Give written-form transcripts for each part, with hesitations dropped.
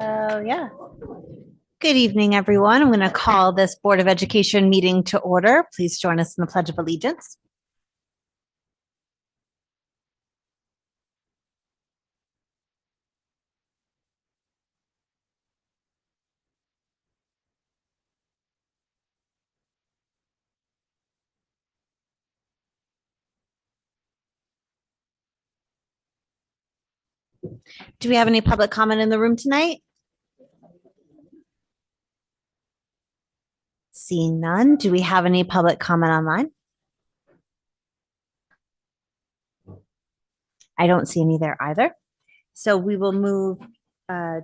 Oh, yeah. Good evening, everyone. I'm going to call this Board of Education meeting to order. Please join us in the Pledge of Allegiance. Do we have any public comment in the room tonight? Seeing none. Do we have any public comment online? I don't see any there either. So we will move to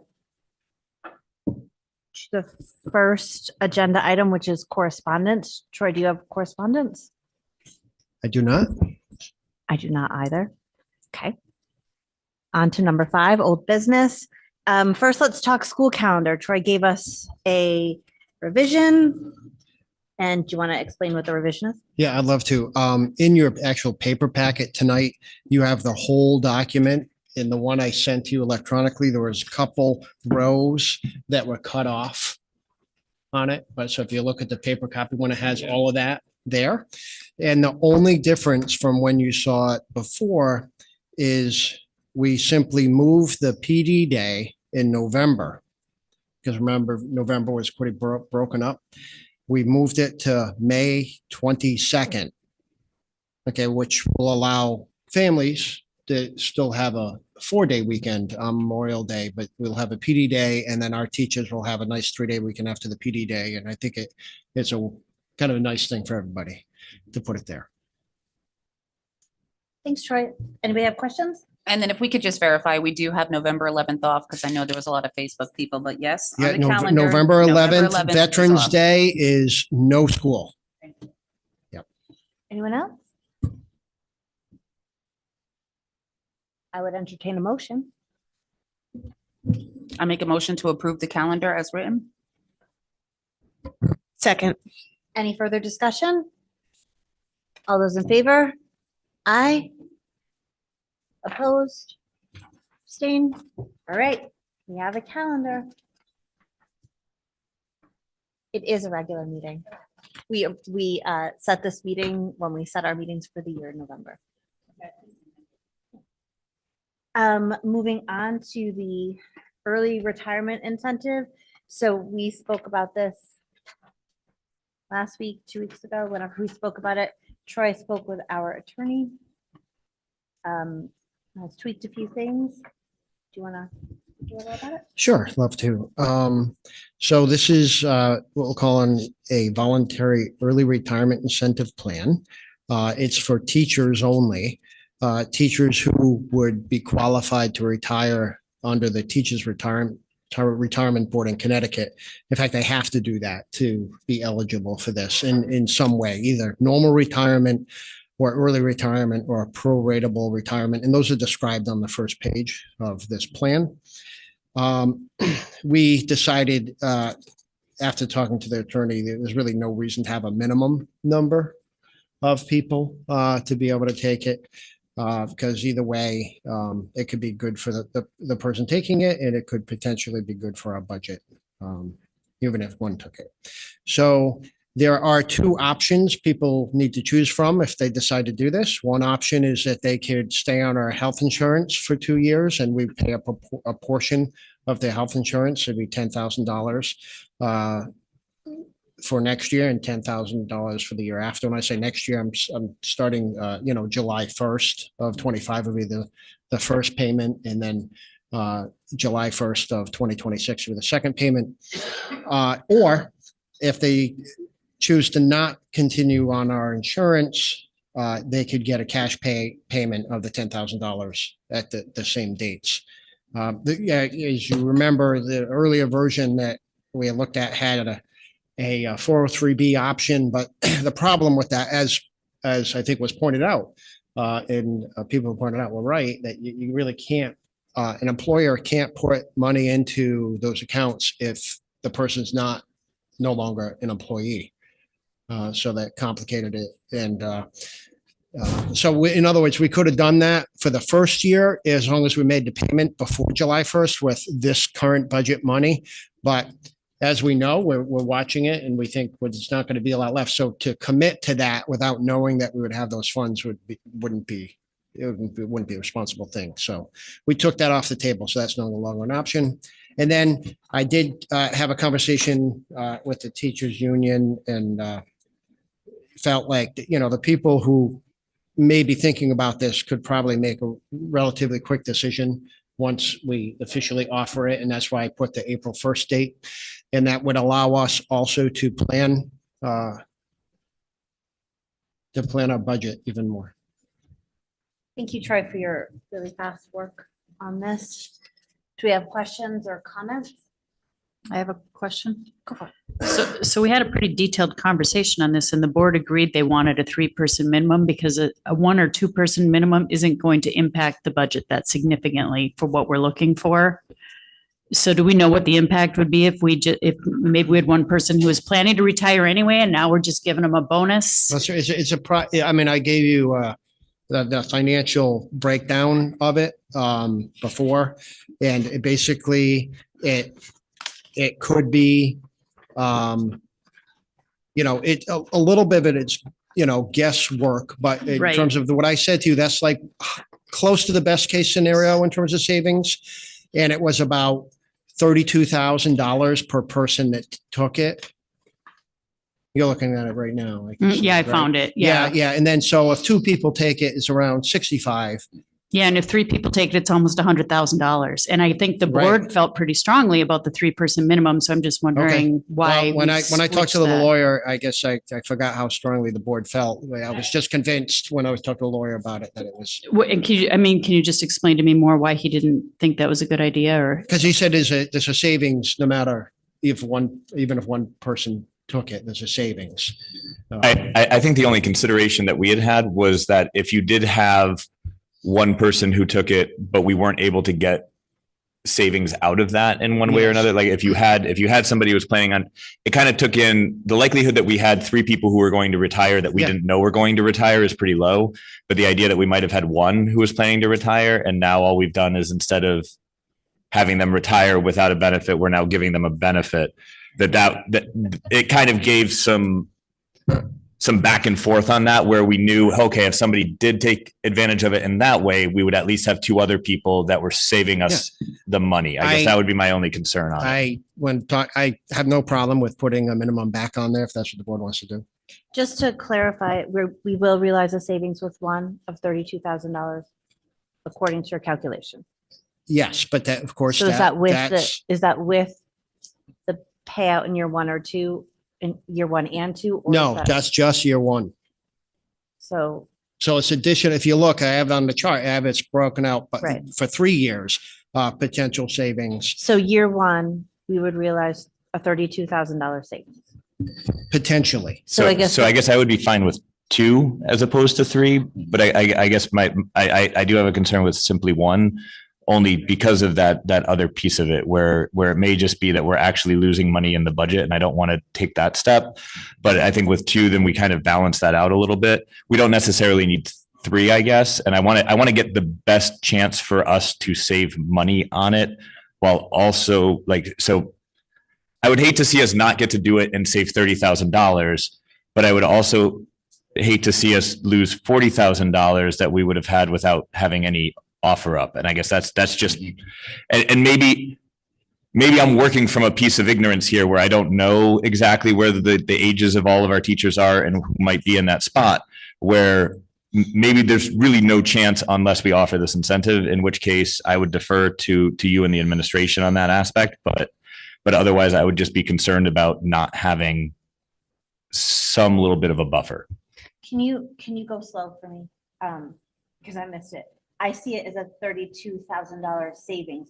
the first agenda item, which is correspondence. Troy, do you have correspondence? I do not. I do not either. Okay. On to number 5, old business. First, let's talk school calendar. Troy gave us a revision. And do you want to explain what the revision is? Yeah, I'd love to. In your actual paper packet tonight, you have the whole document. In the one I sent to you electronically, there was a couple rows that were cut off on it. But so if you look at the paper copy one, it has all of that there. And the only difference from when you saw it before is we simply moved the PD day in November. Because remember, November was pretty broken up. We moved it to May 22nd. Okay, which will allow families to still have a 4-day weekend on Memorial Day, but we'll have a PD day, and then our teachers will have a nice 3-day weekend after the PD day. And I think it's a kind of a nice thing for everybody to put it there. Thanks, Troy. Anybody have questions? And then if we could just verify, we do have November 11th off because I know there was a lot of Facebook people, but yes. Yeah, on the calendar, November 11th, is Veterans off. Day is no school. Anyone else? I would entertain a motion. I make a motion to approve the calendar as written. Second. Any further discussion? All those in favor? Aye. Opposed? Abstained? All right, we have a calendar. It is a regular meeting. We set this meeting when we set our meetings for the year in November. Moving on to the early retirement incentive. So we spoke about this last week, 2 weeks ago, whenever we spoke about it. Troy spoke with our attorney. Has tweaked a few things. Do you want to do a little about it? Sure, love to. So this is what we'll call a voluntary early retirement incentive plan. It's for teachers only. Teachers who would be qualified to retire under the Teachers Retirement Board in Connecticut. In fact, they have to do that to be eligible for this in some way, either normal retirement or early retirement or a proratable retirement. And those are described on the first page of this plan. We decided after talking to the attorney, there was really no reason to have a minimum number of people to be able to take it. Because either way, it could be good for the person taking it, and it could potentially be good for our budget, even if one took it. So there are 2 options people need to choose from if they decide to do this. One option is that they could stay on our health insurance for 2 years, and we pay up a portion of their health insurance. It'd be $10,000 for next year and $10,000 for the year after. When I say next year, I'm starting, July 1st of 25 will be the first payment, and then July 1st of 2026 will be the second payment. Or if they choose to not continue on our insurance, they could get a cash payment of the $10,000 at the same dates. As you remember, the earlier version that we looked at had a 403B option, but the problem with that, as I think was pointed out, and people pointed out, well, right, that you really can't, an employer can't put money into those accounts if the person's no longer an employee. So that complicated it. And In other words, we could have done that for the first year as long as we made the payment before July 1st with this current budget money. But as we know, we're watching it and we think it's not going to be a lot left. So to commit to that without knowing that we would have those funds wouldn't be a responsible thing. So we took that off the table. So that's no longer an option. And then I did have a conversation with the teachers union and felt like, the people who may be thinking about this could probably make a relatively quick decision once we officially offer it. And that's why I put the April 1st date. And that would allow us also to plan our budget even more. Thank you, Troy, for your really fast work on this. Do we have questions or comments? I have a question. Go for it. So we had a pretty detailed conversation on this and the board agreed they wanted a 3-person minimum because a 1 or 2-person minimum isn't going to impact the budget that significantly for what we're looking for. So do we know what the impact would be if maybe we had one person who was planning to retire anyway and now we're just giving them a bonus? I gave you the financial breakdown of it before, and it could be, a little bit of it, it's, guesswork, but in Right. terms of what I said to you, that's like close to the best case scenario in terms of savings. And it was about $32,000 per person that took it. You're looking at it right now. Yeah, I found it. Yeah. And then, so if 2 people take it, it's around 65. Yeah, and if 3 people take it, it's almost $100,000. And I think the board felt pretty strongly about the 3-person minimum. So I'm just wondering why. Well, when I talked to the switched that. lawyer, I guess I forgot how strongly the board felt. I was just convinced when I was talking to the lawyer about it that it was. And can you just explain to me more why he didn't think that was a good idea or? Because he said there's a savings no matter even if one person took it, there's a savings. I think the only consideration that we had was that if you did have one person who took it, but we weren't able to get savings out of that in one way or another, like if you had somebody who was planning on, it kind of took in the likelihood that we had 3 people who were going to retire that we didn't know were going to retire is pretty low. But the idea that we might have had one who was planning to retire and now all we've done is instead of having them retire without a benefit, we're now giving them a benefit that it kind of gave some back and forth on that where we knew, okay, if somebody did take advantage of it in that way, we would at least have 2 other people that were saving us the money. I guess that would be my only concern on it. I have no problem with putting a minimum back on there if that's what the board wants to do. Just to clarify, we will realize a savings with one of $32,000 according to your calculation. Yes, but that, of course, So is that with the payout in year 1 or 2, in year 1 and 2? Or no, is that- that's just year 1. So So it's addition, if you look, I have it on the chart, it's broken out, but Right. for 3 years, potential savings, year 1, we would realize a $32,000 savings. potentially. So I guess I guess I would be fine with 2 as opposed to 3, but I guess I do have a concern with simply 1, only because of that other piece of it where it may just be that we're actually losing money in the budget and I don't want to take that step. But I think with 2, then we kind of balance that out a little bit. We don't necessarily need 3, I guess. And I want to get the best chance for us to save money on it while also so I would hate to see us not get to do it and save $30,000, but I would also hate to see us lose $40,000 that we would have had without having any offer up. And I guess that's just, and maybe I'm working from a piece of ignorance here where I don't know exactly where the ages of all of our teachers are and who might be in that spot where maybe there's really no chance unless we offer this incentive, in which case I would defer to you and the administration on that aspect. But otherwise I would just be concerned about not having some little bit of a buffer. Can you go slow for me? Because I missed it. I see it as a $32,000 savings.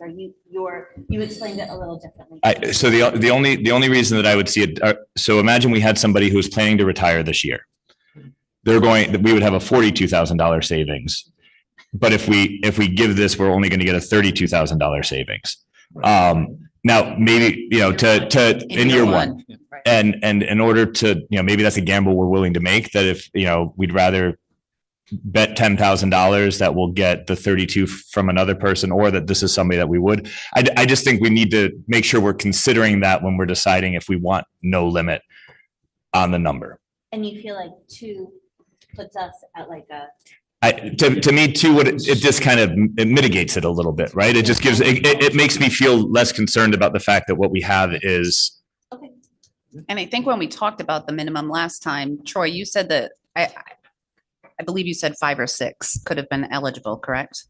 You explained it a little differently. So the only reason that I would see it, so imagine we had somebody who's planning to retire this year. We would have a $42,000 savings. But if we give this, we're only going to get a $32,000 savings. Now maybe, to in year one. Right. And in order to, maybe that's a gamble we're willing to make, that if, we'd rather bet $10,000 that we'll get the 32 from another person, or that this is somebody that we would. I just think we need to make sure we're considering that when we're deciding if we want no limit on the number. And you feel like 2 puts us at like a. To me too, it just kind of it mitigates it a little bit, right? It just gives, it makes me feel less concerned about the fact that what we have is. Okay. And I think when we talked about the minimum last time, Troy, you said that, I believe you said 5 or 6 could have been eligible, correct?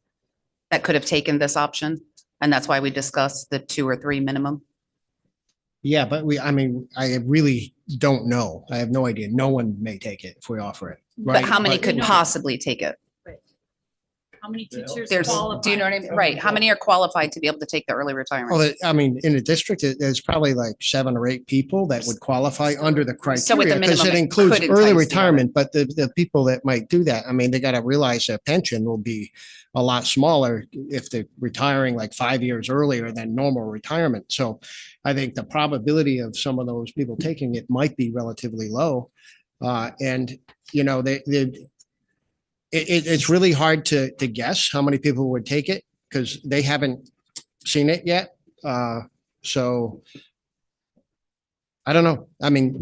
That could have taken this option, and that's why we discussed the 2 or 3 minimum. Yeah, but I mean, I really don't know. I have no idea. No one may take it if we offer it. But right? how many But- could possibly take it? How many teachers There's, do you know what I mean? Right, how many are qualified to be able to take the early retirement? Well, I mean, in the district, there's probably like 7 or 8 people that would qualify under the So with the criteria because it minimum, it includes could early entice the retirement, but the people that might do that, I mean, they got to realize their pension will be a lot smaller if they're retiring like 5 years earlier than normal retirement. So I think the probability of some of those people taking it might be relatively low. And, you know, it's really hard to guess how many people would take it because they haven't seen it yet. So I don't know. I mean,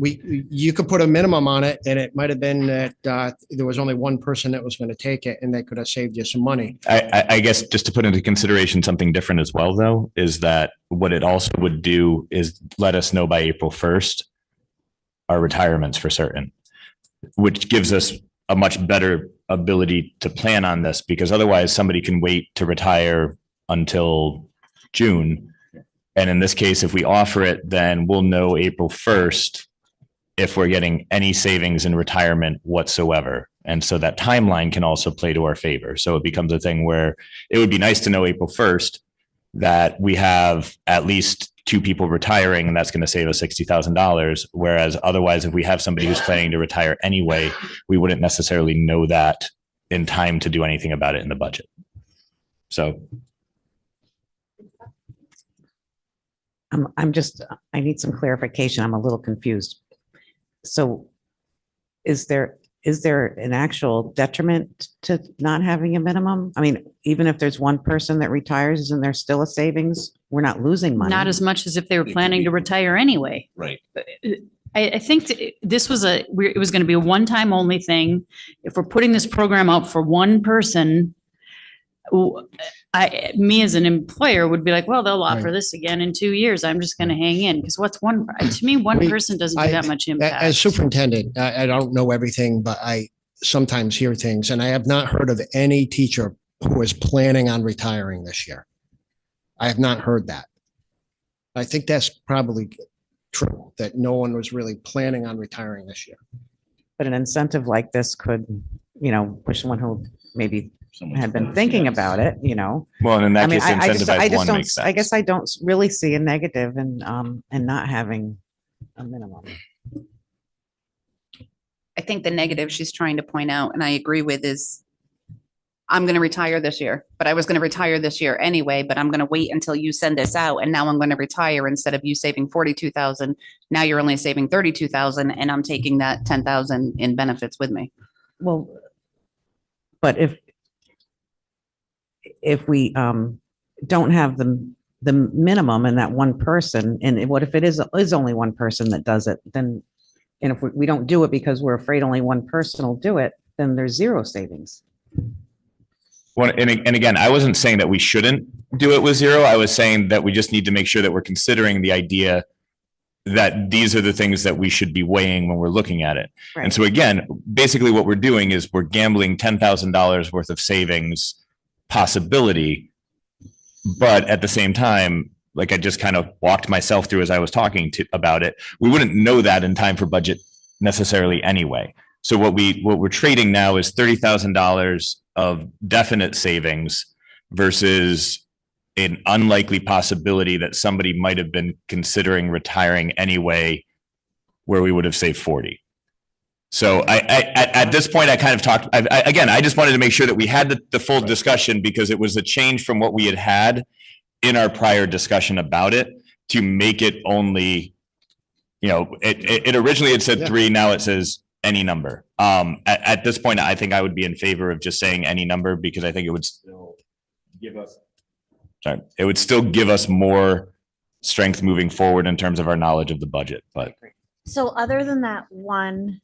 you could put a minimum on it and it might have been that there was only one person that was going to take it and they could have saved you some money. I guess just to put into consideration something different as well, though, is that what it also would do is let us know by April 1st our retirements for certain, which gives us a much better ability to plan on this, because otherwise somebody can wait to retire until June. And in this case, if we offer it, then we'll know April 1st if we're getting any savings in retirement whatsoever. And so that timeline can also play to our favor. So it becomes a thing where it would be nice to know April 1st that we have at least 2 people retiring, and that's going to save us $60,000. Whereas otherwise, if we have somebody who's planning to retire anyway, we wouldn't necessarily know that in time to do anything about it in the budget. So I need some clarification. I'm a little confused. So is there an actual detriment to not having a minimum? I mean, even if there's one person that retires, isn't there still a savings? We're not losing money. Not as much as if they were planning to retire anyway. right. I think this was it was going to be a one-time only thing. If we're putting this program out for one person, me as an employer would be like, well, they'll offer Right. this again in 2 years. I'm just going to hang in because to me, one We- person doesn't do I- that much impact. As superintendent, I don't know everything, but I sometimes hear things and I have not heard of any teacher who is planning on retiring this year. I have not heard that. I think that's probably true, that no one was really planning on retiring this year. But an incentive like this could, push someone who maybe had been thinking about it, Well, and in I that mean, case, I just incentivize one don't, makes sense. I guess I don't really see a negative in not having a minimum. I think the negative she's trying to point out, and I agree with, is I'm going to retire this year, but I was going to retire this year anyway, but I'm going to wait until you send this out. And now I'm going to retire instead of you saving 42,000. Now you're only saving 32,000 and I'm taking that 10,000 in benefits with me. Well, but if we don't have the minimum and that one person, and what if it is only one person that does it, then, and if we don't do it because we're afraid only one person will do it, then there's zero savings. Well, and again, I wasn't saying that we shouldn't do it with 0. I was saying that we just need to make sure that we're considering the idea that these are the things that we should be weighing when we're looking at it. And Right. so again, basically what we're doing is we're gambling $10,000 worth of savings possibility. But at the same time, like I just kind of walked myself through as I was talking about it, we wouldn't know that in time for budget necessarily anyway. So what we're trading now is $30,000 of definite savings versus an unlikely possibility that somebody might have been considering retiring anyway, where we would have saved 40. So at this point, I kind of talked, I just wanted to make sure that we had the full discussion, because it was a change from what we had in our prior discussion about it to make it only, it originally had said Yeah. 3, now it says any number. At this point, I think I would be in favor of just saying any number because I think it would still give us, sorry, it would still give us more strength moving forward in terms of our knowledge of the budget, but So other than that one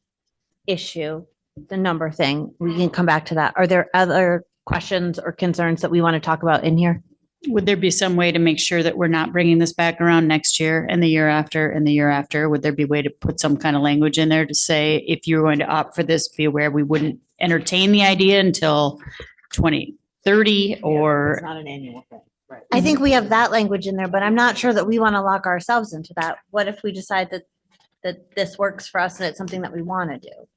issue, the number thing, we can come back to that. Are there other questions or concerns that we want to talk about in here? Would there be some way to make sure that we're not bringing this back around next year and the year after and the year after? Would there be a way to put some kind of language in there to say, if you're going to opt for this, be aware we wouldn't entertain the idea until 2030 or? Not an annual thing. Right. I think we have that language in there, but I'm not sure that we want to lock ourselves into that. What if we decide that this works for us and it's something that we want to do?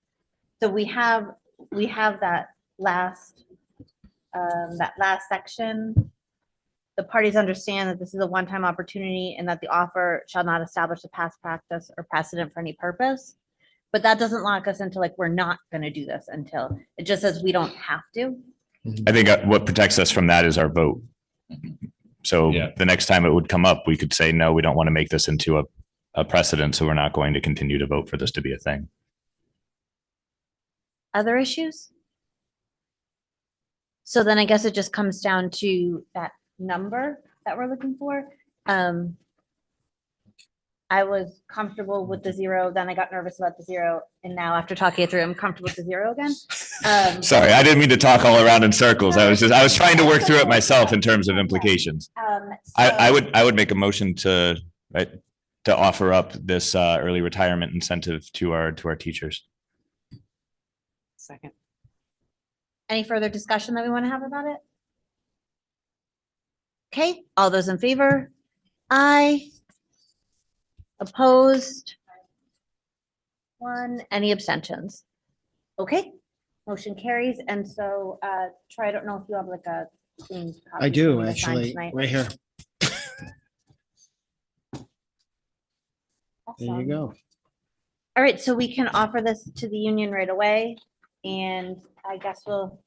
So we have that last section. The parties understand that this is a one-time opportunity and that the offer shall not establish a past practice or precedent for any purpose. But that doesn't lock us into like, we're not going to do this until, it just says we don't have to. I think what protects us from that is our vote. So Yeah. the next time it would come up, we could say, no, we don't want to make this into a precedent. So we're not going to continue to vote for this to be a thing. Other issues? So then I guess it just comes down to that number that we're looking for. I was comfortable with the 0, then I got nervous about the 0, and now after talking it through, I'm comfortable with the 0 again. Sorry, I didn't mean to talk all around in circles. I was trying to work through it myself in terms of implications. I would make a motion to offer up this early retirement incentive to our teachers. Second. Any further discussion that we want to have about it? Okay, all those in favor? Aye. Opposed? 1, any abstentions? Okay, motion carries. And so, Troy, I don't know if you have like a clean copy I do for me to sign actually, tonight. right here. There you Awesome. go. All right, so we can offer this to the union right away, and I guess we'll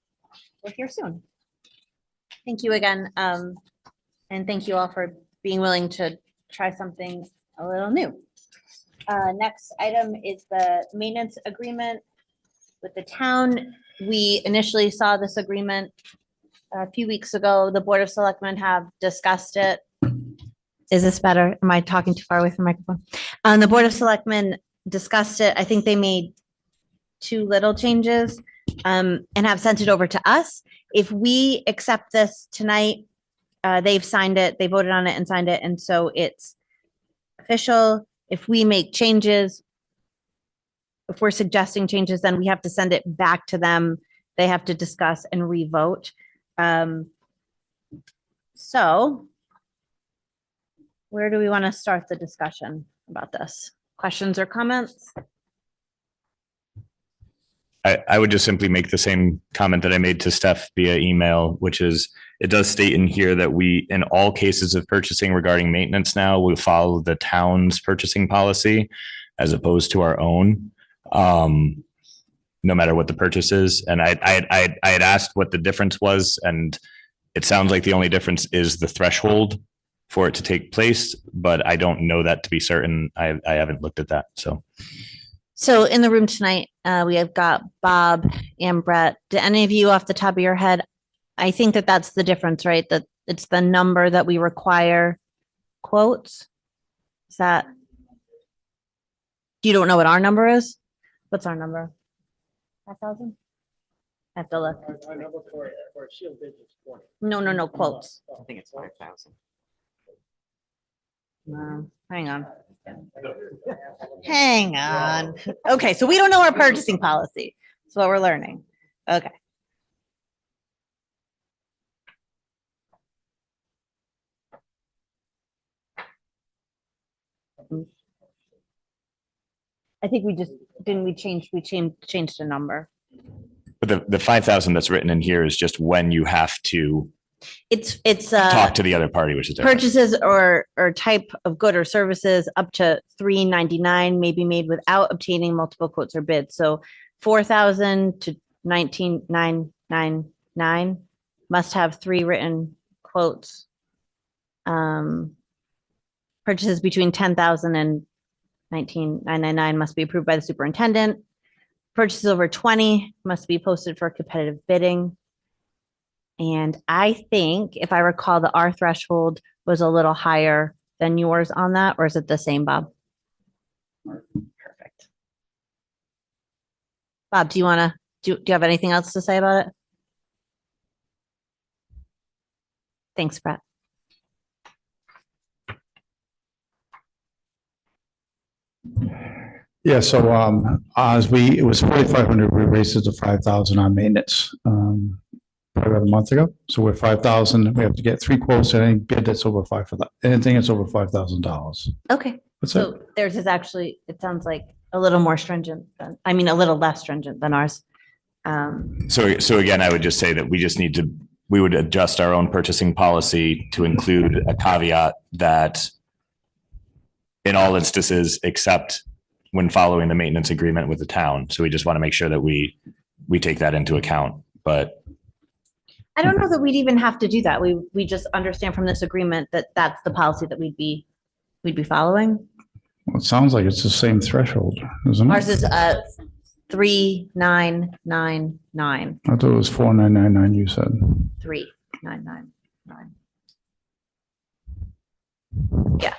hear soon. Thank you again, and thank you all for being willing to try something a little new. Next item is the maintenance agreement with the town. We initially saw this agreement a few weeks ago. The Board of Selectmen have discussed it. Is this better? Am I talking too far away from the microphone? The Board of Selectmen discussed it. I think they made 2 little changes and have sent it over to us. If we accept this tonight, they've signed it, they voted on it and signed it, and so it's official. If we make changes, if we're suggesting changes, then we have to send it back to them. They have to discuss and re-vote. So where do we want to start the discussion about this? Questions or comments? I would just simply make the same comment that I made to Steph via email, which is it does state in here that we, in all cases of purchasing regarding maintenance now, we follow the town's purchasing policy as opposed to our own, no matter what the purchase is. And I had asked what the difference was, and it sounds like the only difference is the threshold for it to take place, but I don't know that to be certain. I haven't looked at that, so. So in the room tonight, we have got Bob and Brett. Do any of you off the top of your head? I think that that's the difference, right? That it's the number that we require quotes. Is that? You don't know what our number is? What's our number? 5,000? I have to look. No, quotes. I think it's 5,000. Hang on. Hang on. Okay, so we don't know our purchasing policy. That's what we're learning. Okay. I think we just, we changed the number. But the 5,000 that's written in here is just when you have to It's talk to the other party, which is different. purchases or type of good or services up to $399 may be made without obtaining multiple quotes or bids. So 4,000 to 19,999 must have 3 written quotes. Purchases between 10,000 and 19,999 must be approved by the superintendent. Purchases over 20 must be posted for competitive bidding. And I think, if I recall, our threshold was a little higher than yours on that, or is it the same, Bob? Perfect. Bob, do you want to, do you have anything else to say about it? Thanks, Brett. Yeah, so it was 4,500, we raised it to 5,000 on maintenance probably about a month ago. So we're 5,000, we have to get 3 quotes, and any bid that's over anything that's over $5,000. Okay, That's it. so theirs is actually, it sounds like a little more stringent than, I mean, a little less stringent than ours. So again, I would just say that we would adjust our own purchasing policy to include a caveat that in all instances, except when following the maintenance agreement with the town. So we just want to make sure that we take that into account, but I don't know that we'd even have to do that. We just understand from this agreement that that's the policy that we'd be following. Well, it sounds like it's the same threshold, isn't Ours it? is 3999, I thought it was 4,999, you said. 3999. Yeah,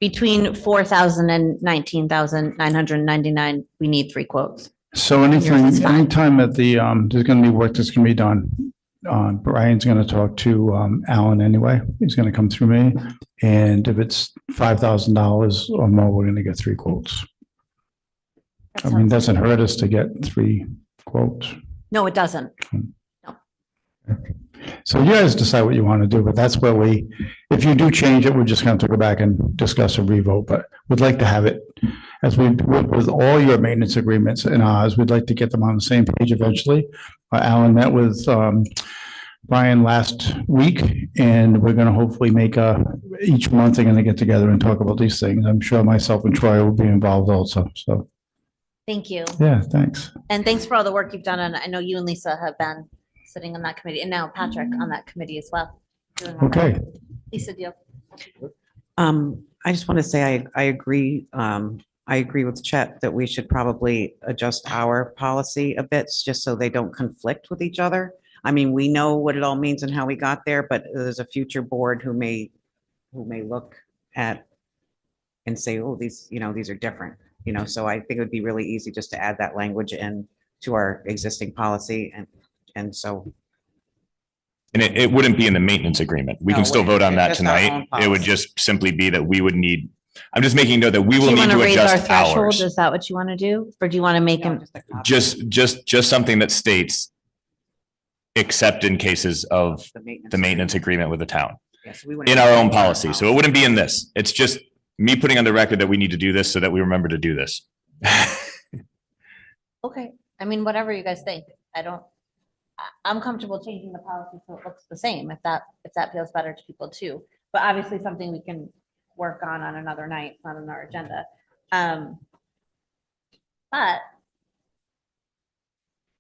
between 4,000 and 19,999, we need 3 quotes. So Yours is fine. anytime at the, there's gonna be work that's gonna be done, Brian's gonna talk to Alan anyway. He's gonna come through me. And if it's $5,000 or more, we're gonna get 3 quotes. I mean, it doesn't hurt us to get 3 quotes. No, it doesn't. So you guys decide what you want to do, but that's where if you do change it, we're just going to go back and discuss a revote, but we'd like to have it as we work with all your maintenance agreements and ours, we'd like to get them on the same page eventually. Alan met with Brian last week, and we're going to hopefully make each month they're going to get together and talk about these things. I'm sure myself and Troy will be involved also. So, Thank you. yeah, thanks. And thanks for all the work you've done. And I know you and Lisa have been sitting on that committee, and now Patrick on that committee as well. doing all that. Okay. Lisa, do you? I just want to say I agree. I agree with Chet that we should probably adjust our policy a bit just so they don't conflict with each other. I mean, we know what it all means and how we got there, but there's a future board who may look at and say, oh, these are different, so I think it would be really easy just to add that language in to our existing policy and so. And it wouldn't be in the maintenance agreement. We No, can still it wouldn't. vote on that It's just our tonight. own It would policy. just simply be that we would need, I'm just making note that we Do will you need want to to raise our adjust threshold? ours. Is that what you want to do? Or do you want to make them? Just something that states, except in cases of the maintenance agreement with the town, in our own policy. So it wouldn't be in this. It's just me putting on the record that we need to do this so that we remember to do this. Okay, I mean, whatever you guys think. I'm comfortable changing the policy so it looks the same, if that feels better to people too. But obviously something we can work on another night, it's not on our agenda. But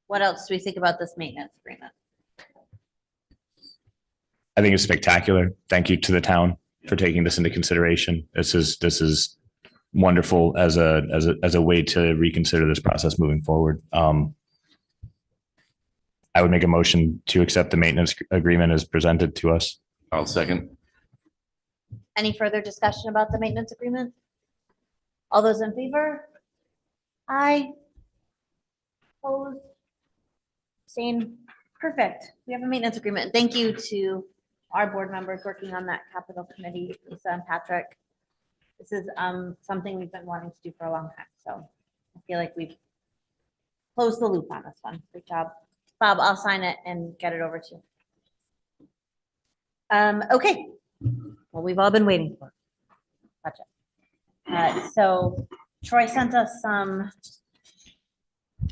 what else do we think about this maintenance agreement? I think it's spectacular. Thank you to the town for taking this into consideration. This is wonderful as a way to reconsider this process moving forward. I would make a motion to accept the maintenance agreement as presented to us. I'll second. Any further discussion about the maintenance agreement? All those in favor? Aye. Opposed? Abstain? Perfect. We have a maintenance agreement. Thank you to our board members working on that capital committee, Lisa and Patrick. This is something we've been wanting to do for a long time, so I feel like we've closed the loop on this one. Great job. Bob, I'll sign it and get it over to you. Okay. Well, we've all been waiting for. Gotcha. So Troy sent us some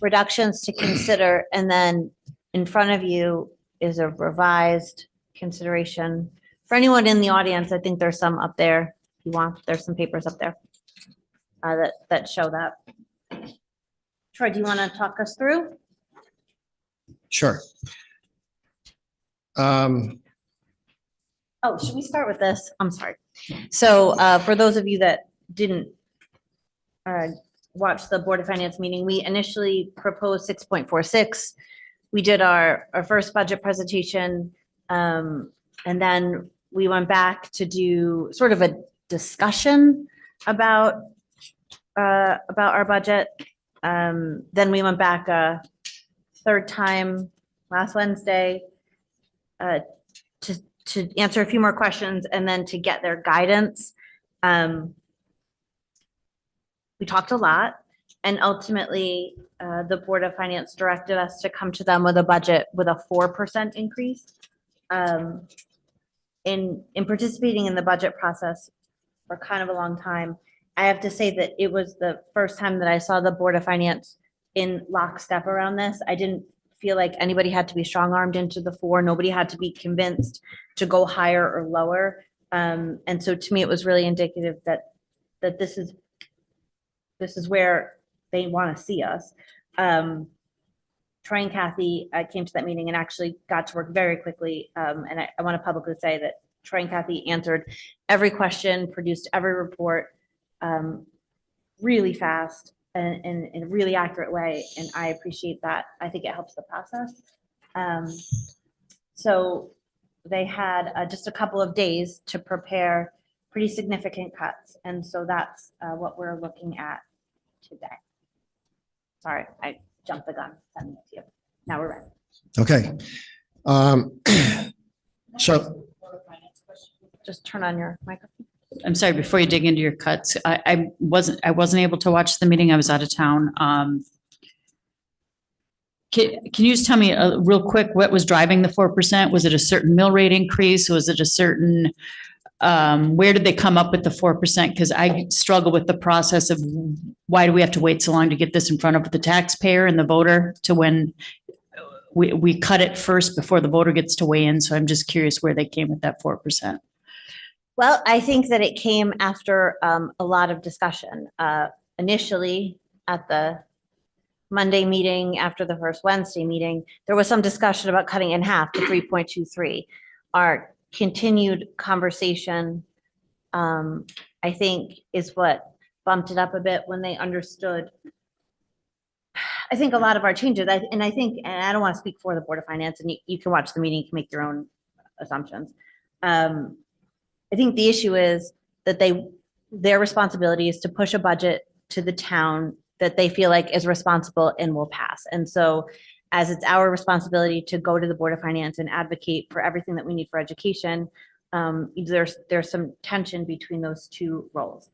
reductions to consider, and then in front of you is a revised consideration. For anyone in the audience, I think there's some up there. If you want, there's some papers up there that show that. Troy, do you want to talk us through? Sure. Oh, should we start with this? I'm sorry. So for those of you that didn't watched the Board of Finance meeting, we initially proposed 6.46. We did our first budget presentation. And then we went back to do sort of a discussion about our budget. Then we went back a third time last Wednesday to answer a few more questions and then to get their guidance. We talked a lot, and ultimately the Board of Finance directed us to come to them with a budget with a 4% increase. In participating in the budget process for kind of a long time, I have to say that it was the first time that I saw the Board of Finance in lockstep around this. I didn't feel like anybody had to be strong-armed into the 4. Nobody had to be convinced to go higher or lower. And so to me, it was really indicative that this is where they want to see us. Troy and Kathy came to that meeting and actually got to work very quickly. And I want to publicly say that Troy and Kathy answered every question, produced every report really fast and in a really accurate way. And I appreciate that. I think it helps the process. So they had just a couple of days to prepare pretty significant cuts. And so that's what we're looking at today. Sorry, I jumped the gun. Sending it to you. Now we're ready. Okay. So Just turn on your microphone. I'm sorry, before you dig into your cuts, I wasn't able to watch the meeting. I was out of town. Can you just tell me real quick, what was driving the 4%? Was it a certain mill rate increase? Was it a certain, where did they come up with the 4%? Because I struggle with the process of why do we have to wait so long to get this in front of the taxpayer and the voter to when we cut it first before the voter gets to weigh in. So I'm just curious where they came with that 4%. Well, I think that it came after a lot of discussion. Initially, at the Monday meeting, after the first Wednesday meeting, there was some discussion about cutting in half to 3.23. Our continued conversation, I think, is what bumped it up a bit when they understood. I think a lot of our changes, and I don't want to speak for the Board of Finance, and you can watch the meeting, you can make your own assumptions. I think the issue is that their responsibility is to push a budget to the town that they feel like is responsible and will pass. And so as it's our responsibility to go to the Board of Finance and advocate for everything that we need for education, there's some tension between those two roles.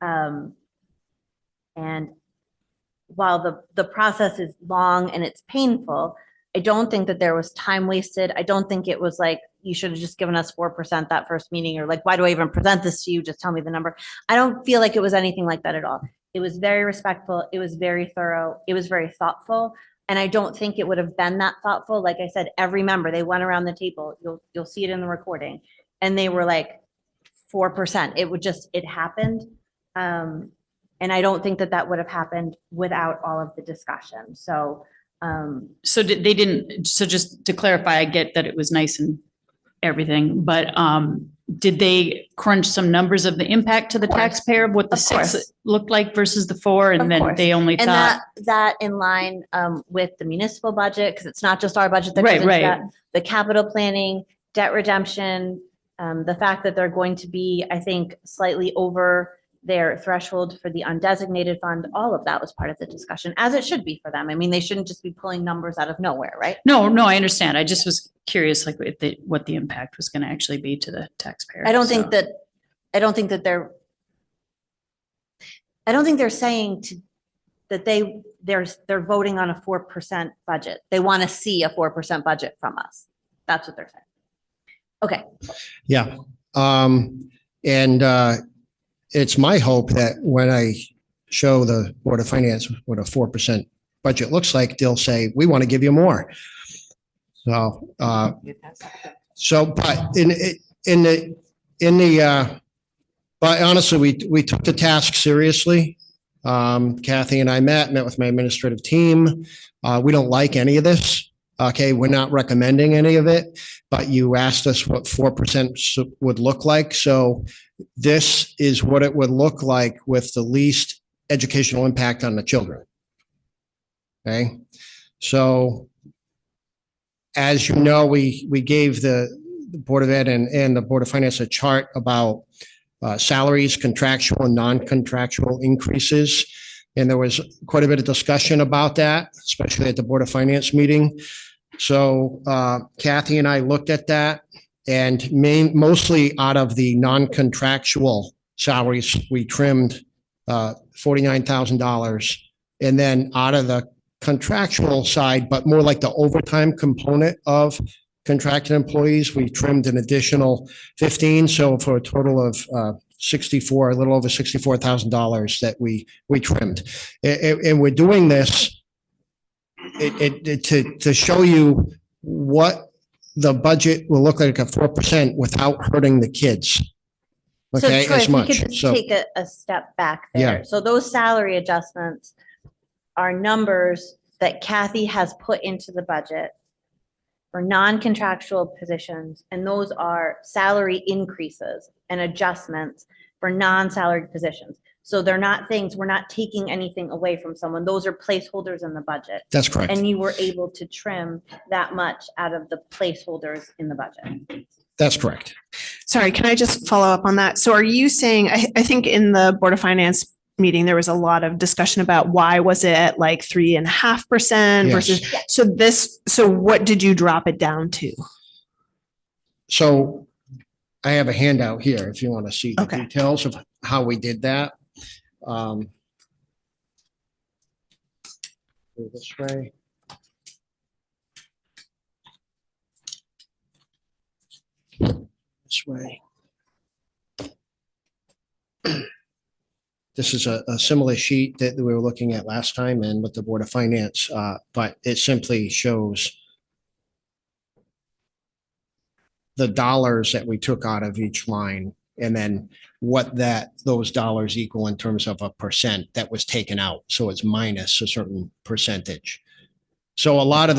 And while the process is long and it's painful, I don't think that there was time wasted. I don't think it was like, you should have just given us 4% that first meeting, or like, why do I even present this to you? Just tell me the number. I don't feel like it was anything like that at all. It was very respectful. It was very thorough. It was very thoughtful. And I don't think it would have been that thoughtful. Like I said, every member, they went around the table. You'll see it in the recording. And they were like 4%. It happened. And I don't think that would have happened without all of the discussion. So So just to clarify, I get that it was nice and everything, but did they crunch some numbers of the impact to the taxpayer, what the Of course. 6 looked like versus the 4? And Of then course. they only and thought, that in line with the municipal budget, because it's not just our budget that Right, goes into right. that, the capital planning, debt redemption, the fact that they're going to be, I think, slightly over their threshold for the undesignated fund, all of that was part of the discussion, as it should be for them. I mean, they shouldn't just be pulling numbers out of nowhere, right? no, I understand. I just was curious, like what the impact was going to actually be to the taxpayer. I don't think So- that they're saying that they're voting on a 4% budget. They want to see a 4% budget from us. That's what they're saying. Okay. yeah. It's my hope that when I show the Board of Finance what a 4% budget looks like, they'll say, we want to give you more. So, but but honestly, we took the task seriously. Kathy and I met with my administrative team. We don't like any of this. Okay, we're not recommending any of it, but you asked us what 4% would look like. So this is what it would look like with the least educational impact on the children. Okay, so as you know, we gave the Board of Ed and the Board of Finance a chart about salaries, contractual and non-contractual increases. And there was quite a bit of discussion about that, especially at the Board of Finance meeting. So Kathy and I looked at that, and mostly out of the non-contractual salaries, we trimmed $49,000. And then out of the contractual side, but more like the overtime component of contracted employees, we trimmed an additional 15. So for a total of a little over $64,000 that we trimmed. And we're doing this to show you what the budget will look like at 4% without hurting the kids. So Okay, Troy, as if we much. could just So, take a step back Yeah. there. So those salary adjustments are numbers that Kathy has put into the budget for non-contractual positions, and those are salary increases and adjustments for non-salaried positions. So they're not things, we're not taking anything away from someone. Those are placeholders in the budget. that's correct. And you were able to trim that much out of the placeholders in the budget. That's correct. Sorry, can I just follow up on that? So are you saying, I think in the Board of Finance meeting, there was a lot of discussion about why was it at like 3.5% Yes. versus, so what did you drop it down to? So I have a handout here if you want to see the Okay. details of how we did that. Go this way. This way. This is a similar sheet that we were looking at last time and with the Board of Finance, but it simply shows the dollars that we took out of each line and then what those dollars equal in terms of a percent that was taken out. So it's minus a certain percentage. So a lot of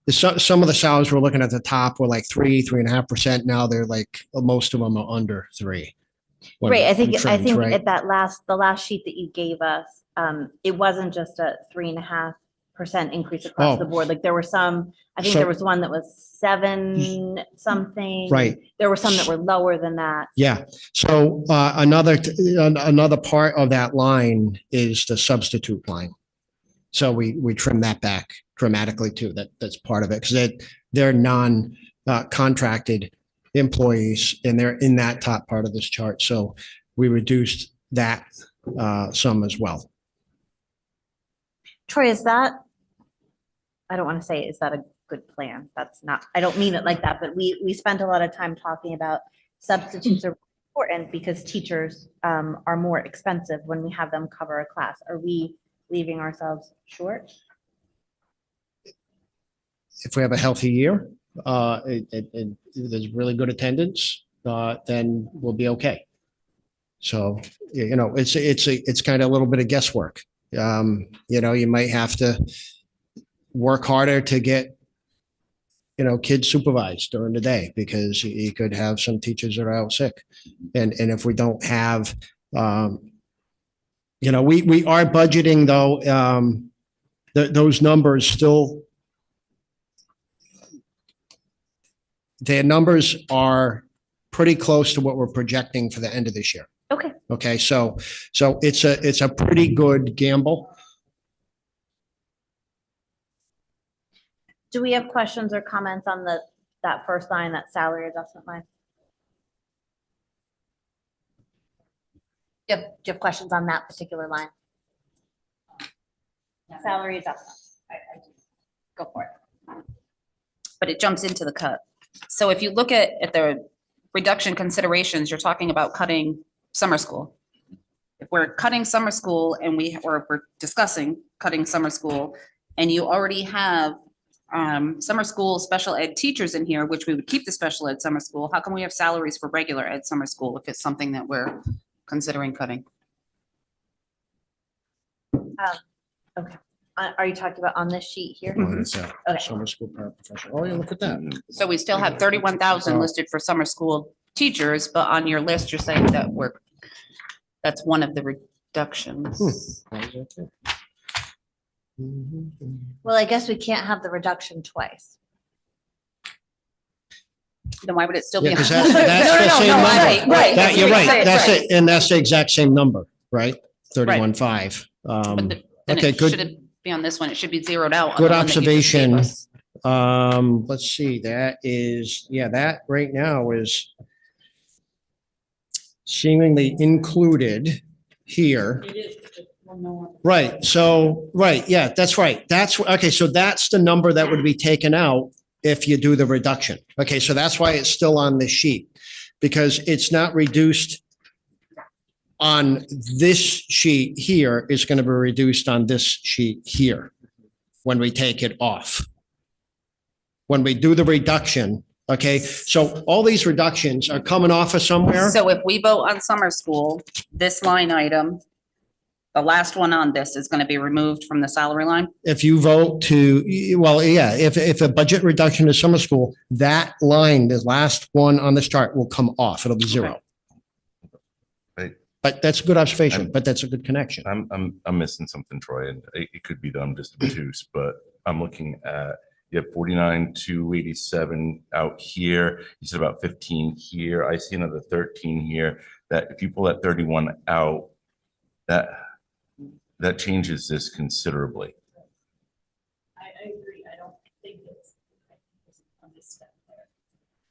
some of the salaries we're looking at the top were like 3.5%. Now they're like, most of them are under 3. when Right, I we think trimmed, right? at the last sheet that you gave us, it wasn't just a 3.5% increase across Oh. the board. Like there were some, I think So- there was one that was 7 something. Right. There were some that were lower than that. Yeah, so another part of that line is the substitute line. So we trim that back dramatically too. That's part of it because they're non-contracted employees and they're in that top part of this chart. So we reduced that sum as well. Troy, is that, I don't want to say, is that a good plan? That's not, I don't mean it like that, but we spent a lot of time talking about substitutes are important because teachers are more expensive when we have them cover a class. Are we leaving ourselves short? If we have a healthy year, there's really good attendance, then we'll be okay. So, it's kind of a little bit of guesswork. You might have to work harder to get, kids supervised during the day because you could have some teachers that are out sick. And if we don't have, we are budgeting though, those numbers still, their numbers are pretty close to what we're projecting for the end of this year. Okay. Okay, so it's a pretty good gamble. Do we have questions or comments on that first line, that salary adjustment line? Do you have questions on that particular line? Salary adjustments. Go for it. But it jumps into the cut. So if you look at the reduction considerations, you're talking about cutting summer school. If we're cutting summer school and we're discussing cutting summer school and you already have summer school special ed teachers in here, which we would keep the special ed summer school, how come we have salaries for regular ed summer school if it's something that we're considering cutting? Okay. Are you talking about on this sheet here? It's a Okay. Summer school paraprofessional. Oh, yeah, look at that. So we still have 31,000 listed for summer school teachers, but on your list, you're saying that that's one of the Reductions. Well, I guess we can't have the reduction twice. Then why would it still be? Yeah, because on- that's No, the no, no, same no, number. right, right. That, you're right. That's Right. it. And that's the exact same number, right? 31.5. But then Okay, it good. shouldn't be on this one. It should be zeroed out. on Good the one that you just gave observation. us. Let's see, that is, yeah, that right now is seemingly included here. Right, so, right, yeah, that's right. That's, okay, so that's the number that would be taken out if you do the reduction. Okay, so that's why it's still on this sheet, because it's not reduced on this sheet here, it's going to be reduced on this sheet here when we take it off. When we do the reduction, okay, so all these reductions are coming off of somewhere. So if we vote on summer school, this line item, the last one on this is going to be removed from the salary line? If you vote to, well, yeah, if a budget reduction is summer school, that line, the last one on this chart will come off. It'll be zero. Right. But that's a good observation, but that's a good connection. I'm missing something, Troy, and it could be that I'm just obtuse, but I'm looking at, you have 49,287 out here. You said about 15 here. I see another 13 here. That if you pull that 31 out, that changes this considerably. I agree. I don't think it's on this step.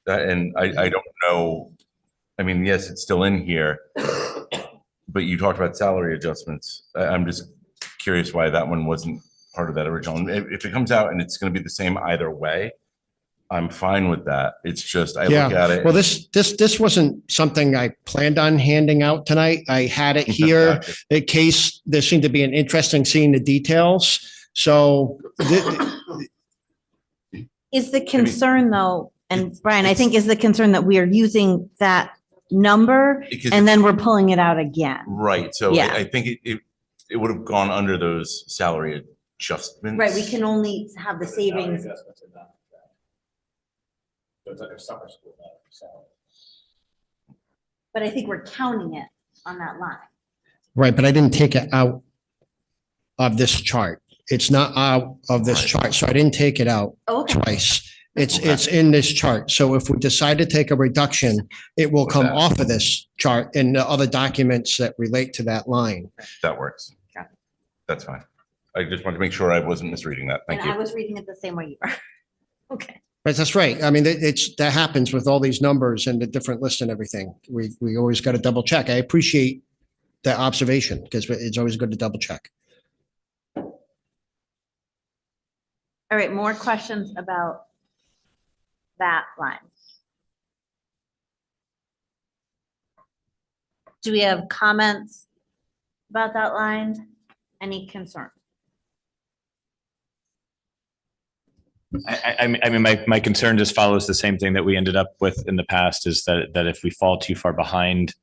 And I don't know, I mean, yes, it's still in here, but you talked about salary adjustments. I'm just curious why that one wasn't part of that original. And if it comes out and it's going to be the same either way, I'm fine with that. It's just, I look at it. Well, this wasn't something I planned on handing out tonight. I had it here in case there seemed to be an interest in seeing the details. So Is the concern though, and Brian, I think is the concern that we are using that number Because and then we're pulling it out again. Right, so Yeah. I think it would have gone under those salary adjustments. Right, we can only have the savings. But I think we're counting it on that line. right, but I didn't take it out of this chart. It's not out of this Right. chart, so I didn't take it out Okay. twice. It's Okay. in this chart. So if we decide to take a reduction, it will come Okay. off of this chart and the other documents that relate to that line. That works. Got That's fine. I just wanted to make sure I wasn't misreading that. Thank And I you. was reading it the same way you are. Okay. But that's right. I mean, that happens with all these numbers and the different lists and everything. We always got to double check. I appreciate that observation because it's always good to double check. All right, more questions about that line? Do we have comments about that line? Any concern? I mean, my concern just follows the same thing that we ended up with in the past is that if we fall too far behind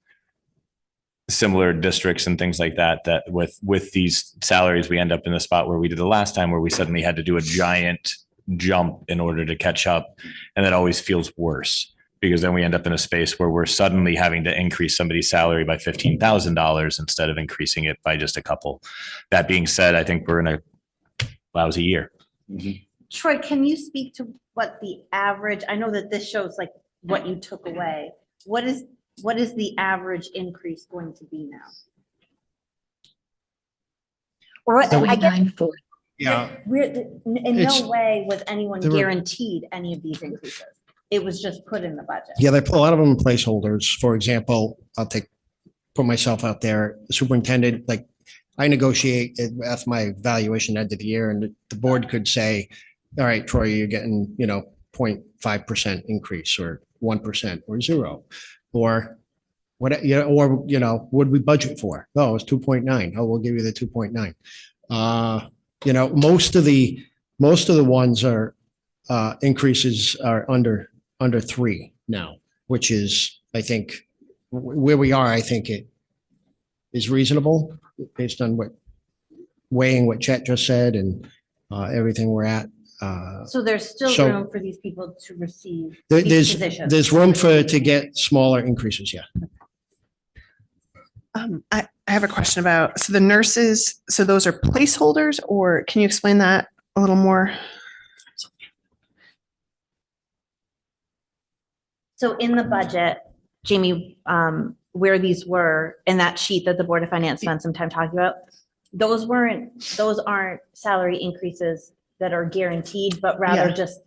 similar districts and things like that, that with these salaries, we end up in the spot where we did the last time where we suddenly had to do a giant jump in order to catch up. And that always feels worse because then we end up in a space where we're suddenly having to increase somebody's salary by $15,000 instead of increasing it by just a couple. That being said, I think we're in a lousy year. Troy, can you speak to what the average, I know that this shows like what you took away. What is the average increase going to be now? Or I guess Yeah. in It's- no way was anyone there were- guaranteed any of these increases. It was just put in the budget. Yeah, they put a lot of them in placeholders. For example, put myself out there, superintendent, like I negotiate at my valuation end of the year and the board could say, all right, Troy, you're getting, 0.5% increase or 1% or 0. Or what, what we budget for? Oh, it's 2.9. Oh, we'll give you the 2.9. Most of the ones are increases are under 3 now, which is, I think, where we are, I think it is reasonable based on weighing what Chet just said and everything we're at. So there's still So- room for these people to receive There- these positions. There's room to get smaller increases, yeah. I have a question about, so the nurses, so those are placeholders, or can you explain that a little more? So in the budget, Jamie, where these were in that sheet that the Board of Finance spent some time talking about, those aren't salary increases that are guaranteed, but rather Yeah. just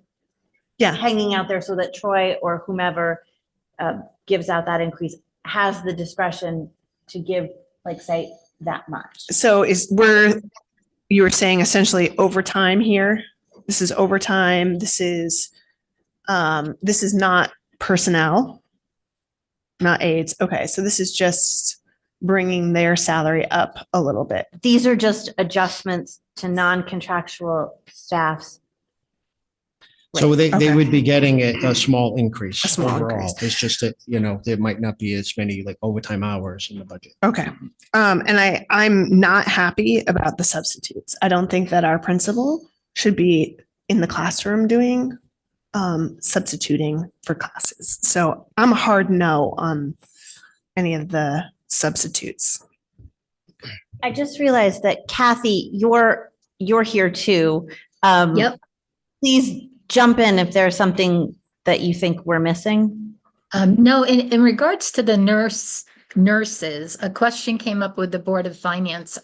Yeah. hanging out there so that Troy or whomever gives out that increase has the discretion to give, like, say, that much. So you were saying essentially overtime here? This is overtime. This is not personnel, not aides. Okay, so this is just bringing their salary up a little bit. These are just adjustments to non-contractual staffs. So they Okay. would be getting a small increase A small overall. increase. It's just that, you know, there might not be as many like overtime hours in the budget. Okay. And I'm not happy about the substitutes. I don't think that our principal should be in the classroom doing substituting for classes. So I'm a hard no on any of the substitutes. I just realized that Kathy, you're here too. Yep. Please jump in if there's something that you think we're missing. No, in regards to the nurses, a question came up with the Board of Finance.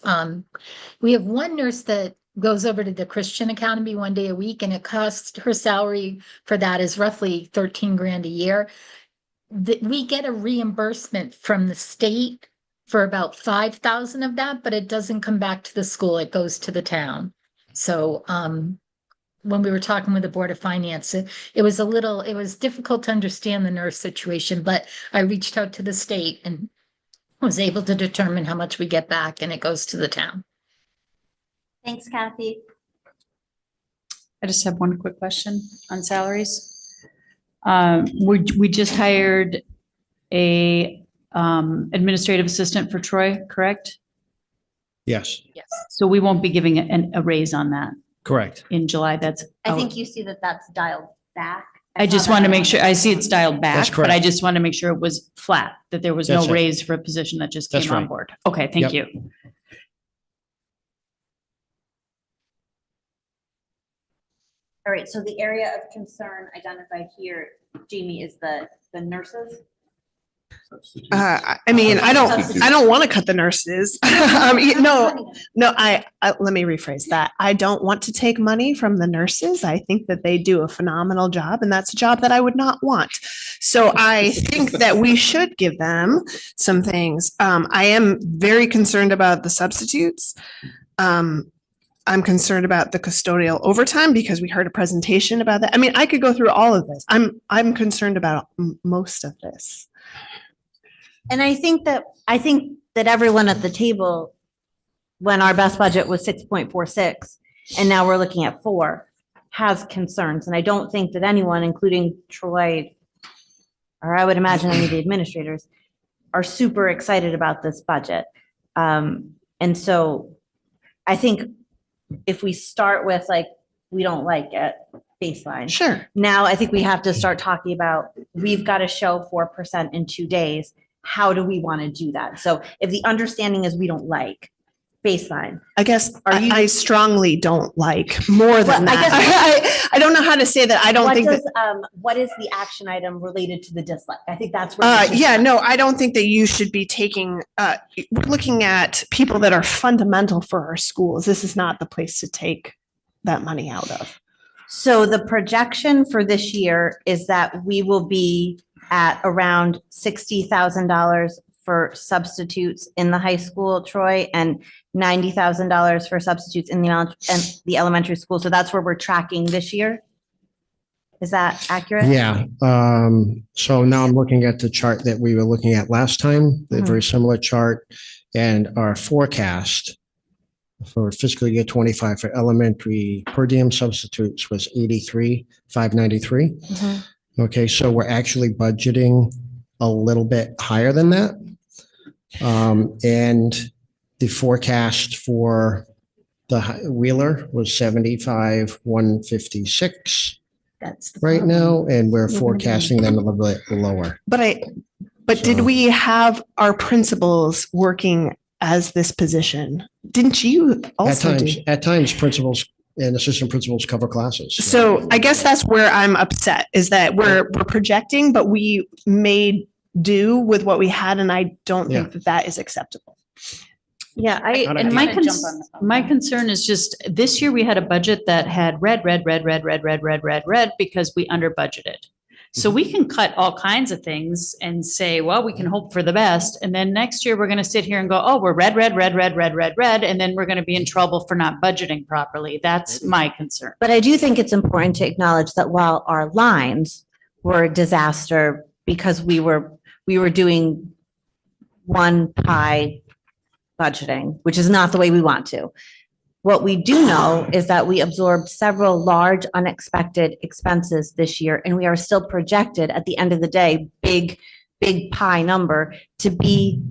We have one nurse that goes over to the Christian Academy one day a week, and it costs, her salary for that is roughly 13 grand a year. We get a reimbursement from the state for about 5,000 of that, but it doesn't come back to the school. It goes to the town. So, when we were talking with the Board of Finance, it was difficult to understand the nurse situation, but I reached out to the state and was able to determine how much we get back, and it goes to the town. Thanks, Kathy. I just have one quick question on salaries. We just hired a administrative assistant for Troy, correct? Yes, Yes. So we won't be giving a raise on that correct. in July. That's. I think you see that that's dialed back. I just want to make sure, I see it's dialed That's back, but I correct. just want to make sure it was flat, that there was no That's it. raise for a position that just That's came on right. board. Okay, thank Yep. you. All right, so the area of concern identified here, Jamie, is the nurses. I mean, I don't want to cut the nurses. No, let me rephrase that. I don't want to take money from the nurses. I think that they do a phenomenal job, and that's a job that I would not want. So I think that we should give them some things. I am very concerned about the substitutes. I'm concerned about the custodial overtime because we heard a presentation about that. I mean, I could go through all of this. I'm concerned about most of this. And I think that everyone at the table, when our best budget was 6.46, and now we're looking at 4, has concerns. And I don't think that anyone, including Troy, or I would imagine any of the administrators, are super excited about this budget. And so I think if we start with like, we don't like it, baseline. Sure. Now I think we have to start talking about, we've got to show 4% in 2 days. How do we want to do that? So if the understanding is we don't like baseline. I guess Are you- I strongly don't like more than Well, I that. I don't know how to say that. I don't What think that. does, what is the action item related to the dislike? I think that's where. we should Yeah, start. no, I don't think that you should be taking, we're looking at people that are fundamental for our schools. This is not the place to take that money out of. So the projection for this year is that we will be at around $60,000 for substitutes in the high school, Troy, and $90,000 for substitutes in the elementary school. So that's where we're tracking this year. Is that accurate? Yeah. So now I'm looking at the chart that we were looking at last time, the very similar chart, and our forecast for fiscal year 25 for elementary per diem substitutes was 83,593. Mhm. Okay, so we're actually budgeting a little bit higher than that. And the forecast for the Wheeler was 75,156 That's the right problem. now, and we're forecasting them a little bit lower. But But did So- we have our principals working as this position? Didn't you also do? At times, principals and assistant principals cover classes. So I guess that's where I'm upset, is that we're projecting, but we made do with what we had, and I don't think that that is acceptable. Yeah, Not and a- my Jump on the phone. my concern is just this year we had a budget that had red, because we under budgeted. So we can cut all kinds of things and say, well, we can hope for the best. And then next year we're going to sit here and go, oh, we're red. And then we're going to be in trouble for not budgeting properly. That's my concern. But I do think it's important to acknowledge that while our lines were a disaster because we were doing one pie budgeting, which is not the way we want to. What we do know is that we absorbed several large unexpected expenses this year, and we are still projected at the end of the day, big pie number to be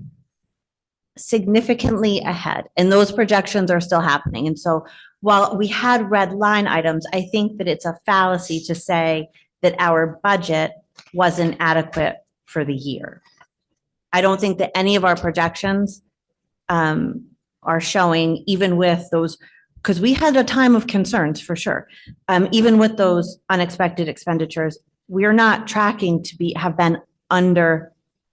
significantly ahead. And those projections are still happening. And so while we had red line items, I think that it's a fallacy to say that our budget wasn't adequate for the year. I don't think that any of our projections are showing, even with those, because we had a time of concerns for sure. Even with those unexpected expenditures, we're not tracking to have been under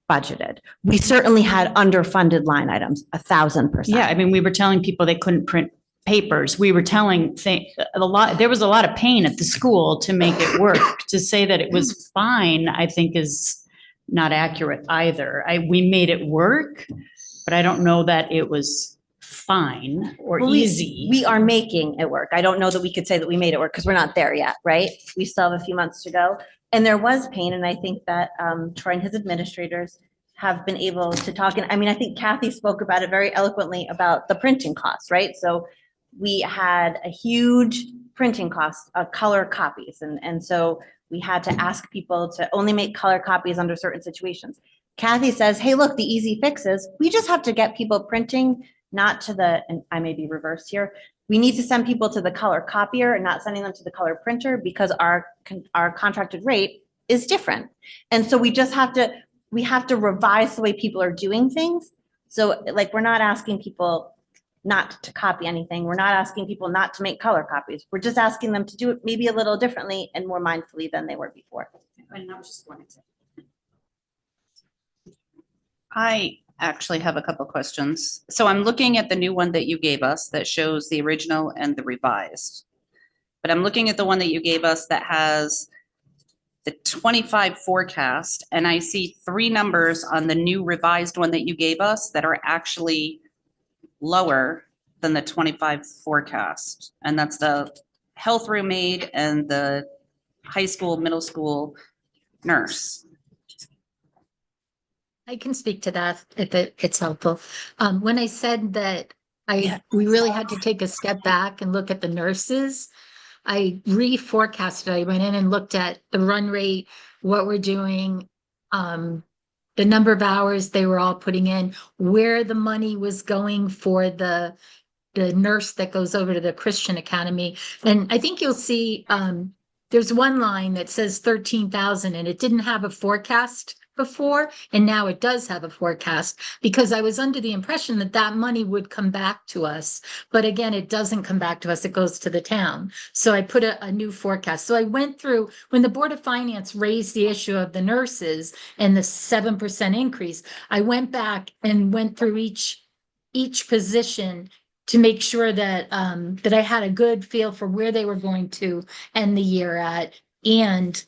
budgeted. We certainly had underfunded line items, 1,000%. Yeah, I mean, we were telling people they couldn't print papers. We were telling there was a lot of pain at the school to make it work. To say that it was fine, I think is not accurate either. We made it work, but I don't know that it was fine or Well, easy. We are making it work. I don't know that we could say that we made it work because we're not there yet, right? We still have a few months to go. And there was pain. And I think that Troy and his administrators have been able to talk. And I mean, I think Kathy spoke about it very eloquently about the printing costs, right? So we had a huge printing cost of color copies. And so we had to ask people to only make color copies under certain situations. Kathy says, hey, look, the easy fix is we just have to get people printing, not to the, and I may be reversed here. We need to send people to the color copier and not sending them to the color printer because our contracted rate is different. And so we have to revise the way people are doing things. So like, we're not asking people not to copy anything. We're not asking people not to make color copies. We're just asking them to do it maybe a little differently and more mindfully than they were before. And I was just wanting to. I actually have a couple questions. So I'm looking at the new one that you gave us that shows the original and the revised. But I'm looking at the one that you gave us that has the 25 forecast, and I see 3 numbers on the new revised one that you gave us that are actually lower than the 25 forecast. And that's the health room aide and the high school, middle school nurse. I can speak to that if it's helpful. When I said that we really had to take a step back and look at the nurses, I reforecasted. I went in and looked at the run rate, what we're doing, the number of hours they were all putting in, where the money was going for the nurse that goes over to the Christian Academy. And I think you'll see there's one line that says 13,000 and it didn't have a forecast before, and now it does have a forecast because I was under the impression that that money would come back to us. But again, it doesn't come back to us. It goes to the town. So I put a new forecast. So I went through when the Board of Finance raised the issue of the nurses and the 7% increase, I went back and went through each position to make sure that that I had a good feel for where they were going to end the year at and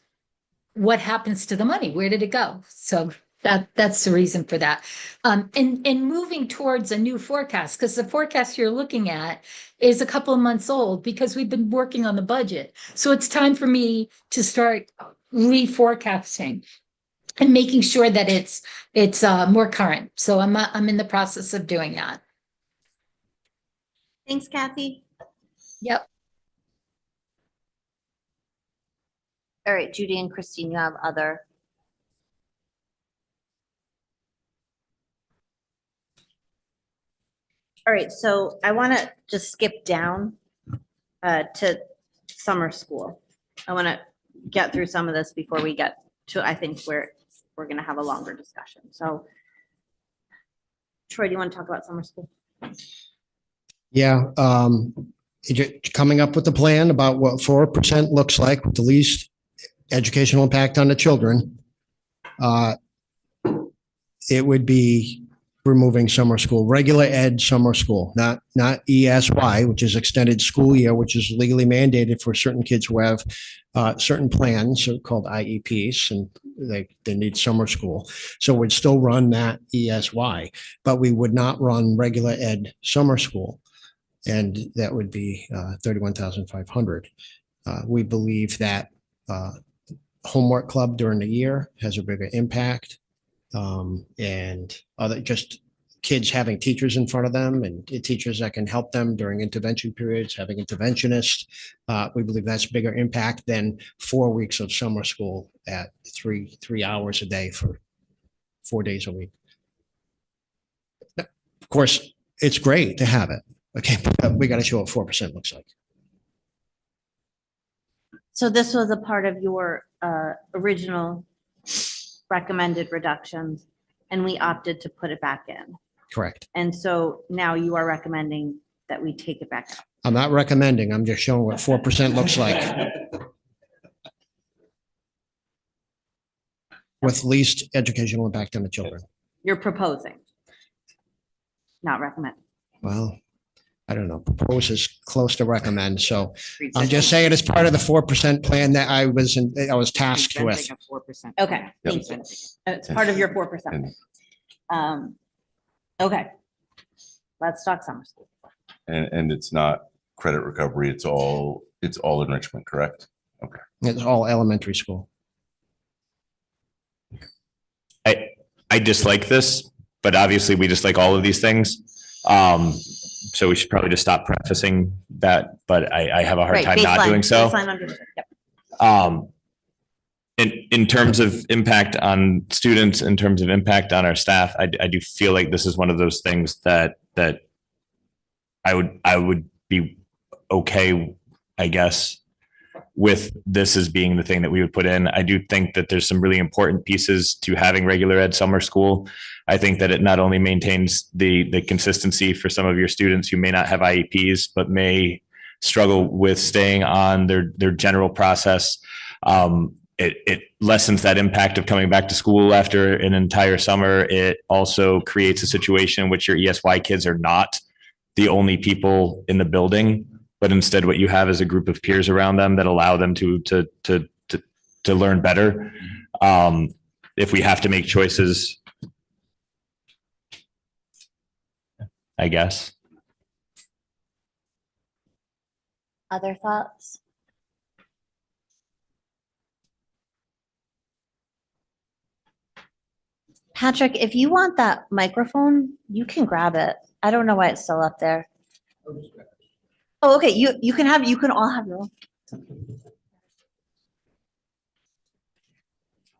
what happens to the money? Where did it go? So that's the reason for that. And moving towards a new forecast, because the forecast you're looking at is a couple of months old because we've been working on the budget. So it's time for me to start reforecasting and making sure that it's more current. So I'm in the process of doing that. Thanks, Kathy. Yep. All right, Judy and Christine, you have other. All right, so I want to just skip down to summer school. I want to get through some of this before we get to, I think, where we're gonna have a longer discussion. So Troy, do you want to talk about summer school? Yeah, coming up with a plan about what 4% looks like with the least educational impact on the children. It would be removing summer school, regular ed summer school, not ESY, which is extended school year, which is legally mandated for certain kids who have certain plans called IEPs, and they need summer school. So we'd still run that ESY, but we would not run regular ed summer school. And that would be 31,500. We believe that homework club during the year has a bigger impact. And other just kids having teachers in front of them and teachers that can help them during intervention periods, having interventionists. We believe that's bigger impact than 4 weeks of summer school at three hours a day for 4 days a week. Of course, it's great to have it. Okay, but we got to show what 4% looks like. So this was a part of your original recommended reductions, and we opted to put it back in. Correct. And so now you are recommending that we take it back out. I'm not recommending, I'm just showing what 4% looks like. With least educational impact on the children. You're proposing, not recommending. Well, I don't know, propose is close to recommend, so I'm just saying it's part of the 4% plan that I was tasked with. 4%. Okay, thank you. It's part of your 4%. Okay. Let's talk summer school. And it's not credit recovery, it's all enrichment, correct? Okay. It's all elementary school. I dislike this, but obviously we dislike all of these things. So we should probably just stop prefacing that, but I have a hard Right, time not baseline- doing so. baseline understood. Yep. In terms of impact on students, in terms of impact on our staff, I do feel like this is one of those things that I would be okay, I guess, with this as being the thing that we would put in. I do think that there's some really important pieces to having regular ed summer school. I think that it not only maintains the consistency for some of your students who may not have IEPs, but may struggle with staying on their general process. It lessens that impact of coming back to school after an entire summer. It also creates a situation in which your ESY kids are not the only people in the building, but instead what you have is a group of peers around them that allow them to learn better. If we have to make choices, I guess. Other thoughts? Patrick, if you want that microphone, you can grab it. I don't know why it's still up there. Oh, okay, you can all have your own. Oh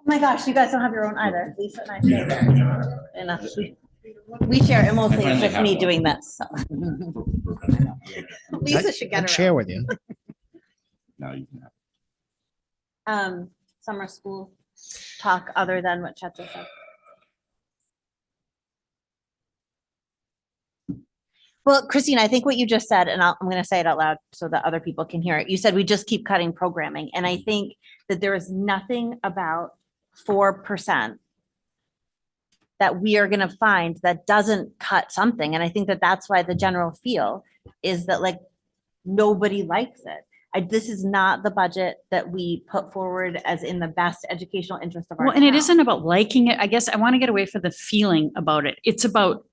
my gosh, you guys don't have your own either. Lisa and I share. Enough. We share, and mostly it's just me doing this. So. Lisa should I'd get share her. with you. Now you can have. Summer school talk other than what Chet just said. Well, Christine, I think what you just said, and I'm going to say it out loud so that other people can hear it. You said we just keep cutting programming. And I think that there is nothing about 4% that we are going to find that doesn't cut something. And I think that that's why the general feel is that like nobody likes it. This is not the budget that we put forward as in the best educational interest of our Well, and it town. isn't about liking it. I guess I want to get away from the feeling about it. It's about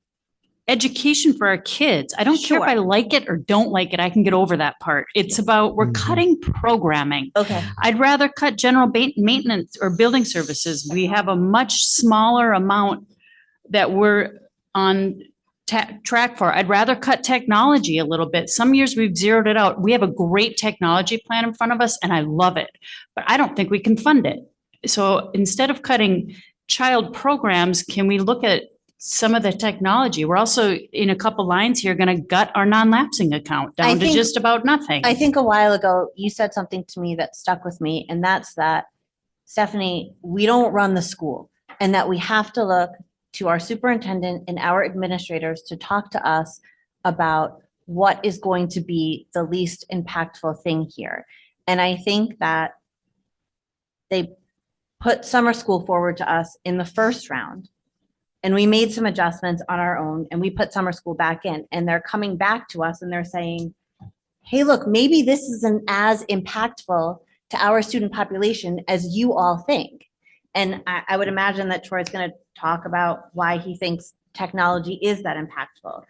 education for our kids. I don't care if I Sure. like it or don't like it. I can get over that part. It's about we're Mhm. cutting programming. Okay. I'd rather cut general maintenance or building services. We have a much smaller amount that we're on track for. I'd rather cut technology a little bit. Some years we've zeroed it out. We have a great technology plan in front of us and I love it, but I don't think we can fund it. So instead of cutting child programs, can we look at some of the technology? We're also in a couple lines here going to gut our non-lapsing account I down to think- just about nothing. I think a while ago, you said something to me that stuck with me, and that's that, Stephanie, we don't run the school. And that we have to look to our superintendent and our administrators to talk to us about what is going to be the least impactful thing here. And I think that they put summer school forward to us in the first round. And we made some adjustments on our own and we put summer school back in, and they're coming back to us and they're saying, hey, look, maybe this isn't as impactful to our student population as you all think. And I would imagine that Troy's going to talk about why he thinks technology is that impactful.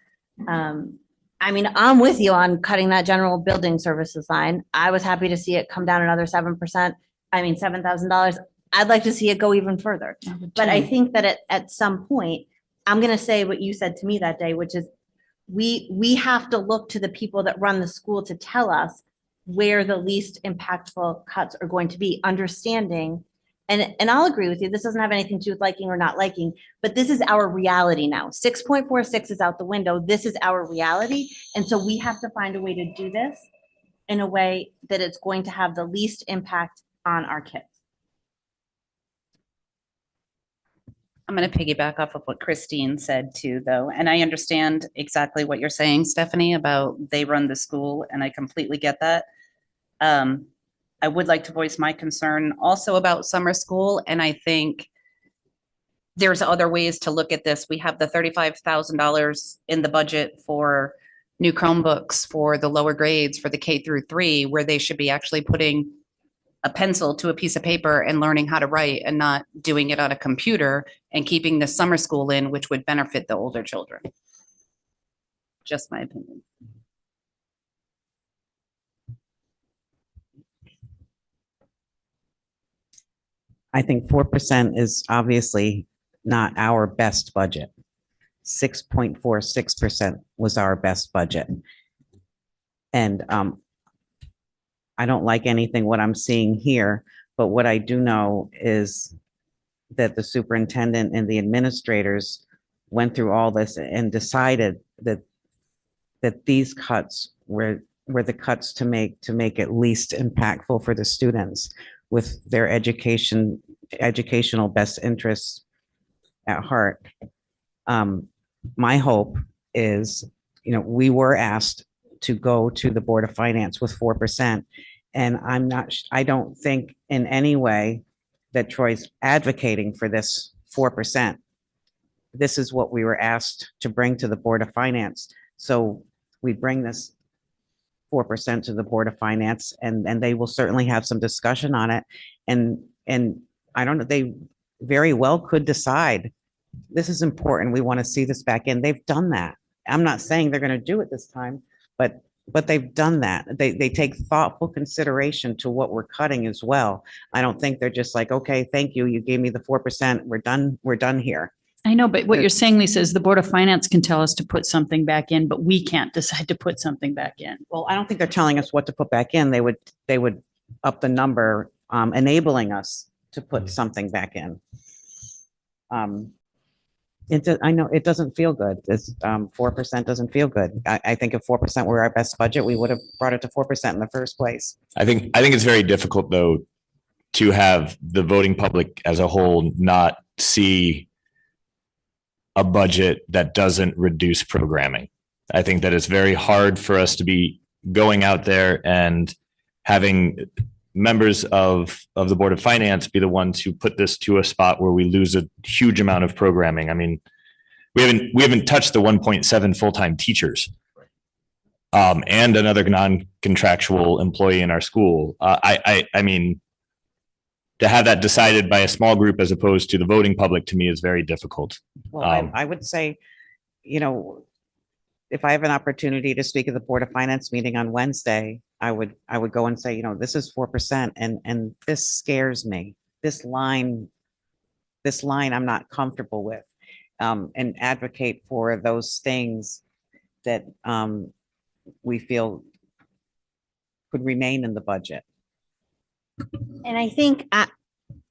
I mean, I'm with you on cutting that general building services line. I was happy to see it come down another 7%. I mean, $7,000. I'd like to see it go even further. But I think that at some point, I'm going to say what you said to me that day, which is we have to look to the people that run the school to tell us where the least impactful cuts are going to be, understanding. And I'll agree with you, this doesn't have anything to do with liking or not liking, but this is our reality now. 6.46 is out the window. This is our reality. And so we have to find a way to do this in a way that it's going to have the least impact on our kids. I'm going to piggyback off of what Christine said too, though. And I understand exactly what you're saying, Stephanie, about they run the school, and I completely get that. I would like to voice my concern also about summer school. And I think there's other ways to look at this. We have the $35,000 in the budget for new Chromebooks for the lower grades for the K through 3, where they should be actually putting a pencil to a piece of paper and learning how to write and not doing it on a computer, and keeping the summer school in, which would benefit the older children. Just my opinion. I think 4% is obviously not our best budget. 6.46% was our best budget. And I don't like anything what I'm seeing here, but what I do know is that the superintendent and the administrators went through all this and decided that these cuts were the cuts to make it least impactful for the students, with their educational best interests at heart. My hope is, we were asked to go to the Board of Finance with 4%. And I don't think in any way that Troy's advocating for this 4%. This is what we were asked to bring to the Board of Finance. So we bring this 4% to the Board of Finance, and they will certainly have some discussion on it. And I don't know, they very well could decide this is important. We want to see this back in. They've done that. I'm not saying they're going to do it this time, but they've done that. They take thoughtful consideration to what we're cutting as well. I don't think they're just like, okay, thank you. You gave me the 4%. We're done here. I know, but what you're saying, Lisa, is the Board of Finance can tell us to put something back in, but we can't decide to put something back in. Well, I don't think they're telling us what to put back in. They would up the number, enabling us to put something back in. I know it doesn't feel good. This 4% doesn't feel good. I think if 4% were our best budget, we would have brought it to 4% in the first place. I think it's very difficult, though, to have the voting public as a whole not see a budget that doesn't reduce programming. I think that it's very hard for us to be going out there and having members of the Board of Finance be the ones who put this to a spot where we lose a huge amount of programming. I mean, we haven't touched the 1.7 full-time teachers and another non-contractual employee in our school. I mean, to have that decided by a small group as opposed to the voting public, to me, is very difficult. Well, I would say, if I have an opportunity to speak at the Board of Finance meeting on Wednesday, I would go and say, this is 4%, and this scares me. This line I'm not comfortable with, and advocate for those things that we feel could remain in the budget. And I think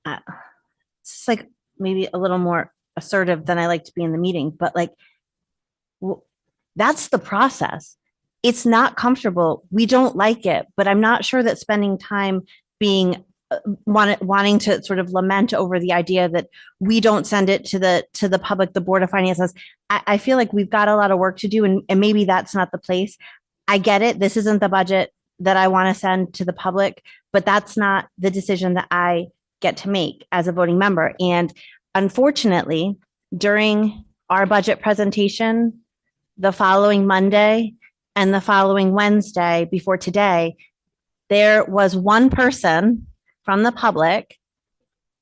it's like maybe a little more assertive than I like to be in the meeting, but that's the process. It's not comfortable. We don't like it, but I'm not sure that spending time being wanting to sort of lament over the idea that we don't send it to the public, the Board of Finances. I feel like we've got a lot of work to do, and maybe that's not the place. I get it. This isn't the budget that I want to send to the public, but that's not the decision that I get to make as a voting member. And unfortunately, during our budget presentation, the following Monday and the following Wednesday before today, there was one person from the public,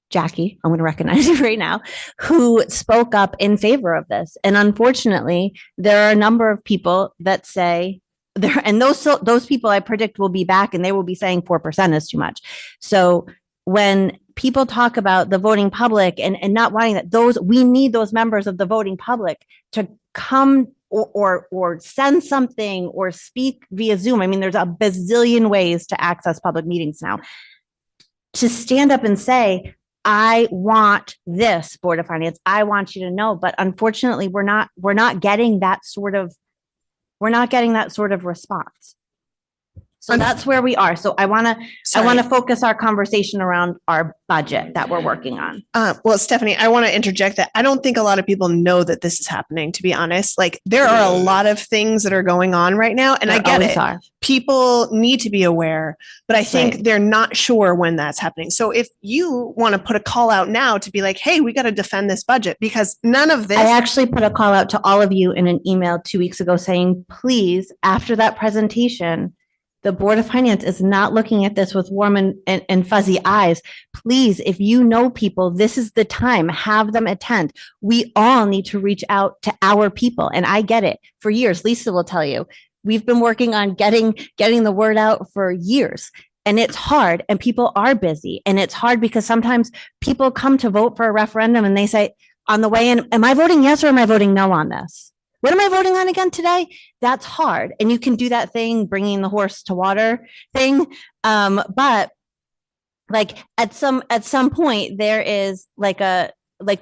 Jackie, I'm going to recognize you right now, who spoke up in favor of this. And unfortunately, there are a number of people that say there, and those people I predict will be back and they will be saying 4% is too much. So when people talk about the voting public and not wanting that, we need those members of the voting public to come or send something or speak via Zoom. I mean, there's a bazillion ways to access public meetings now. To stand up and say, I want this, Board of Finance, I want you to know, but unfortunately, we're not getting that sort of response. So that's where we are. So I want to focus our conversation around our budget that we're working on. Well, Stephanie, I want to interject that I don't think a lot of people know that this is happening, to be honest. Like, there are a lot of things that are going on right now, and I get it. People need to be aware, but I think they're not sure when that's happening. So if you want to put a call out now to be like, hey, we got to defend this budget, because none of this. I actually put a call out to all of you in an email 2 weeks ago saying, please, after that presentation, the Board of Finance is not looking at this with warm and fuzzy eyes. Please, if you know people, this is the time, have them attend. We all need to reach out to our people. And I get it. For years, Lisa will tell you, we've been working on getting the word out for years. And it's hard, and people are busy. And it's hard because sometimes people come to vote for a referendum and they say on the way in, am I voting yes or am I voting no on this? What am I voting on again today? That's hard. And you can do that thing, bringing the horse to water thing. But like at some point there is like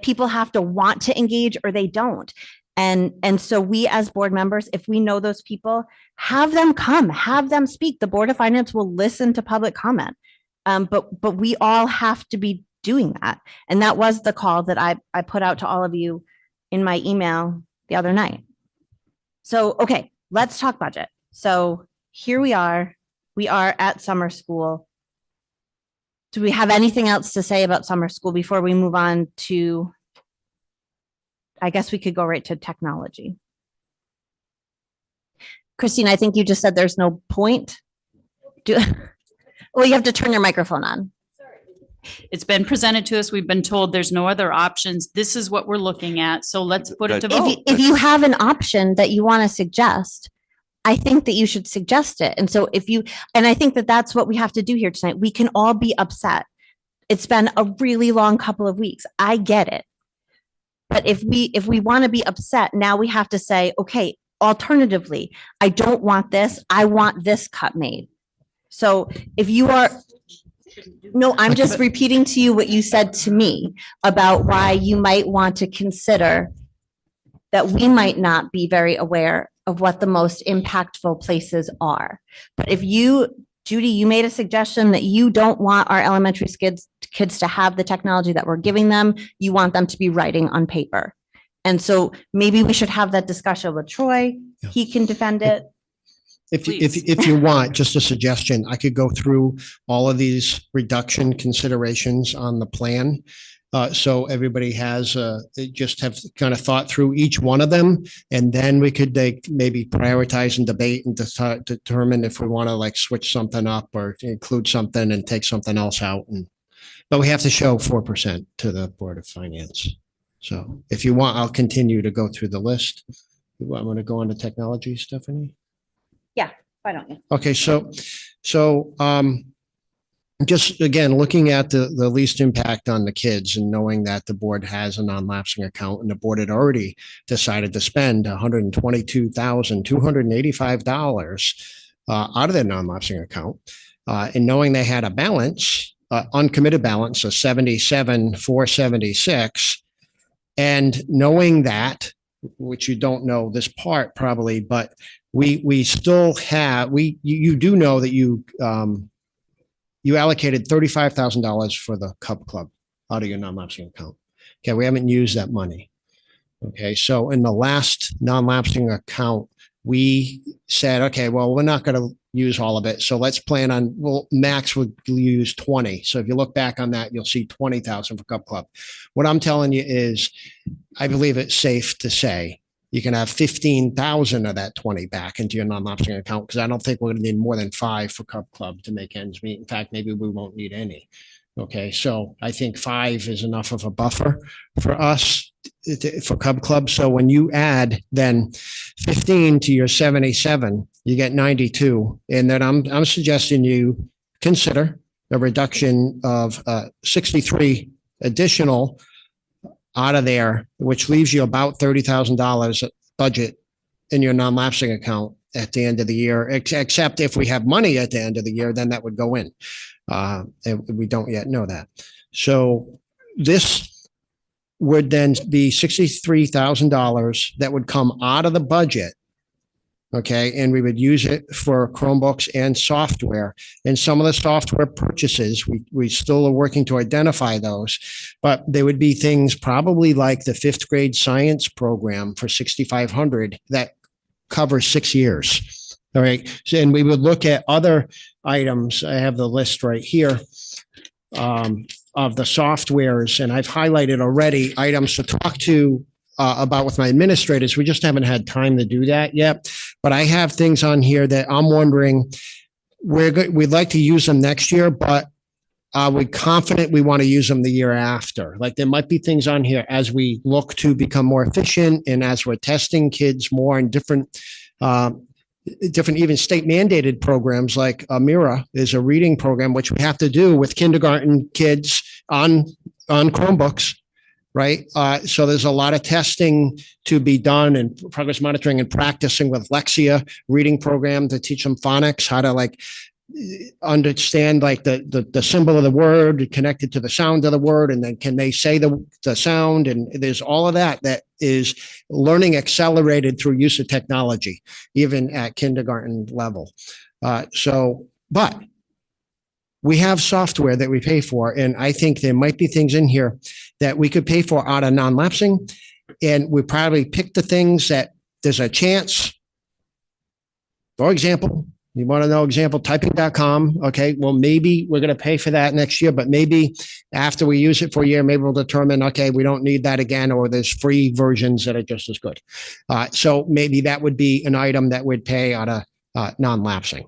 people have to want to engage or they don't. And so we as board members, if we know those people, have them come, have them speak. The Board of Finance will listen to public comment. But we all have to be doing that. And that was the call that I put out to all of you in my email the other night. So, okay, let's talk budget. So here we are at summer school. Do we have anything else to say about summer school before we move on to, I guess we could go right to technology. Christine, I think you just said there's no point. Well, you have to turn your microphone on. It's been presented to us. We've been told there's no other options. This is what we're looking at. So let's put it to vote. If you have an option that you want to suggest, I think that you should suggest it. And so and I think that that's what we have to do here tonight. We can all be upset. It's been a really long couple of weeks. I get it. But if we want to be upset, now we have to say, okay, alternatively, I don't want this. I want this cut made. So if you are, no, I'm just repeating to you what you said to me about why you might want to consider that we might not be very aware of what the most impactful places are. But if you, Judy, you made a suggestion that you don't want our elementary kids to have the technology that we're giving them. You want them to be writing on paper. And so maybe we should have that discussion with Troy. Yeah. He can defend it. If you want, just a suggestion, I could go through all of these reduction considerations on the plan. So everybody has just have kind of thought through each one of them, and then we could maybe prioritize and debate and determine if we want to like switch something up or include something and take something else out. But we have to show 4% to the Board of Finance. So if you want, I'll continue to go through the list. I'm going to go on to technology, Stephanie. Yeah, why don't you? Okay, so just again, looking at the least impact on the kids and knowing that the board has a non-lapsing account and the board had already decided to spend $122,285 out of their non-lapsing account, and knowing they had a balance, uncommitted balance of $77,476, and knowing that, which you don't know this part probably, but we still have, you do know that you you allocated $35,000 for the Cub Club out of your non-lapsing account. Okay, we haven't used that money. Okay, so in the last non-lapsing account, we said, okay, well, we're not going to use all of it. So let's plan on, well, max would use 20. So if you look back on that, you'll see 20,000 for Cub Club. What I'm telling you is, I believe it's safe to say you can have 15,000 of that 20 back into your non-lapsing account, because I don't think we're going to need more than 5 for Cub Club to make ends meet. In fact, maybe we won't need any. Okay, so I think 5 is enough of a buffer for us for Cub Club. So when you add then 15 to your 77, you get 92. And then I'm suggesting you consider a reduction of 63 additional out of there, which leaves you about $30,000 budget in your non-lapsing account at the end of the year, except if we have money at the end of the year, then that would go in. And we don't yet know that. So this would then be $63,000 that would come out of the budget. Okay, and we would use it for Chromebooks and software. And some of the software purchases, we still are working to identify those, but they would be things probably like the 5th grade science program for $6,500 that covers 6 years. All right, so, and we would look at other items. I have the list right here of the softwares, and I've highlighted already items to talk to about with my administrators. We just haven't had time to do that yet. But I have things on here that I'm wondering, we'd like to use them next year, but are we confident we want to use them the year after? Like there might be things on here as we look to become more efficient and as we're testing kids more in different even state mandated programs like Amira is a reading program, which we have to do with kindergarten kids on Chromebooks. Right. So there's a lot of testing to be done and progress monitoring and practicing with Lexia reading program to teach them phonics, how to like understand like the symbol of the word connected to the sound of the word. And then can they say the sound? And there's all of that is learning accelerated through use of technology, even at kindergarten level. But we have software that we pay for, and I think there might be things in here that we could pay for out of non-lapsing, and we probably pick the things that there's a chance. For example, you want to know example, typing.com. Okay, well, maybe we're going to pay for that next year, but maybe after we use it for a year, maybe we'll determine, okay, we don't need that again, or there's free versions that are just as good. So maybe that would be an item that would pay out of non-lapsing.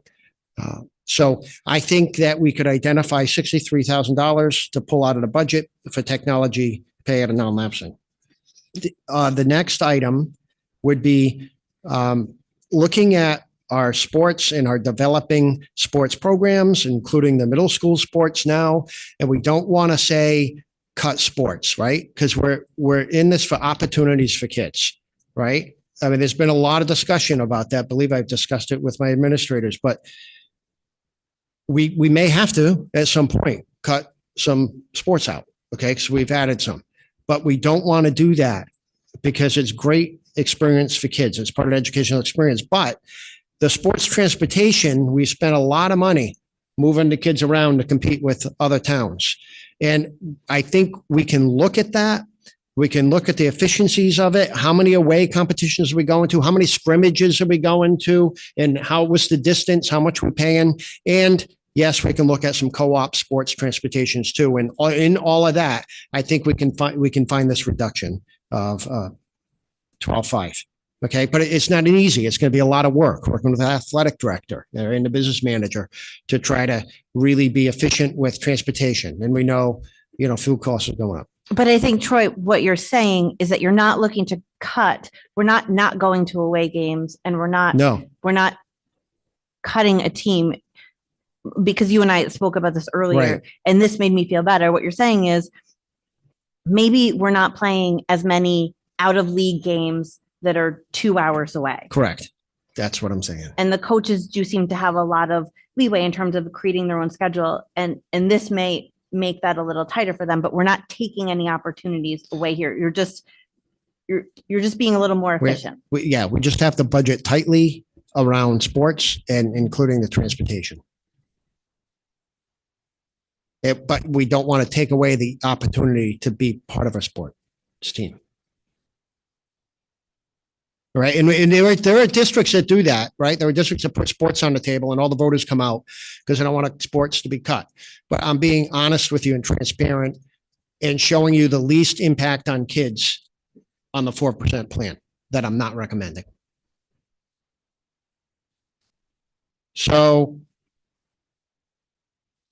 So I think that we could identify $63,000 to pull out of the budget for technology pay out of non-lapsing. The next item would be looking at our sports and our developing sports programs, including the middle school sports now. And we don't want to say cut sports, right? Because we're in this for opportunities for kids, right? I mean, there's been a lot of discussion about that. I believe I've discussed it with my administrators, but we may have to, at some point, cut some sports out, okay? So we've added some, but we don't want to do that because it's great experience for kids. It's part of the educational experience, but the sports transportation, we spent a lot of money moving the kids around to compete with other towns. And I think we can look at that. We can look at the efficiencies of it. How many away competitions are we going to? How many scrimmages are we going to? And how was the distance? How much we're paying? And yes, we can look at some co-op sports transportations too. And in all of that, I think we can find this reduction of 12.5. Okay, but it's not an easy. It's going to be a lot of work working with the athletic director and the business manager to try to really be efficient with transportation. And we know, fuel costs are going up. But I think, Troy, what you're saying is that you're not looking to cut. We're not going to away games, and we're not cutting a team, because you and I spoke about this earlier, Right. And this made me feel better. What you're saying is maybe we're not playing as many out of league games that are 2 hours away. Correct. That's what I'm saying. And the coaches do seem to have a lot of leeway in terms of creating their own schedule. And this may make that a little tighter for them, but we're not taking any opportunities away here. You're just being a little more efficient. We just have to budget tightly around sports and including the transportation. But we don't want to take away the opportunity to be part of a sports team. Right. And there are districts that do that, right? There are districts that put sports on the table and all the voters come out because they don't want sports to be cut. But I'm being honest with you and transparent and showing you the least impact on kids on the 4% plan that I'm not recommending. So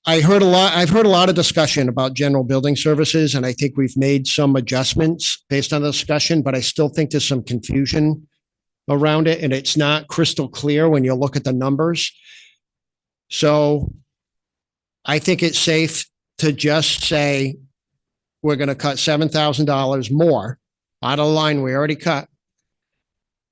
I've heard a lot of discussion about general building services, and I think we've made some adjustments based on the discussion, but I still think there's some confusion around it, and it's not crystal clear when you look at the numbers. So I think it's safe to just say we're going to cut $7,000 more out of the line we already cut,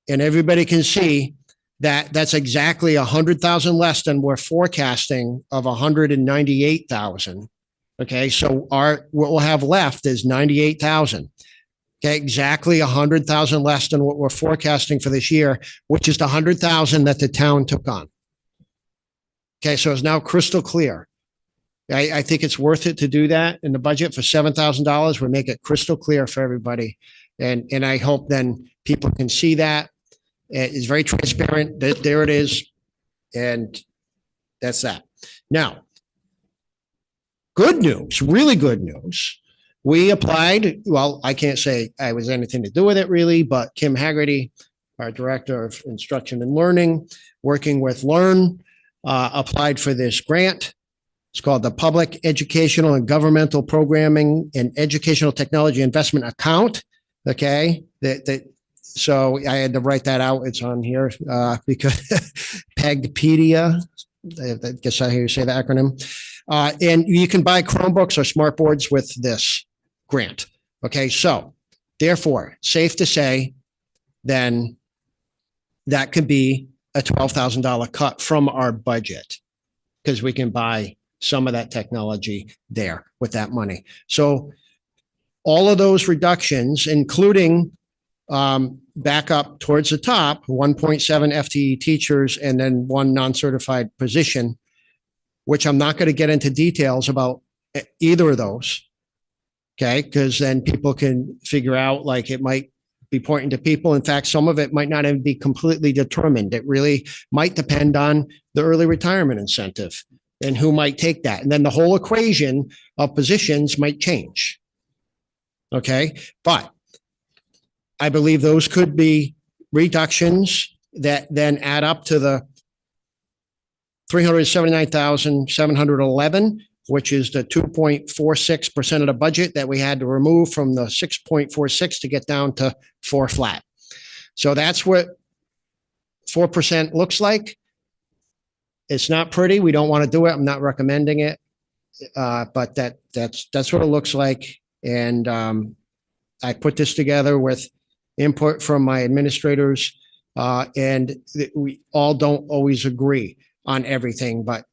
and everybody can see that that's exactly 100,000 less than we're forecasting of 198,000. Okay, so what we'll have left is 98,000. Okay, exactly 100,000 less than what we're forecasting for this year, which is the 100,000 that the town took on. Okay, so it's now crystal clear. I think it's worth it to do that in the budget for $7,000. We make it crystal clear for everybody, and I hope then people can see that. It's very transparent. There it is, and that's that. Now, good news, really good news. We applied, well, I can't say I was anything to do with it really, but Kim Haggerty, our Director of Instruction and Learning, working with Learn, applied for this grant. It's called the Public Educational and Governmental Programming and Educational Technology Investment Account. Okay, so I had to write that out. It's on here because PEGpedia, I guess I hear you say the acronym. And you can buy Chromebooks or smart boards with this grant. Okay, so therefore, safe to say, then that could be a $12,000 cut from our budget because we can buy some of that technology there with that money. So all of those reductions, including back up towards the top, 1.7 FTE teachers and then one non-certified position, which I'm not going to get into details about either of those. Okay, because then people can figure out like it might be pointing to people. In fact, some of it might not even be completely determined. It really might depend on the early retirement incentive and who might take that. And then the whole equation of positions might change. Okay, but I believe those could be reductions that then add up to the 379,711, which is the 2.46% of the budget that we had to remove from the 6.46 to get down to 4 flat. So that's what 4% looks like. It's not pretty. We don't want to do it. I'm not recommending it. But that's what it looks like. And I put this together with input from my administrators, and we all don't always agree on everything, but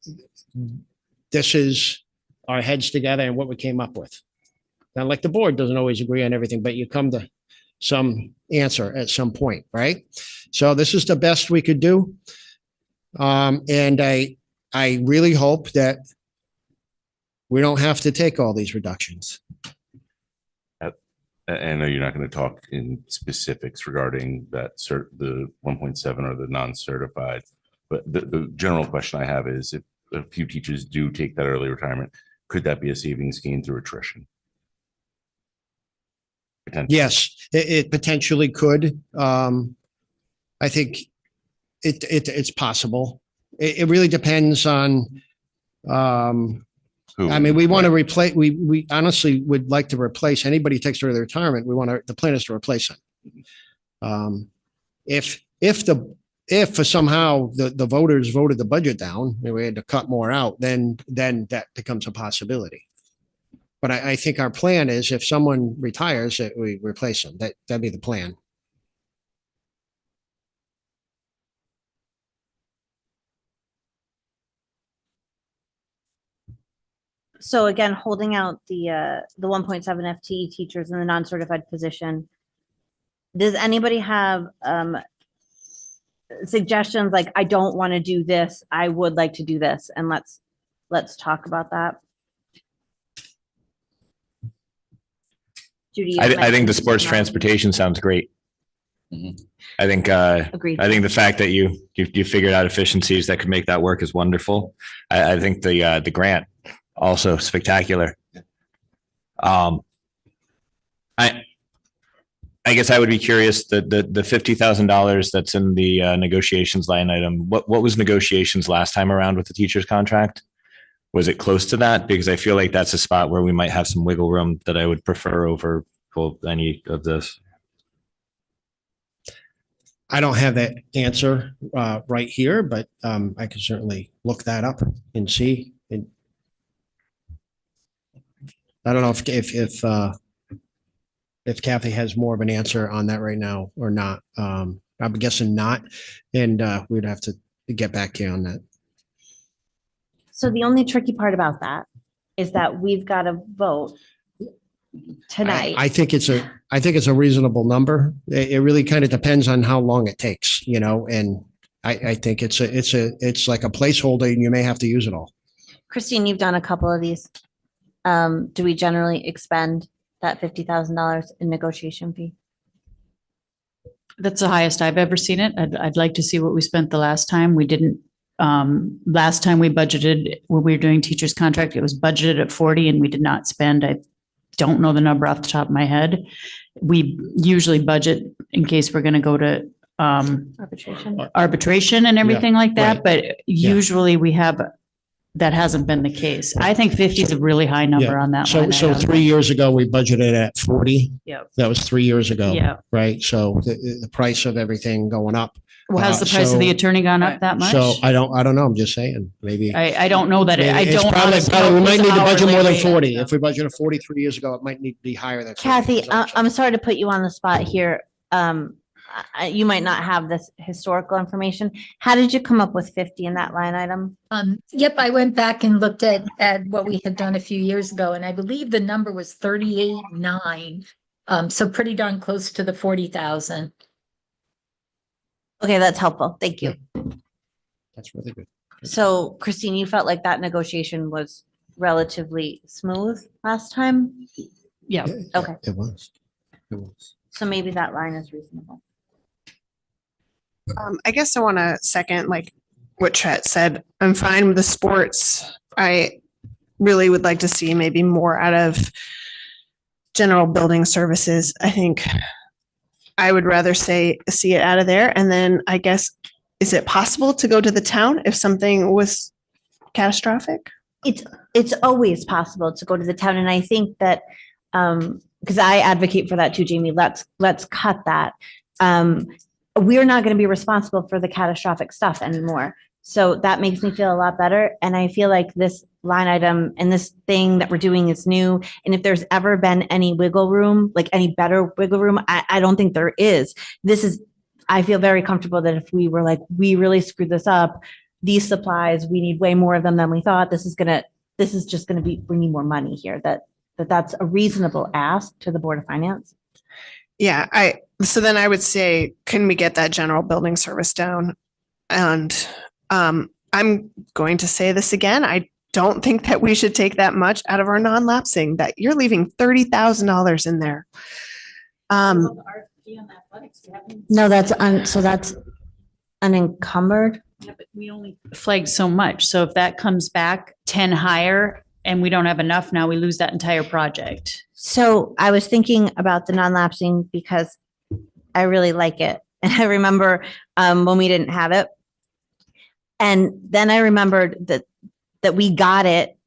this is our heads together and what we came up with. Not like the board doesn't always agree on everything, but you come to some answer at some point, right? So this is the best we could do. And I really hope that we don't have to take all these reductions. I know you're not going to talk in specifics regarding that the 1.7 or the non-certified, but the general question I have is if a few teachers do take that early retirement, could that be a savings gain through attrition? Yes, it potentially could. I think it's possible. It really depends on, I mean, we want to replace, we honestly would like to replace anybody who takes early retirement. The plan is to replace them. If somehow the voters voted the budget down and we had to cut more out, then that becomes a possibility. But I think our plan is if someone retires, that we replace them. That'd be the plan. So again, holding out the 1.7 FTE teachers in the non-certified position. Does anybody have suggestions like, I don't want to do this, I would like to do this, and let's talk about that. Judy. you I think the mentioned sports technology. transportation sounds great. Mhm. I think, Agreed. I think the fact that you figured out efficiencies that could make that work is wonderful. I think the grant also spectacular. I guess I would be curious, the $50,000 that's in the negotiations line item, what was negotiations last time around with the teacher's contract? Was it close to that? Because I feel like that's a spot where we might have some wiggle room that I would prefer over, well, any of this. I don't have that answer right here, but I can certainly look that up and see. And I don't know if Kathy has more of an answer on that right now or not. I'm guessing not, and we'd have to get back to you on that. So the only tricky part about that is that we've got to vote tonight. I think it's a reasonable number. It really kind of depends on how long it takes, and I think it's like a placeholder and you may have to use it all. Christine, you've done a couple of these. Do we generally expend that $50,000 in negotiation fee? That's the highest I've ever seen it. I'd like to see what we spent the last time. We didn't, last time we budgeted, when we were doing teacher's contract, it was budgeted at 40 and we did not spend. I don't know the number off the top of my head. We usually budget in case we're going to go to arbitration and everything like that. right. But usually we have, that hasn't been the case. I think 50 is a really high number on that So line. 3 years ago, we budgeted at 40. Yep. That was 3 years ago. Yeah. Right. So the price of everything going up. Well, has the price of the attorney gone up that much? So I don't know. I'm just saying, maybe. I don't know that. I It's don't. probably, we might need to budget more than 40. Yeah. If we budgeted 40 3 years ago, it might need to be higher than. 40, Kathy, 'cause I'm sorry to put you on the spot here. You might not have this historical information. How did you come up with 50 in that line item? Yep, I went back and looked at what we had done a few years ago, and I believe the number was 38.9. So pretty darn close to the 40,000. Okay, that's helpful. Thank you. That's really good. So Christine, you felt like that negotiation was relatively smooth last time? Yeah. Okay. It was. It was. So maybe that line is reasonable. I guess I want to second like what Chet said. I'm fine with the sports. I really would like to see maybe more out of general building services. I think I would rather see it out of there. And then I guess, is it possible to go to the town if something was catastrophic? It's always possible to go to the town. And I think that, because I advocate for that too, Jamie, let's cut that. We're not going to be responsible for the catastrophic stuff anymore. So that makes me feel a lot better. And I feel like this line item and this thing that we're doing is new. And if there's ever been any wiggle room, like any better wiggle room, I don't think there is. I feel very comfortable that if we were like, we really screwed this up, these supplies, we need way more of them than we thought. This is just going to be bringing more money here, that's a reasonable ask to the Board of Finance. Yeah, so then I would say, can we get that general building service down? And I'm going to say this again. I don't think that we should take that much out of our non-lapsing, that you're leaving $30,000 in there. No, that's unencumbered. Yeah, but we only flagged so much. So if that comes back 10 higher and we don't have enough, now we lose that entire project. So I was thinking about the non-lapsing because I really like it. And I remember when we didn't have it. And then I remembered that we got it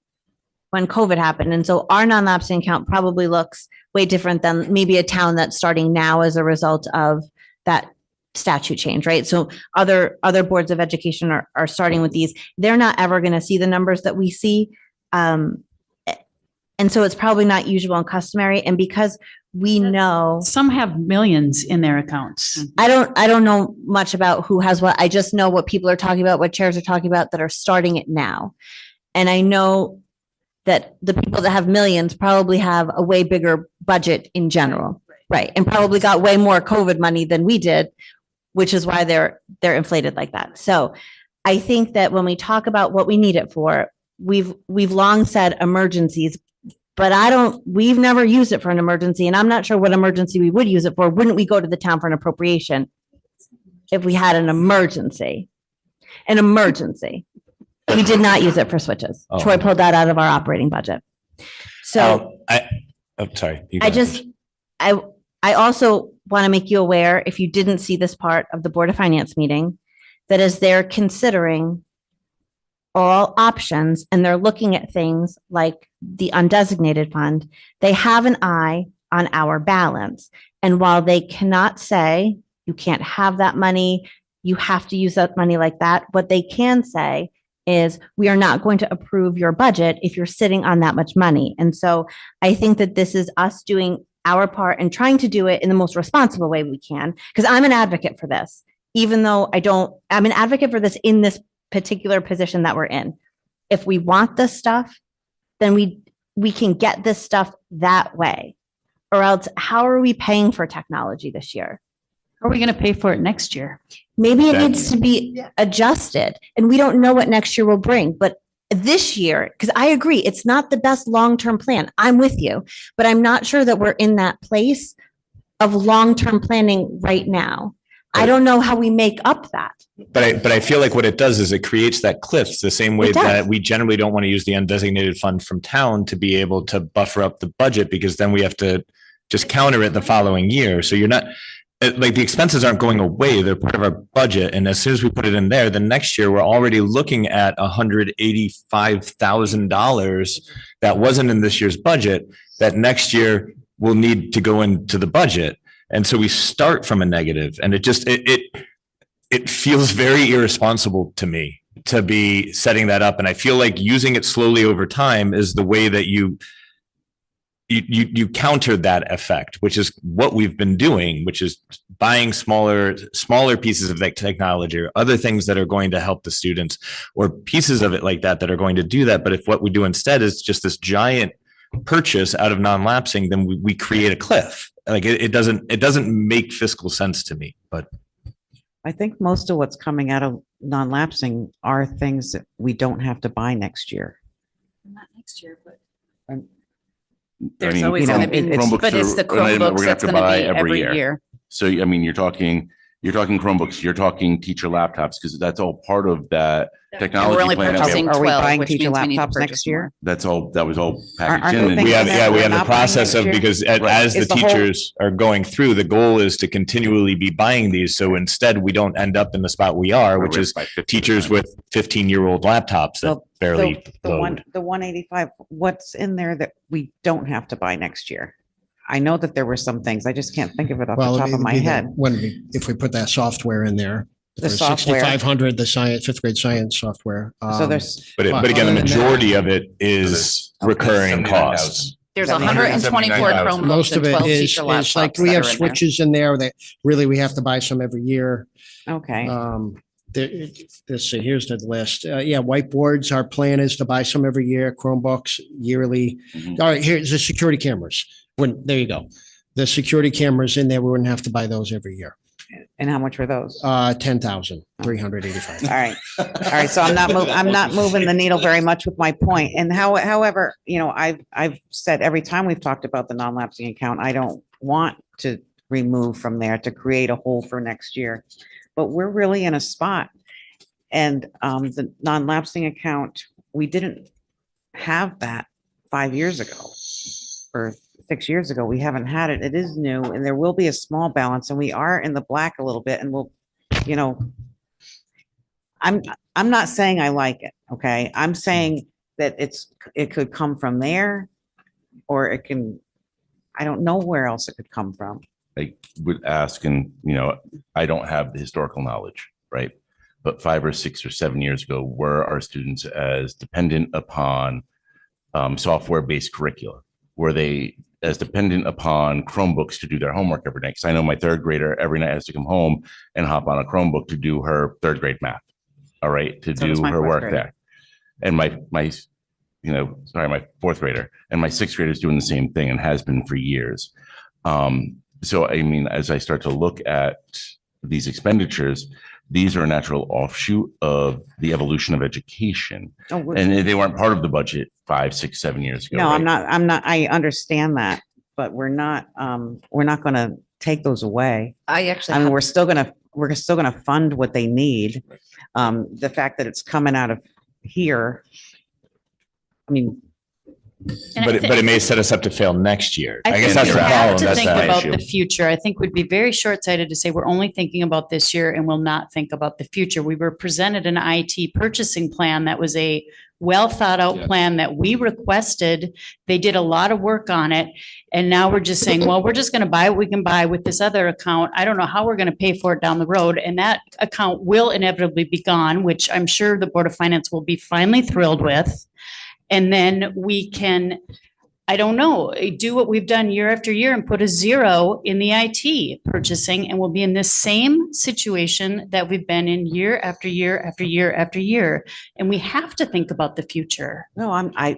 when COVID happened. And so our non-lapsing account probably looks way different than maybe a town that's starting now as a result of that statute change, right? So other boards of education are starting with these. They're not ever going to see the numbers that we see. And so it's probably not usual and customary. And because we know, Some have millions in their accounts. I don't know much about who has what. I just know what people are talking about, what chairs are talking about that are starting it now. And I know that the people that have millions probably have a way bigger budget in general, right? And probably got way more COVID money than we did, which is why they're inflated like that. So I think that when we talk about what we need it for, we've long said emergencies but we've never used it for an emergency, and I'm not sure what emergency we would use it for. Wouldn't we go to the town for an appropriation if we had an emergency? An emergency. We did not use it for switches. Oh. Troy pulled that out of our operating budget. So Sorry. you go I ahead. just, I also want to make you aware, if you didn't see this part of the Board of Finance meeting, that as they're considering all options and they're looking at things like the undesignated fund, they have an eye on our balance. And while they cannot say, you can't have that money, you have to use that money like that, what they can say is, we are not going to approve your budget if you're sitting on that much money. And so I think that this is us doing our part and trying to do it in the most responsible way we can, because I'm an advocate for this, even though I'm an advocate for this in this particular position that we're in. If we want this stuff, then we can get this stuff that way. Or else, how are we paying for technology this year? Are we going to pay for it next year? Maybe it Exactly. needs to be adjusted, and we don't know what next year will bring, but this year, because I agree, it's not the best long-term plan. I'm with you, but I'm not sure that we're in that place of long-term planning right now. I don't know how we make up that. But I feel like what it does is it creates that cliff the same way It does. that we generally don't want to use the undesignated fund from town to be able to buffer up the budget, because then we have to just counter it the following year. So you're not, like, the expenses aren't going away. They're part of our budget. And as soon as we put it in there, then next year we're already looking at $185,000 that wasn't in this year's budget that next year will need to go into the budget. And so we start from a negative, and it feels very irresponsible to me to be setting that up. And I feel like using it slowly over time is the way that you counter that effect, which is what we've been doing, which is buying smaller pieces of that technology or other things that are going to help the students, or pieces of it like that are going to do that. But if what we do instead is just this giant purchase out of non-lapsing, then we create a cliff. Like it doesn't make fiscal sense to me, but I think most of what's coming out of non-lapsing are things that we don't have to buy next year. Not next year, but. There's mean, always you know, going to be, it's- but it's the Chromebooks are an item that we're Chromebooks gonna have that's to going to buy be every year. So, I mean, you're talking Chromebooks, you're talking teacher laptops, because that's all part of that And technology we're only plan. purchasing Are we 12, buying which teacher means we need to laptops next purchase year? more. That was all Aren't packaged there in. and- things we have that we're the not buying process next of, year? because Right. as the Is the whole- teachers are going through, the goal is to continually be buying these. So instead we don't end up in the spot we are, which is By 50%. teachers with 15-year-old laptops that Well, barely The load. 185, what's in there that we don't have to buy next year? I know that there were some things. I just can't think of it off the top of my head. If we put that software in there. The for software. 6,500, the science, fifth grade science software. So there's, But But again, the other than that- majority of it is recurring costs. There's 179,000. 124 Chromebooks Most of and it 12 is teacher laptops. like, we that have are in there. switches in there that really we have to buy some every year. okay. Let's see, here's the list. Yeah, whiteboards, our plan is to buy some every year, Chromebooks yearly. Mhm. All right, here's the security cameras. There you go. The security cameras in there, we wouldn't have to buy those every year. And how much were those? 10,385. All right. All right. So I'm not moving the needle very much with my point. And however, I've said every time we've talked about the non-lapsing account, I don't want to remove from there to create a hole for next year. But we're really in a spot. And the non-lapsing account, we didn't have that 5 years ago or 6 years ago. We haven't had it. It is new, and there will be a small balance, and we are in the black a little bit, and we'll, I'm not saying I like it, okay? I'm saying that it could come from there, or it can, I don't know where else it could come from. I would ask, and, I don't have the historical knowledge, right? But 5 or 6 or 7 years ago, were our students as dependent upon software-based curricula? Were they as dependent upon Chromebooks to do their homework every night? Because I know my third grader every night has to come home and hop on a Chromebook to do her third grade math. All right, to So does do my her fourth work grader. there. And my fourth grader and my sixth grader is doing the same thing and has been for years. So, I mean, as I start to look at these expenditures, these are a natural offshoot of the evolution of education. Oh, we're- And they weren't part of the budget 5, 6, 7 years ago. No, right? I'm not, I understand that, but we're not going to take those away. I actually I mean, have we're still going to fund what they need. The fact that it's coming out of here, I mean, And I But thi- it may set us up to fail next year. I guess think that's we the have problem. to That's think the about issue. the future. I think we'd be very short-sighted to say we're only thinking about this year and will not think about the future. We were presented an IT purchasing plan that was a well-thought-out Yes. plan that we requested. They did a lot of work on it. And now we're just saying, well, we're just going to buy what we can buy with this other account. I don't know how we're going to pay for it down the road. And that account will inevitably be gone, which I'm sure the Board of Finance will be finally thrilled with. And then we can, I don't know, do what we've done year after year and put a zero in the IT purchasing, and we'll be in this same situation that we've been in year after year after year after year. And we have to think about the future. no, I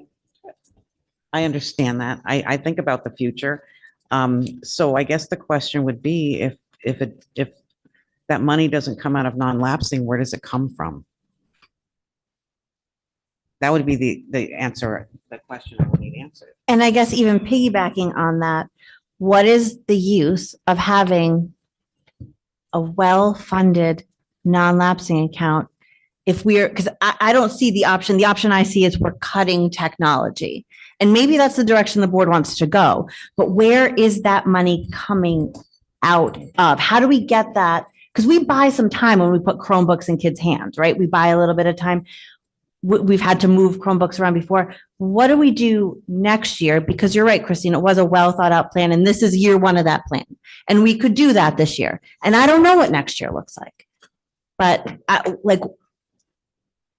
understand that. I think about the future. So I guess the question would be if that money doesn't come out of non-lapsing, where does it come from? That would be the answer, the question I would need answered. And I guess even piggybacking on that, what is the use of having a well-funded non-lapsing account if we're, because I don't see the option I see is we're cutting technology. And maybe that's the direction the board wants to go, but where is that money coming out of? How do we get that? Because we buy some time when we put Chromebooks in kids' hands, right? We buy a little bit of time. We've had to move Chromebooks around before. What do we do next year? Because you're right, Christine, it was a well thought out plan and this is year one of that plan. And we could do that this year. And I don't know what next year looks like. But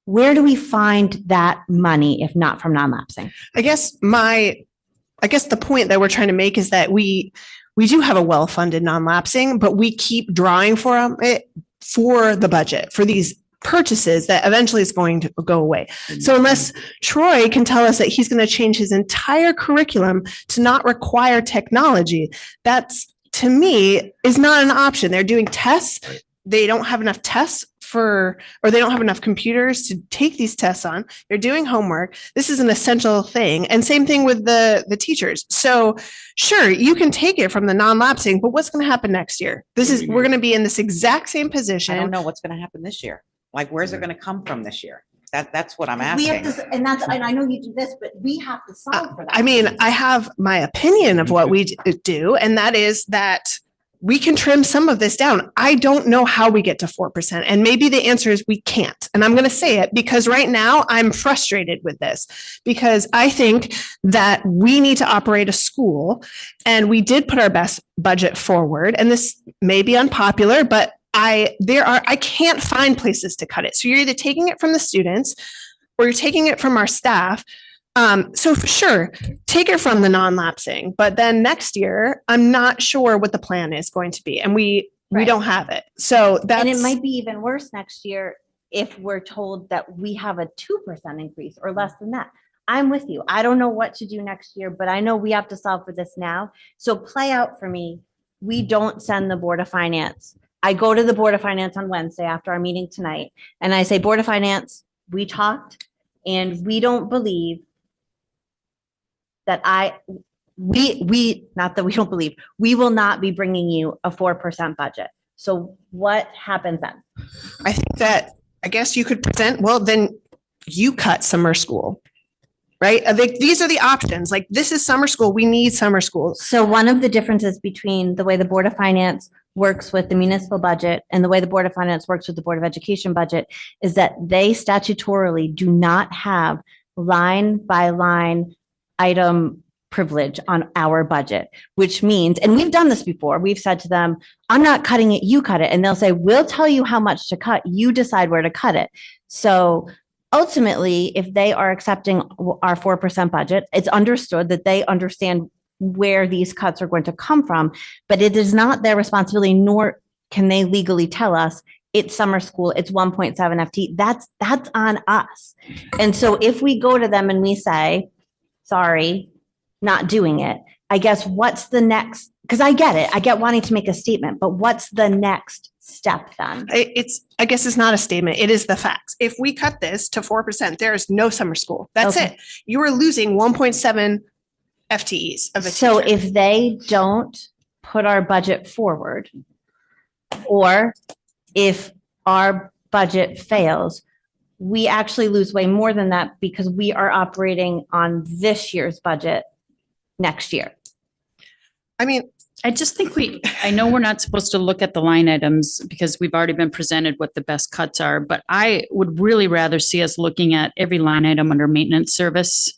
where do we find that money if not from non-lapsing? I guess the point that we're trying to make is that we do have a well-funded non-lapsing, but we keep drawing for it for the budget, for these purchases that eventually is going to go away. So unless Troy can tell us that he's going to change his entire curriculum to not require technology, that's, to me, is not an option. They're doing tests. They don't have enough tests or they don't have enough computers to take these tests on. They're doing homework. This is an essential thing. And same thing with the teachers. So sure, you can take it from the non-lapsing, but what's going to happen next year? We're going to be in this exact same I don't position. know what's going to happen this year. Like, where's it going to come from this year? That's what I'm We have asking. to, and I know you do this, but we have to solve for that. I mean, I have my opinion of what we do, and that is that we can trim some of this down. I don't know how we get to 4%. And maybe the answer is we can't. And I'm going to say it because right now I'm frustrated with this because I think that we need to operate a school and we did put our best budget forward. And this may be unpopular, but I can't find places to cut it. So you're either taking it from the students or you're taking it from our staff. So for sure, take it from the non-lapsing, but then next year, I'm not sure what the plan is going to be and we Right. don't have it. So And it that's, might be even worse next year if we're told that we have a 2% increase or less than that. I'm with you. I don't know what to do next year, but I know we have to solve for this now. So play out for me. We don't send the Board of Finance. I go to the Board of Finance on Wednesday after our meeting tonight and I say, Board of Finance, we talked and we don't believe that not that we don't believe, we will not be bringing you a 4% budget. So what happens then? I think that, I guess you could present, well, then you cut summer school, right? These are the options. Like, this is summer school. We need summer schools. So one of the differences between the way the Board of Finance works with the municipal budget and the way the Board of Finance works with the Board of Education budget is that they statutorily do not have line by line item privilege on our budget, which means, and we've done this before, we've said to them, I'm not cutting it, you cut it. And they'll say, we'll tell you how much to cut, you decide where to cut it. So ultimately, if they are accepting our 4% budget, it's understood that they understand where these cuts are going to come from, but it is not their responsibility, nor can they legally tell us it's summer school, it's 1.7 FT. That's on us. And so if we go to them and we say, sorry, not doing it, I guess what's the next, because I get it, I get wanting to make a statement, but what's the next step then? I guess it's not a statement. It is the facts. If we cut this to 4%, there is no summer school. That's Okay. it. You are losing 1.7 FTEs of a So teacher. if they don't put our budget forward, or if our budget fails, we actually lose way more than that because we are operating on this year's budget next year. I mean, I just think I know we're not supposed to look at the line items because we've already been presented what the best cuts are, but I would really rather see us looking at every line item under maintenance service.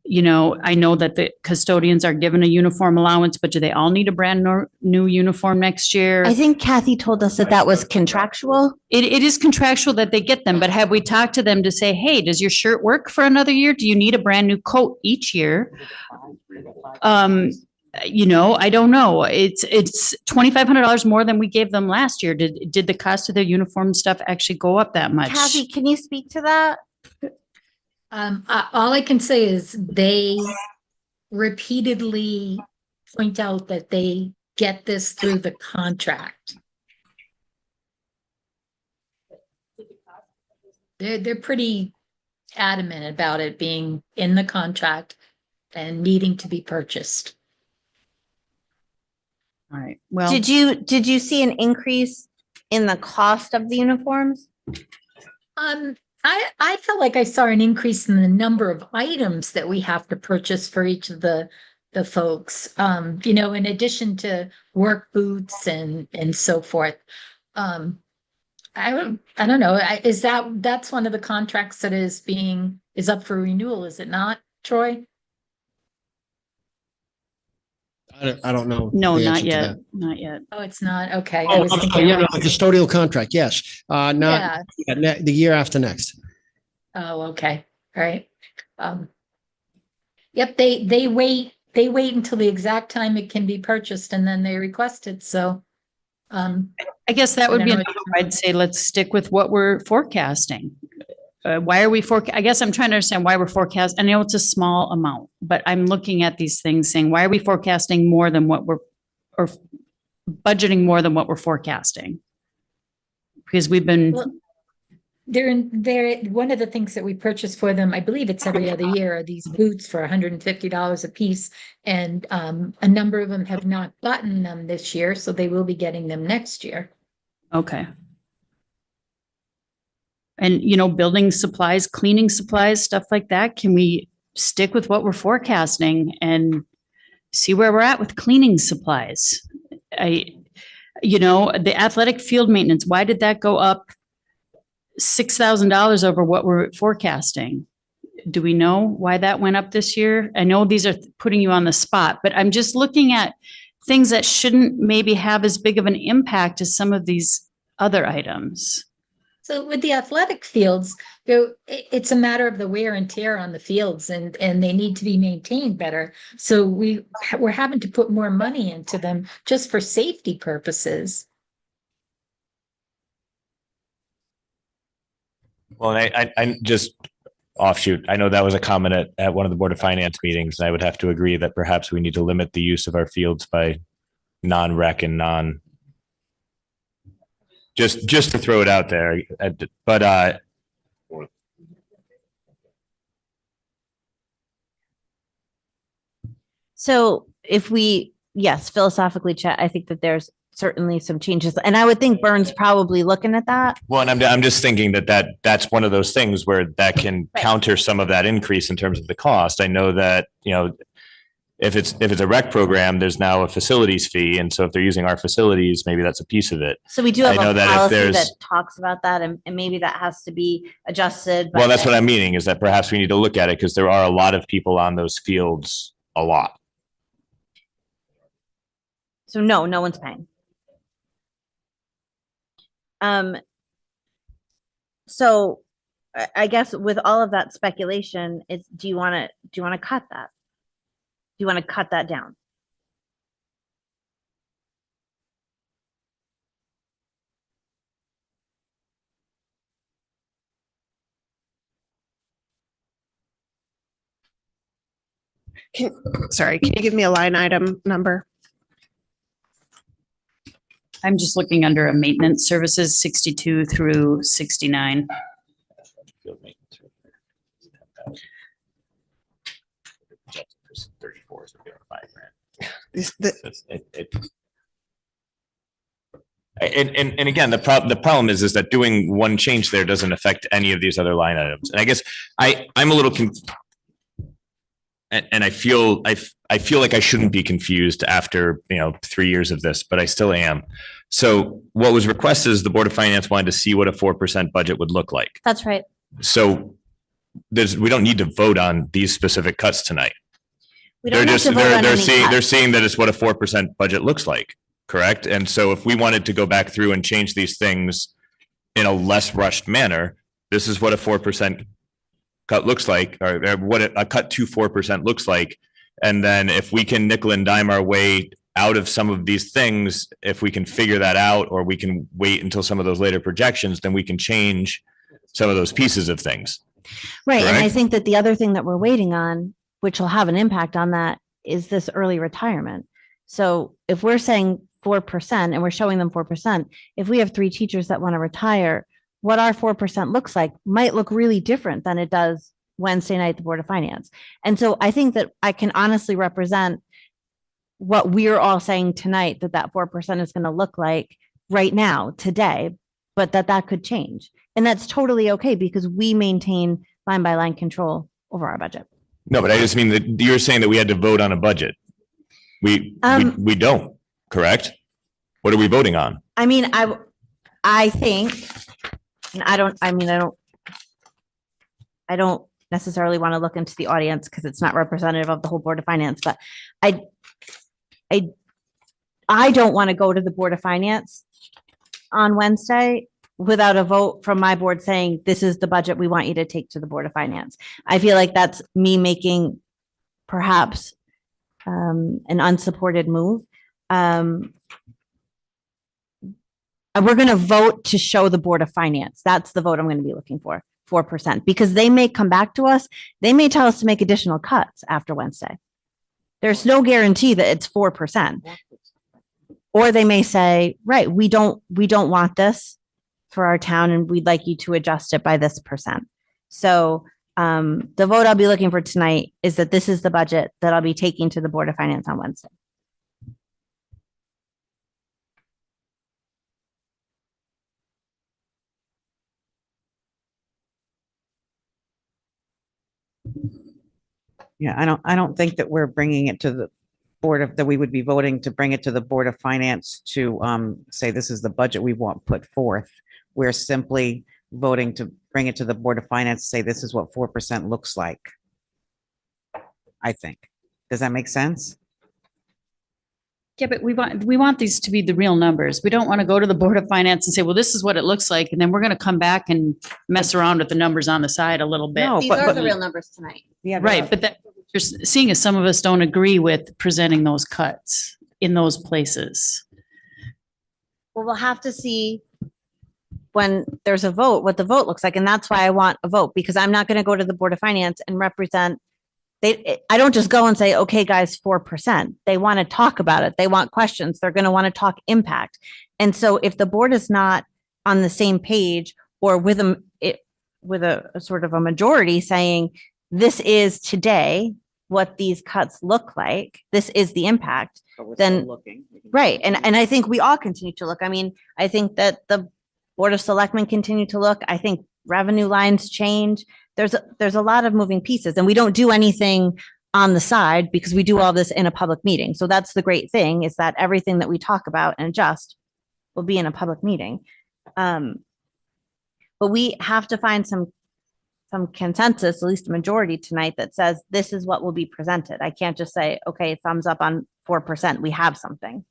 You know, I know that the custodians are given a uniform allowance, but do they all need a brand new uniform next year? I think Kathy told us that that was contractual. It is contractual that they get them, but have we talked to them to say, hey, does your shirt work for another year? Do you need a brand new coat each year? You know, I don't know. It's $2,500 more than we gave them last year. Did the cost of their uniform stuff actually go up that much? Kathy, can you speak to that? All I can say is they repeatedly point out that they get this through the contract. They're pretty adamant about it being in the contract and needing to be purchased. All right. Well, Did you see an increase in the cost of the uniforms? I felt like I saw an increase in the number of items that we have to purchase for each of the folks. You know, in addition to work boots and so forth. I don't know. That's one of the contracts that is up for renewal, is it not, Troy? I don't know. no, the not answer to yet. that. Not yet. Oh, it's not. Okay. Oh, yeah, no, the custodial contract, yes. Not Yeah. the year after next. Oh, okay. All right. Yep, they wait until the exact time it can be purchased and then they request it. So, I guess that would I be, don't know what I'd say, let's stick with what we're forecasting. Why are we I guess I'm trying to understand why we're forecasting. I know it's a small amount, but I'm looking at these things saying, why are we forecasting more than what or budgeting more than what we're forecasting? Because we've been, Well, one of the things that we purchase for them, I believe it's every other year, are these boots for $150 a piece. And a number of them have not gotten them this year, so they will be getting them next year. okay. And, you know, building supplies, cleaning supplies, stuff like that. Can we stick with what we're forecasting and see where we're at with cleaning supplies? You know, the athletic field maintenance, why did that go up $6,000 over what we're forecasting? Do we know why that went up this year? I know these are putting you on the spot, but I'm just looking at things that shouldn't maybe have as big of an impact as some of these other items. So with the athletic fields, it's a matter of the wear and tear on the fields and they need to be maintained better. So we're having to put more money into them just for safety purposes. Well, I just offshoot. I know that was a comment at one of the Board of Finance meetings, and I would have to agree that perhaps we need to limit the use of our fields by non-rec and just to throw it out there. But So if yes, philosophically, Chet, I think that there's certainly some changes. And I would think Burns probably looking at that. well, and I'm just thinking that's one of those things where that can Right. counter some of that increase in terms of the cost. I know that, you know, if it's a rec program, there's now a facilities fee. And so if they're using our facilities, maybe that's a piece of it. So we do have I know a that if policy there's- that talks about that and maybe that has to be adjusted. Well, that's what I'm meaning, is that perhaps we need to look at it because there are a lot of people on those fields a lot. So no one's paying. So I guess with all of that speculation, do you want to cut that? Do you want to cut that down? Sorry, can you give me a line item number? I'm just looking under a maintenance services, 62 through 69. And again, the problem is that doing one change there doesn't affect any of these other line items. And I guess I'm a little and I feel like I shouldn't be confused after, 3 years of this, but I still am. So what was requested is the Board of Finance wanted to see what a 4% budget would look like. That's right. So we don't need to vote on these specific cuts tonight. We don't have to vote on any They're cuts. seeing that it's what a 4% budget looks like, correct? And so if we wanted to go back through and change these things in a less rushed manner, this is what a 4% cut looks like, or what a cut to 4% looks like. And then if we can nickel and dime our way out of some of these things, if we can figure that out, or we can wait until some of those later projections, then we can change some of those pieces of things. Right. And I Correct? think that the other thing that we're waiting on, which will have an impact on that, is this early retirement. So if we're saying 4% and we're showing them 4%, if we have 3 teachers that want to retire, what our 4% looks like might look really different than it does Wednesday night at the Board of Finance. And so I think that I can honestly represent what we're all saying tonight, that 4% is going to look like right now, today, but that could change. And that's totally okay because we maintain line by line control over our budget. No, but I just mean that you're saying that we had to vote on a budget. We don't, correct? What are we voting on? I mean, I think, and I don't necessarily want to look into the audience because it's not representative of the whole Board of Finance, but I don't want to go to the Board of Finance on Wednesday without a vote from my board saying, this is the budget we want you to take to the Board of Finance. I feel like that's me making perhaps an unsupported move. And we're going to vote to show the Board of Finance. That's the vote I'm going to be looking for, 4%, because they may come back to us. They may tell us to make additional cuts after Wednesday. There's no guarantee that it's 4%. Or they may say, right, we don't want this for our town and we'd like you to adjust it by this percent. So the vote I'll be looking for tonight is that this is the budget that I'll be taking to the Board of Finance on Wednesday. Yeah, I don't think that we're bringing it to the that we would be voting to bring it to the Board of Finance to say this is the budget we want put forth. We're simply voting to bring it to the Board of Finance, say this is what 4% looks like. I think. Does that make sense? Yeah, but we want these to be the real numbers. We don't want to go to the Board of Finance and say, well, this is what it looks like. And then we're going to come back and mess around with the numbers on the side a little bit. No, These but- are but- the real numbers tonight. Yeah. Right, but that you're seeing is some of us don't agree with presenting those cuts in those places. Well, we'll have to see when there's a vote, what the vote looks like. And that's why I want a vote, because I'm not going to go to the Board of Finance and represent. I don't just go and say, okay, guys, 4%. They want to talk about it. They want questions. They're going to want to talk impact. And so if the board is not on the same page or with a sort of a majority saying, this is today what these cuts look like, this is the impact, then right. And I think we all continue to look. I mean, I think that the Board of Selectmen continue to look. I think revenue lines change. There's a lot of moving pieces, and we don't do anything on the side because we do all this in a public meeting. So that's the great thing, is that everything that we talk about and adjust will be in a public meeting. But we have to find some consensus, at least a majority tonight, that says this is what will be presented. I can't just say, okay, thumbs up on 4%. We have something.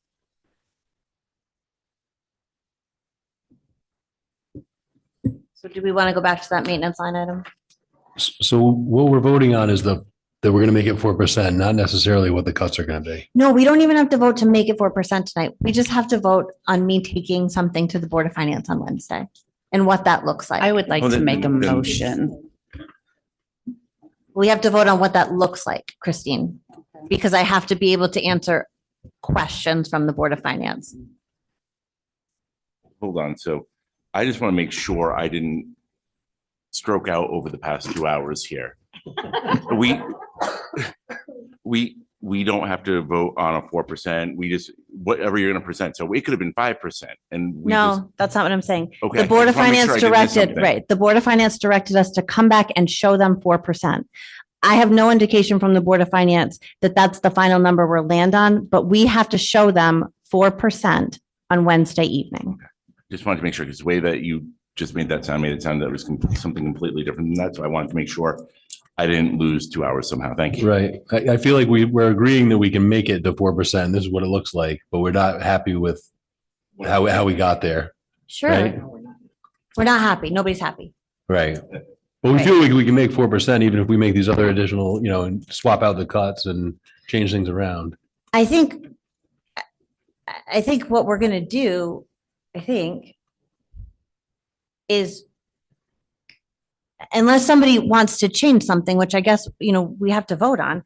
So do we want to go back to that maintenance line item? So what we're voting on is that we're going to make it 4%, not necessarily what the cuts are going to be. No, we don't even have to vote to make it 4% tonight. We just have to vote on me taking something to the Board of Finance on Wednesday and what that looks like. I would like Well, to then- make a then- motion. We have to vote on what that looks like, Christine, because I have to be able to answer questions from the Board of Finance. hold on. So I just want to make sure I didn't stroke out over the past 2 hours here. We don't have to vote on a 4%. We just, whatever you're going to present. So it could have been 5% and we just, No, that's not what I'm saying. okay. The Board I of just wanna make Finance sure I didn't miss directed, something. right, the Board of Finance directed us to come back and show them 4%. I have no indication from the Board of Finance that that's the final number we'll land on, but we have to show them 4% on Wednesday evening. Just wanted to make sure, because the way that you just made it sound that it was something completely different than that. So I wanted to make sure I didn't lose 2 hours somehow. Thank you. Right. I feel like we're agreeing that we can make it to 4%. This is what it looks like, but we're not happy with how we got there. Sure. Right. We're not happy. Nobody's happy. Right. But we feel like we can make 4% even if we make these other additional, and swap out the cuts and change things around. I think what we're gonna do, is unless somebody wants to change something, which I guess, we have to vote on,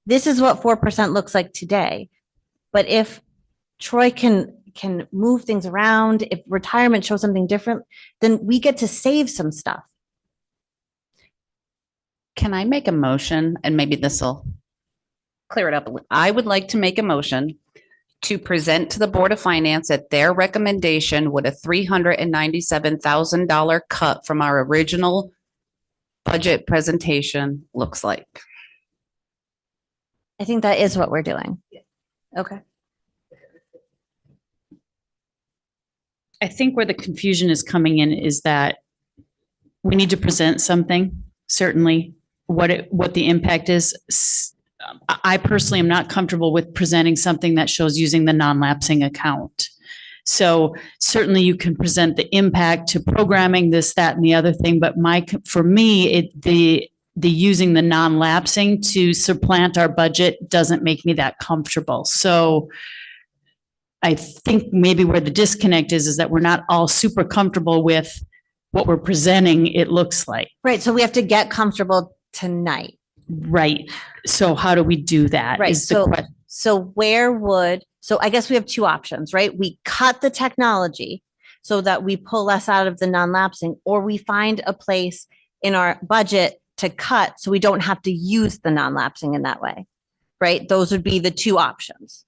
this is what 4% looks like today. But if Troy can move things around, if retirement shows something different, then we get to save some stuff. Can I make a motion, and maybe this will clear it up? I would like to make a motion to present to the Board of Finance at their recommendation what a $397,000 cut from our original budget presentation looks like. I think that is what we're doing. Okay. I think where the confusion is coming in is that we need to present something, certainly, what the impact is. I personally am not comfortable with presenting something that shows using the non-lapsing account. So certainly you can present the impact to programming, this, that, and the other thing, but for me, the using the non-lapsing to supplant our budget doesn't make me that comfortable. So I think maybe where the disconnect is that we're not all super comfortable with what we're presenting, it looks like. Right. So we have to get comfortable tonight. Right. So how do we do that? Right. is the question. So I guess we have two options, right? We cut the technology so that we pull less out of the non-lapsing, or we find a place in our budget to cut so we don't have to use the non-lapsing in that way, right? Those would be the two options,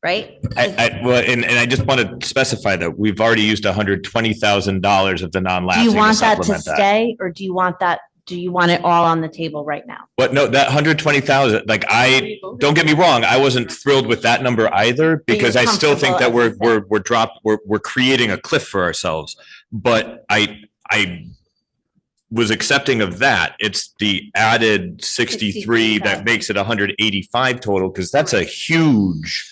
right? I just want to specify that we've already used $120,000 of the Do non-lapsing you to want that to supplement that. stay, or do you want it all on the table right now? But no, that 120,000, don't get me wrong, I wasn't thrilled with that number either, because I still think that we're creating a cliff for ourselves. But I was accepting of that. It's the added 63 that makes it 185 total, because that's a huge,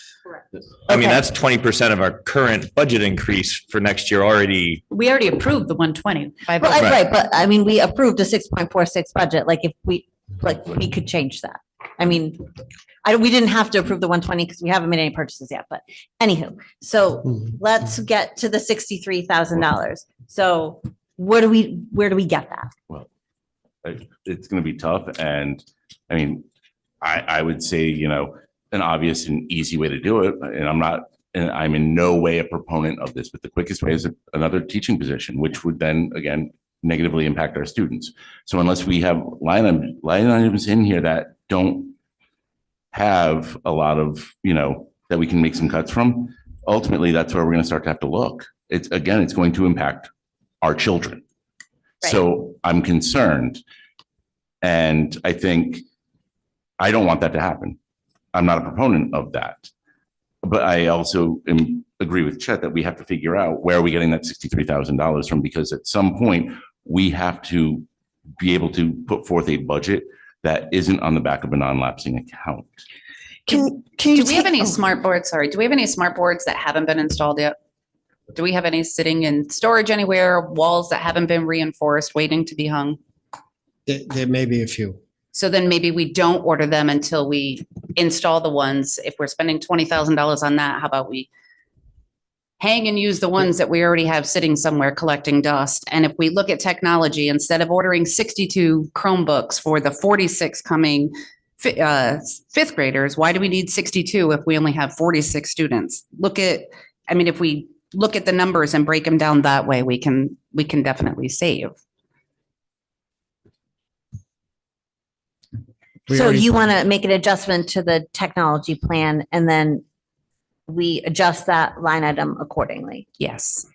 I mean, Okay. that's 20% of our current budget increase for next year already. We already approved the 120. Well, Right. right, but I mean, we approved a 6.46 budget, we could change that. I mean, we didn't have to approve the 120 because we haven't made any purchases yet, but anywho, so let's get to the $63,000. So where do we get that? It's going to be tough. And I mean, I would say, an obvious and easy way to do it. And I'm in no way a proponent of this, but the quickest way is another teaching position, which would then again negatively impact our students. So unless we have line items in here that don't have a lot of, that we can make some cuts from, ultimately that's where we're going to start to have to look. It's going to impact our children. Right. So I'm concerned. And I think I don't want that to happen. I'm not a proponent of that. But I also agree with Chet that we have to figure out where are we getting that $63,000 from, because at some point we have to be able to put forth a budget that isn't on the back of a non-lapsing account. Can you Do we have take- any smart boards? Sorry, do we have any smart boards that haven't been installed yet? Do we have any sitting in storage anywhere, walls that haven't been reinforced, waiting to be hung? There may be a few. So then maybe we don't order them until we install the ones. If we're spending $20,000 on that, how about we hang and use the ones that we already have sitting somewhere collecting dust? And if we look at technology, instead of ordering 62 Chromebooks for the 46 coming fifth graders, why do we need 62 if we only have 46 students? If we look at the numbers and break them down that way, we can definitely save. We So already- you want to make an adjustment to the technology plan and then we adjust that line item accordingly. Yes.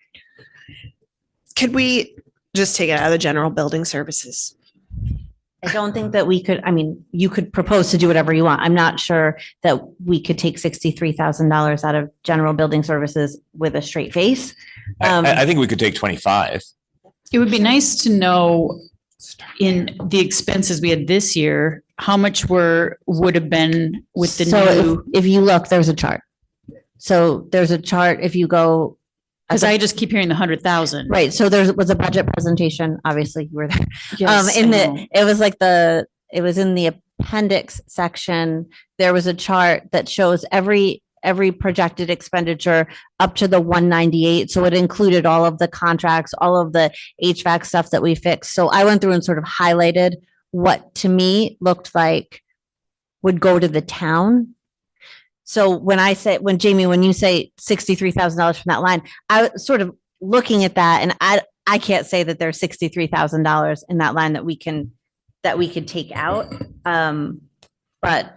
Could we just take it out of the general building services? I don't think that we could, I mean, you could propose to do whatever you want. I'm not sure that we could take $63,000 out of general building services with a straight face. I think we could take 25. It would be nice to know in the expenses we had this year, how much would have been with the So new, if you look, there's a chart. So there's a chart if you go. because I just keep hearing the 100,000. Right, so there was a budget presentation, obviously you were there. Yes, I In know. it was like it was in the appendix section. There was a chart that shows every projected expenditure up to the 198. So it included all of the contracts, all of the HVAC stuff that we fixed. So I went through and sort of highlighted what to me looked like would go to the town. So when Jamie, when you say $63,000 from that line, I was sort of looking at that and I can't say that there's $63,000 in that line that we could take out. But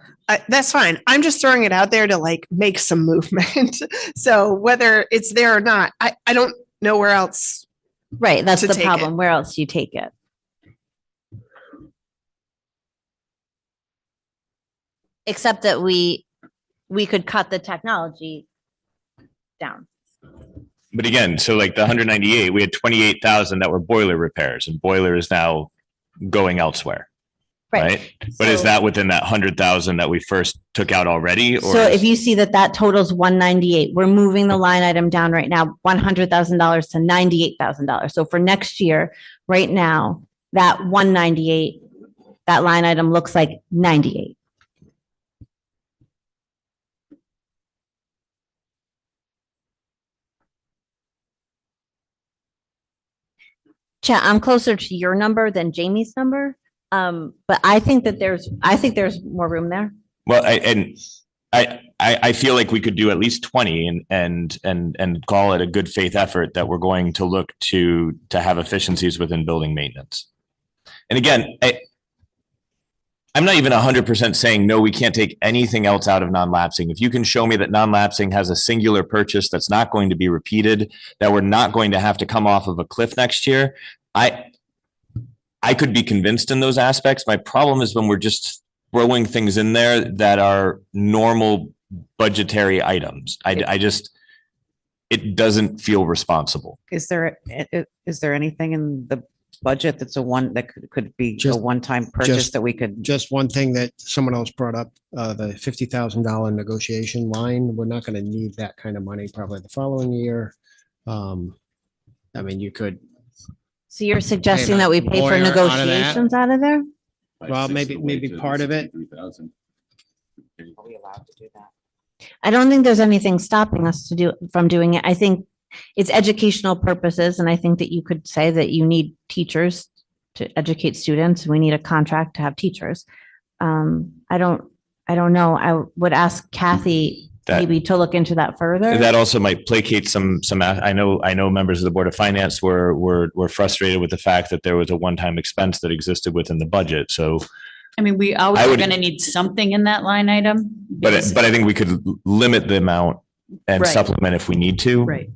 That's fine. I'm just throwing it out there to like make some movement. So whether it's there or not, I don't know where else. right, that's To the take problem. it. Where else do you take it? Except that we could cut the technology down. But again, so like the 198, we had 28,000 that were boiler repairs and boiler is now going elsewhere. Right? But is So- that within that 100,000 that we first took out already? Or So is- if you see that totals 198, we're moving the line item down right now, $100,000 to $98,000. So for next year, right now, that 198, that line item looks like 98. Chat, I'm closer to your number than Jamie's number. But I think there's more room there. Well, I feel like we could do at least 20 and call it a good faith effort that we're going to look to have efficiencies within building maintenance. And again, I'm not even 100% saying, no, we can't take anything else out of non-lapsing. If you can show me that non-lapsing has a singular purchase that's not going to be repeated, that we're not going to have to come off of a cliff next year, I could be convinced in those aspects. My problem is when we're just throwing things in there that are normal budgetary items. I just, it doesn't feel responsible. Is there anything in the budget that's could be a Just- one-time purchase just- that we could? Just one thing that someone else brought up, the $50,000 negotiation line, we're not going to need that kind of money probably the following year. I mean, you could, So you're suggesting that we pay for lawyer out of that? negotiations out of there? well, maybe part of it. Are we allowed to do that? I don't think there's anything stopping us from doing it. I think it's educational purposes, and I think that you could say that you need teachers to educate students. We need a contract to have teachers. I don't know. I would ask Kathy That- maybe to look into that further. That also might placate some, I know members of the Board of Finance were frustrated with the fact that there was a one-time expense that existed within the budget. So, I mean, we always I are would- going to need something in that line item. but I think we could limit the amount and Right. supplement if we need to. Right.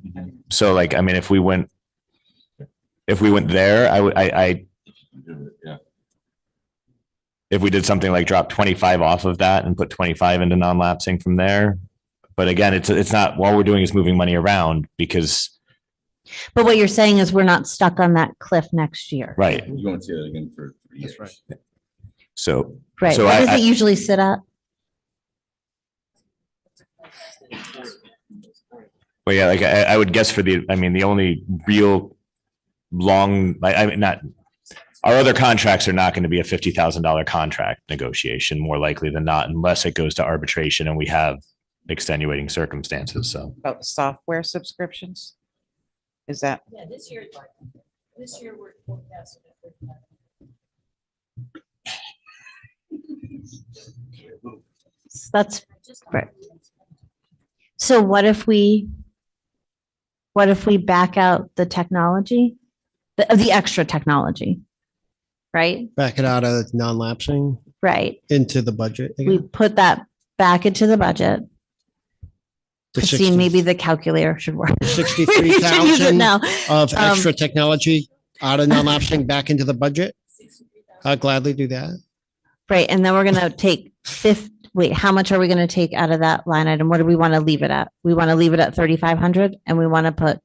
So like, I mean, if we went there, if we did something like drop 25 off of that and put 25 into non-lapsing from there. But again, it's not, all we're doing is moving money around because, But what you're saying is we're not stuck on that cliff next year. right. You won't see that again for 3 years. That's right. So, Right. So What does I- it usually sit at? but yeah, like I would guess the only real long, I mean, not, our other contracts are not going to be a $50,000 contract negotiation, more likely than not, unless it goes to arbitration and we have extenuating circumstances. So. About software subscriptions? Is that, Yeah, this year we're forecasting. That's right. So what if we what if we back out the technology, the extra technology? Right, Back it out of non-lapsing right. into the budget. We again. put that back into the budget. The Christine, maybe the calculator should work. 63,000 We should use it now. of Um, extra technology out of non-lapsing back into the budget. I'll gladly do that. Right, and then we're gonna take wait, how much are we gonna take out of that line item? What do we want to leave it at? We want to leave it at 3,500 and we want to put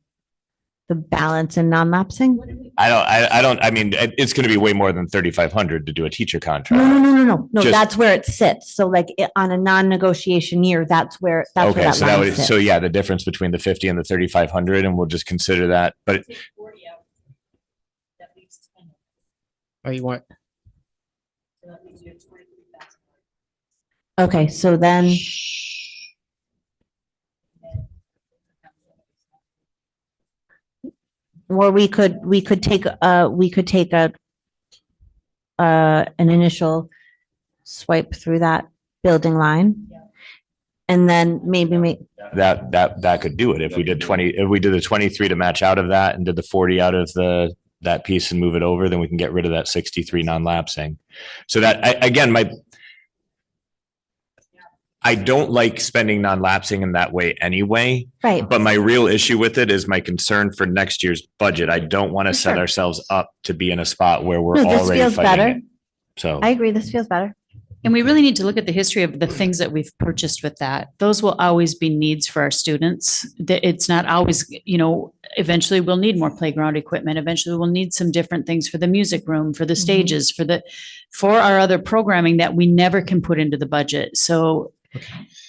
the balance in non-lapsing? I mean, it's going to be way more than 3,500 to do a teacher No, contract. no, Just- that's where it sits. So like on a non-negotiation year, that's where where Okay, that so that line would, sits. so yeah, the difference between the 50 and the 3,500, and we'll just consider that, but Oh, you want, Okay, so then. Or we could take an initial swipe through that building line. And then maybe make, that could do it. If we did the 23 to match out of that and did the 40 out of that piece and move it over, then we can get rid of that 63 non-lapsing. So that, again, I don't like spending non-lapsing in that way anyway, right, but my real issue with it is my concern for next year's budget. I don't want to set Sure. ourselves up to be in a spot where we're No, this already feels better. fighting it. So. I agree, this feels better. And we really need to look at the history of the things that we've purchased with that. Those will always be needs for our students. It's not always, eventually we'll need more playground equipment. Eventually we'll need some different things for the music room, for the stages, for our other programming that we never can put into the budget. So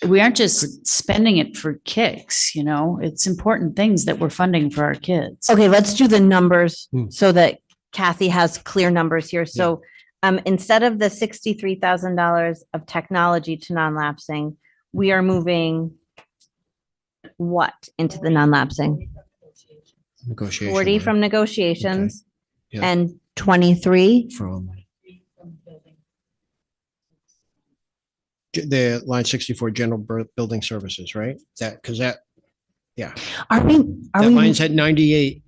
we aren't just spending it for kicks, it's important things that we're funding for our kids. Okay, let's do the numbers Hmm. so that Kathy has clear numbers here. So instead of the $63,000 of technology to non-lapsing, we are moving what into the non-lapsing? negotiation. 40 right? from negotiations Yeah. and 23? From the line 64, general building services, right? Are That line's at 98.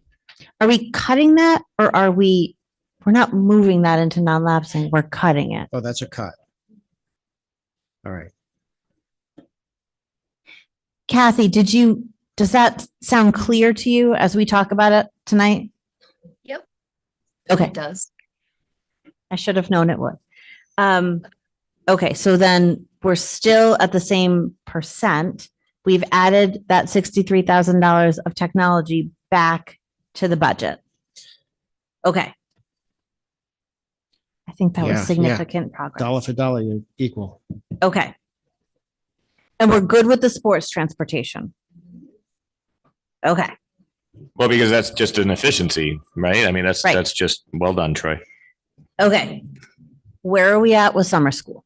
we cutting that or we're not moving that into non-lapsing, we're cutting it. Oh, that's a cut. All right. Kathy, does that sound clear to you as we talk about it tonight? Yep. Okay. It does. I should have known it would. Okay, so then we're still at the same percent. We've added that $63,000 of technology back to the budget. Okay. I think that Yeah, was yeah. significant progress. Dollar for dollar, you're equal. Okay. And we're good with the sports transportation. Okay, Well, because that's just an efficiency, right? I mean, Right. that's just, well done, Troy. okay. Where are we at with summer school?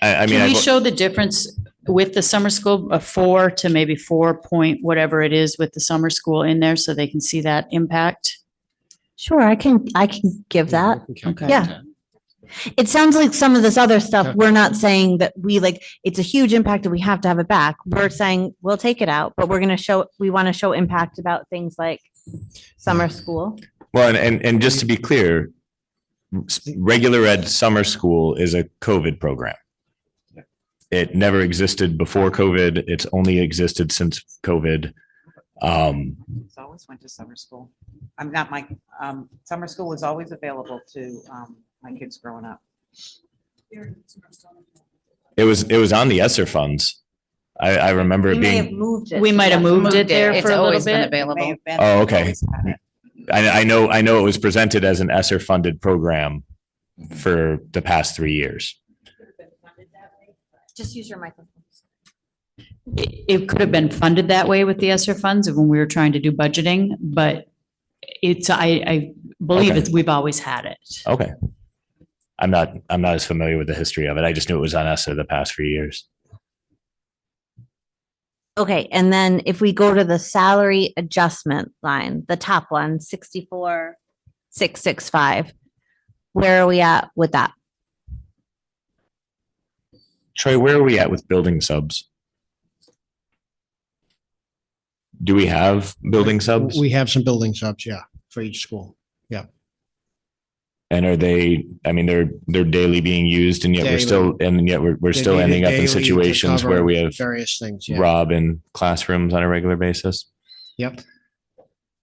I mean, Can we I- show the difference with the summer school, a 4 to maybe 4 point, whatever it is with the summer school in there so they can see that impact? Sure, I can give that. Okay. Yeah. It sounds like some of this other stuff, Okay. we're not saying that it's a huge impact and we have to have it back. We're saying we'll take it out, but we want to show impact about things like summer school. well, and just to be clear, regular ed summer school is a COVID program. It never existed before COVID. It's only existed since COVID. It's always went to summer school. I'm not summer school is always available to, my kids growing up. It was on the ESSER funds. I remember We it may have being, moved it. We might have moved it there It's for a little always been bit. available. Oh, okay. I know it was presented as an ESSER funded program for the past 3 years. Just use your microphone. It could have been funded that way with the ESSER funds when we were trying to do budgeting, but I believe Okay. we've always had it. Okay. I'm not as familiar with the history of it. I just knew it was on ESSER the past few years. Okay, and then if we go to the salary adjustment line, the top one, 64,665, where are we at with that? Troy, where are we at with building subs? Do we have building subs? We have some building subs, yeah, for each school. And are they, I mean, they're daily being used and yet we're still, and yet we're They still need it ending up daily in to situations cover where we have various things, yeah. Rob in classrooms on a regular basis? Yep.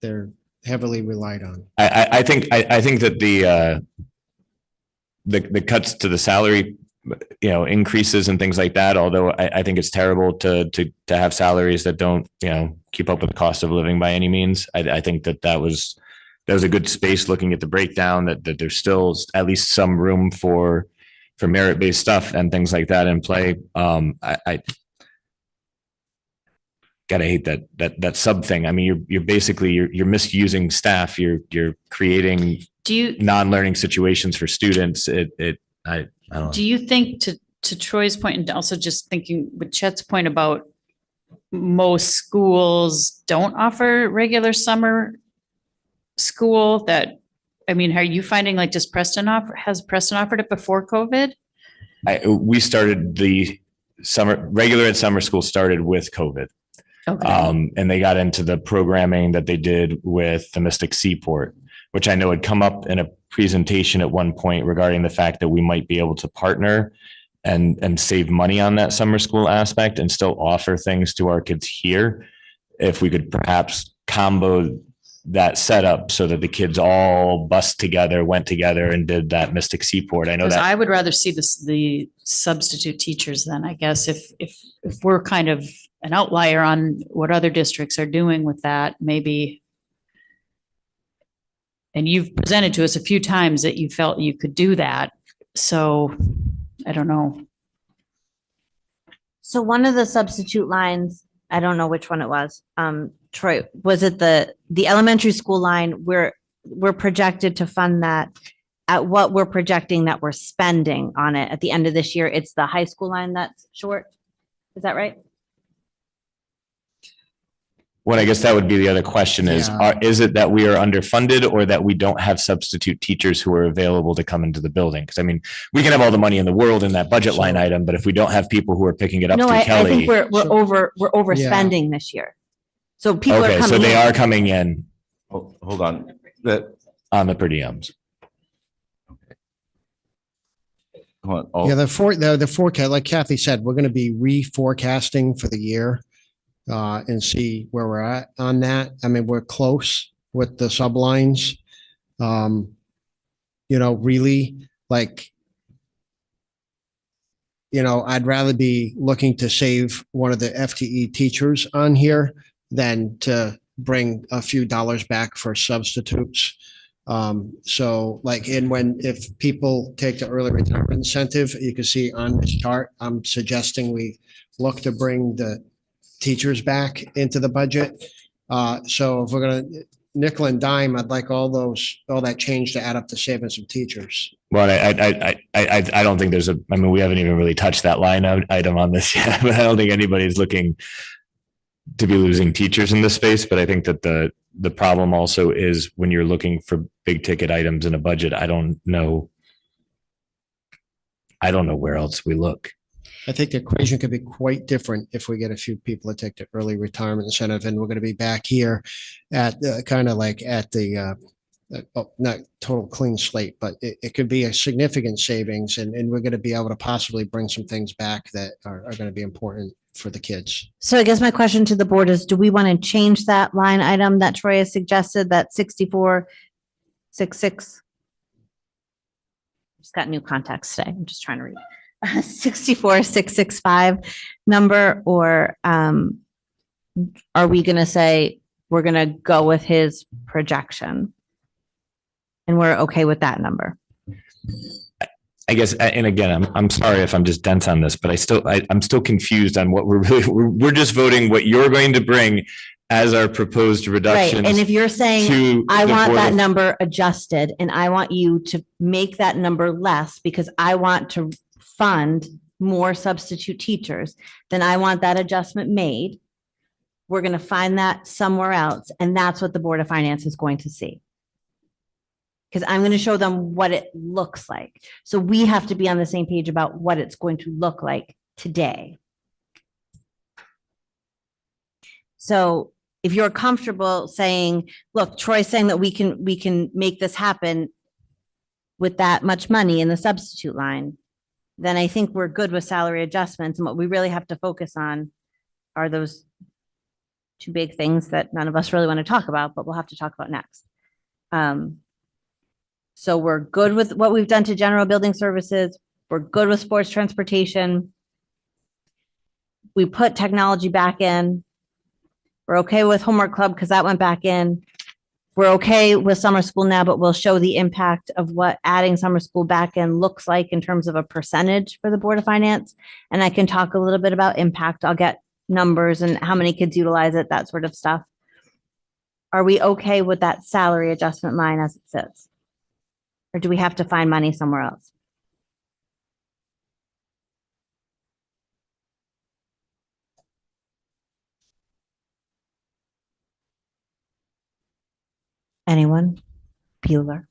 They're heavily relied on. I think that the cuts to the salary, increases and things like that, although I think it's terrible to have salaries that don't, keep up with the cost of living by any means. I think that was a good space looking at the breakdown, that there's still at least some room for merit-based stuff and things like that in play. I gotta hate that sub thing. I mean, you're basically you're misusing staff. You're creating non-learning situations for students. I don't know. Do you think, to Troy's point, and also just thinking with Chet's point about most schools don't offer regular summer school, that, I mean, are you finding like, has Preston offered it before COVID? We started the regular ed summer school started with COVID. Okay. And they got into the programming that they did with the Mystic Seaport, which I know had come up in a presentation at one point regarding the fact that we might be able to partner and save money on that summer school aspect and still offer things to our kids here. If we could perhaps combo that setup so that the kids all went together and did that Mystic Seaport. I know Because that I would rather see the substitute teachers then, I guess, if we're kind of an outlier on what other districts are doing with that, maybe. And you've presented to us a few times that you felt you could do that. So I don't know. So one of the substitute lines, I don't know which one it was. Troy, was it the elementary school line where we're projected to fund that at what we're projecting that we're spending on it at the end of this year? It's the high school line that's short. Is that right? Well, I guess that would be the other question is, Yeah. is it that we are underfunded or that we don't have substitute teachers who are available to come into the building? Because I mean, we can have all the money in the world in that budget line item, but if we don't have people who are picking it up No, through I think Kelly. we're So- overspending this year. So people are Okay, so coming they in. are coming in Hold on. That, on the per diems. hold on. Yeah, the forecast, like Kathy said, we're going to be reforecasting for the year and see where we're at on that. I mean, we're close with the sublines. Really, like, I'd rather be looking to save one of the FTE teachers on here than to bring a few dollars back for substitutes. If people take the early retirement incentive, you can see on this chart, I'm suggesting we look to bring the teachers back into the budget. So if we're gonna nickel and dime, I'd like all that change to add up to saving some teachers. Well, I don't think we haven't even really touched that line item on this yet, but I don't think anybody's looking to be losing teachers in this space. But I think that the problem also is when you're looking for big ticket items in a budget, I don't know where else we look. I think the equation could be quite different if we get a few people to take the early retirement incentive, and we're going to be back here at not total clean slate, but it could be a significant savings, and we're going to be able to possibly bring some things back that are going to be important for the kids. So I guess my question to the board is, do we want to change that line item that Troy has suggested, that 6466? Just got new context today. I'm just trying to read. 64665 number, or are we going to say we're going to go with his projection and we're okay with that number? I guess, and again, I'm sorry if I'm just dense on this, but I'm still confused on what we're just voting what you're going to bring as our proposed Right. reductions. And if you're saying, to I the want Board that of- number adjusted and I want you to make that number less because I want to fund more substitute teachers, then I want that adjustment made. We're going to find that somewhere else. And that's what the Board of Finance is going to see. Because I'm going to show them what it looks like. So we have to be on the same page about what it's going to look like today. So if you're comfortable saying, look, Troy's saying that we can make this happen with that much money in the substitute line, then I think we're good with salary adjustments. And what we really have to focus on are those two big things that none of us really want to talk about, but we'll have to talk about next. So we're good with what we've done to general building services. We're good with sports transportation. We put technology back in. We're okay with homework club because that went back in. We're okay with summer school now, but we'll show the impact of what adding summer school back in looks like in terms of a percentage for the Board of Finance. And I can talk a little bit about impact. I'll get numbers and how many kids utilize it, that sort of stuff. Are we okay with that salary adjustment line as it sits? Or do we have to find money somewhere else? Anyone? Bueller?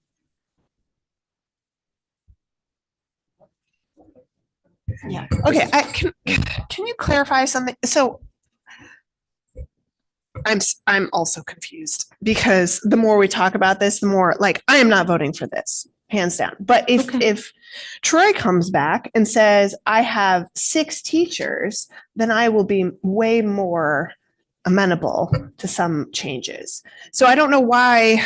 Yeah. Okay. Can you clarify something? So I'm also confused because the more we talk about this, the more like I am not voting for this, hands down. But if Troy comes back and says I have 6 teachers, then I will be way more amenable to some changes. So I don't know why.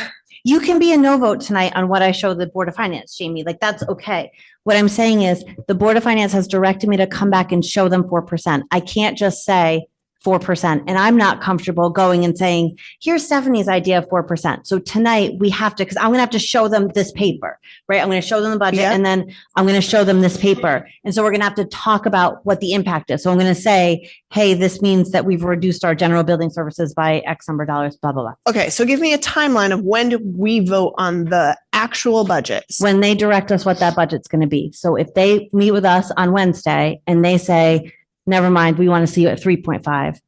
You can be a no vote tonight on what I show the Board of Finance, Jamie. Like, that's okay. What I'm saying is the Board of Finance has directed me to come back and show them 4%. I can't just say 4%. And I'm not comfortable going and saying, here's Stephanie's idea of 4%. So tonight we have to, because I'm going to have to show them this paper, right? I'm going to show them the budget Yeah. and then I'm going to show them this paper. And so we're going to have to talk about what the impact is. So I'm going to say, hey, this means that we've reduced our general building services by X number of dollars, blah, blah, blah. Okay, so give me a timeline of when do we vote on the actual budgets? When they direct us what that budget's going to be. So if they meet with us on Wednesday and they say, never mind, we want to see you at 3.5,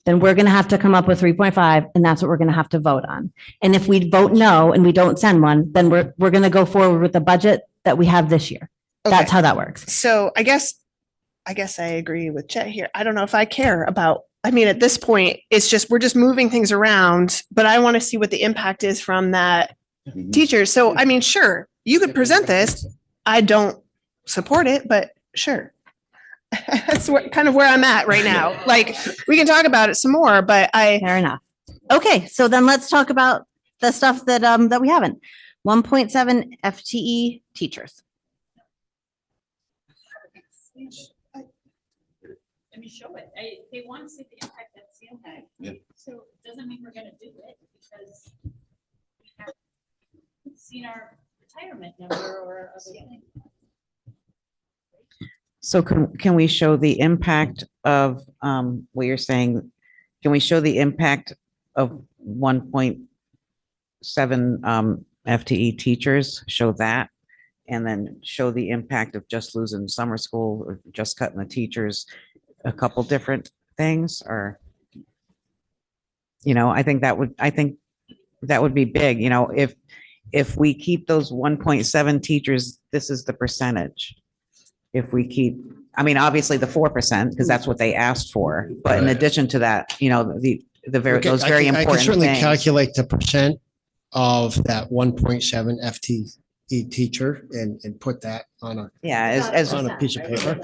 then we're going to have to come up with 3.5 and that's what we're going to have to vote on. And if we vote no and we don't send one, then we're going to go forward with the budget that we have this year. That's Okay. how that works. So I guess I agree with Chet here. I don't know if I care about, I mean, at this point, it's just, we're just moving things around, but I want to see what the impact is from that teacher. So, I mean, sure, you could present this. I don't support it, but sure. That's kind of where I'm at right now. Like, we can talk about it some more, but Fair enough. Okay, so then let's talk about the stuff that that we haven't. 1.7 FTE teachers. Let me show it. They want to see the impact, that's the impact. Yeah. So it doesn't mean we're gonna do it because we haven't seen our retirement number or other things. So can we show the impact of, what you're saying? Can we show the impact of 1.7 FTE teachers? Show that? And then show the impact of just losing summer school or just cutting the teachers, a couple different things, or, I think that would be big, if we keep those 1.7 teachers, this is the percentage. If we keep, obviously the 4%, because that's what they asked for, but in Right. addition to that, those very I can important certainly things. calculate the percent of that 1.7 FTE teacher and put that on a Yeah, on a piece of paper.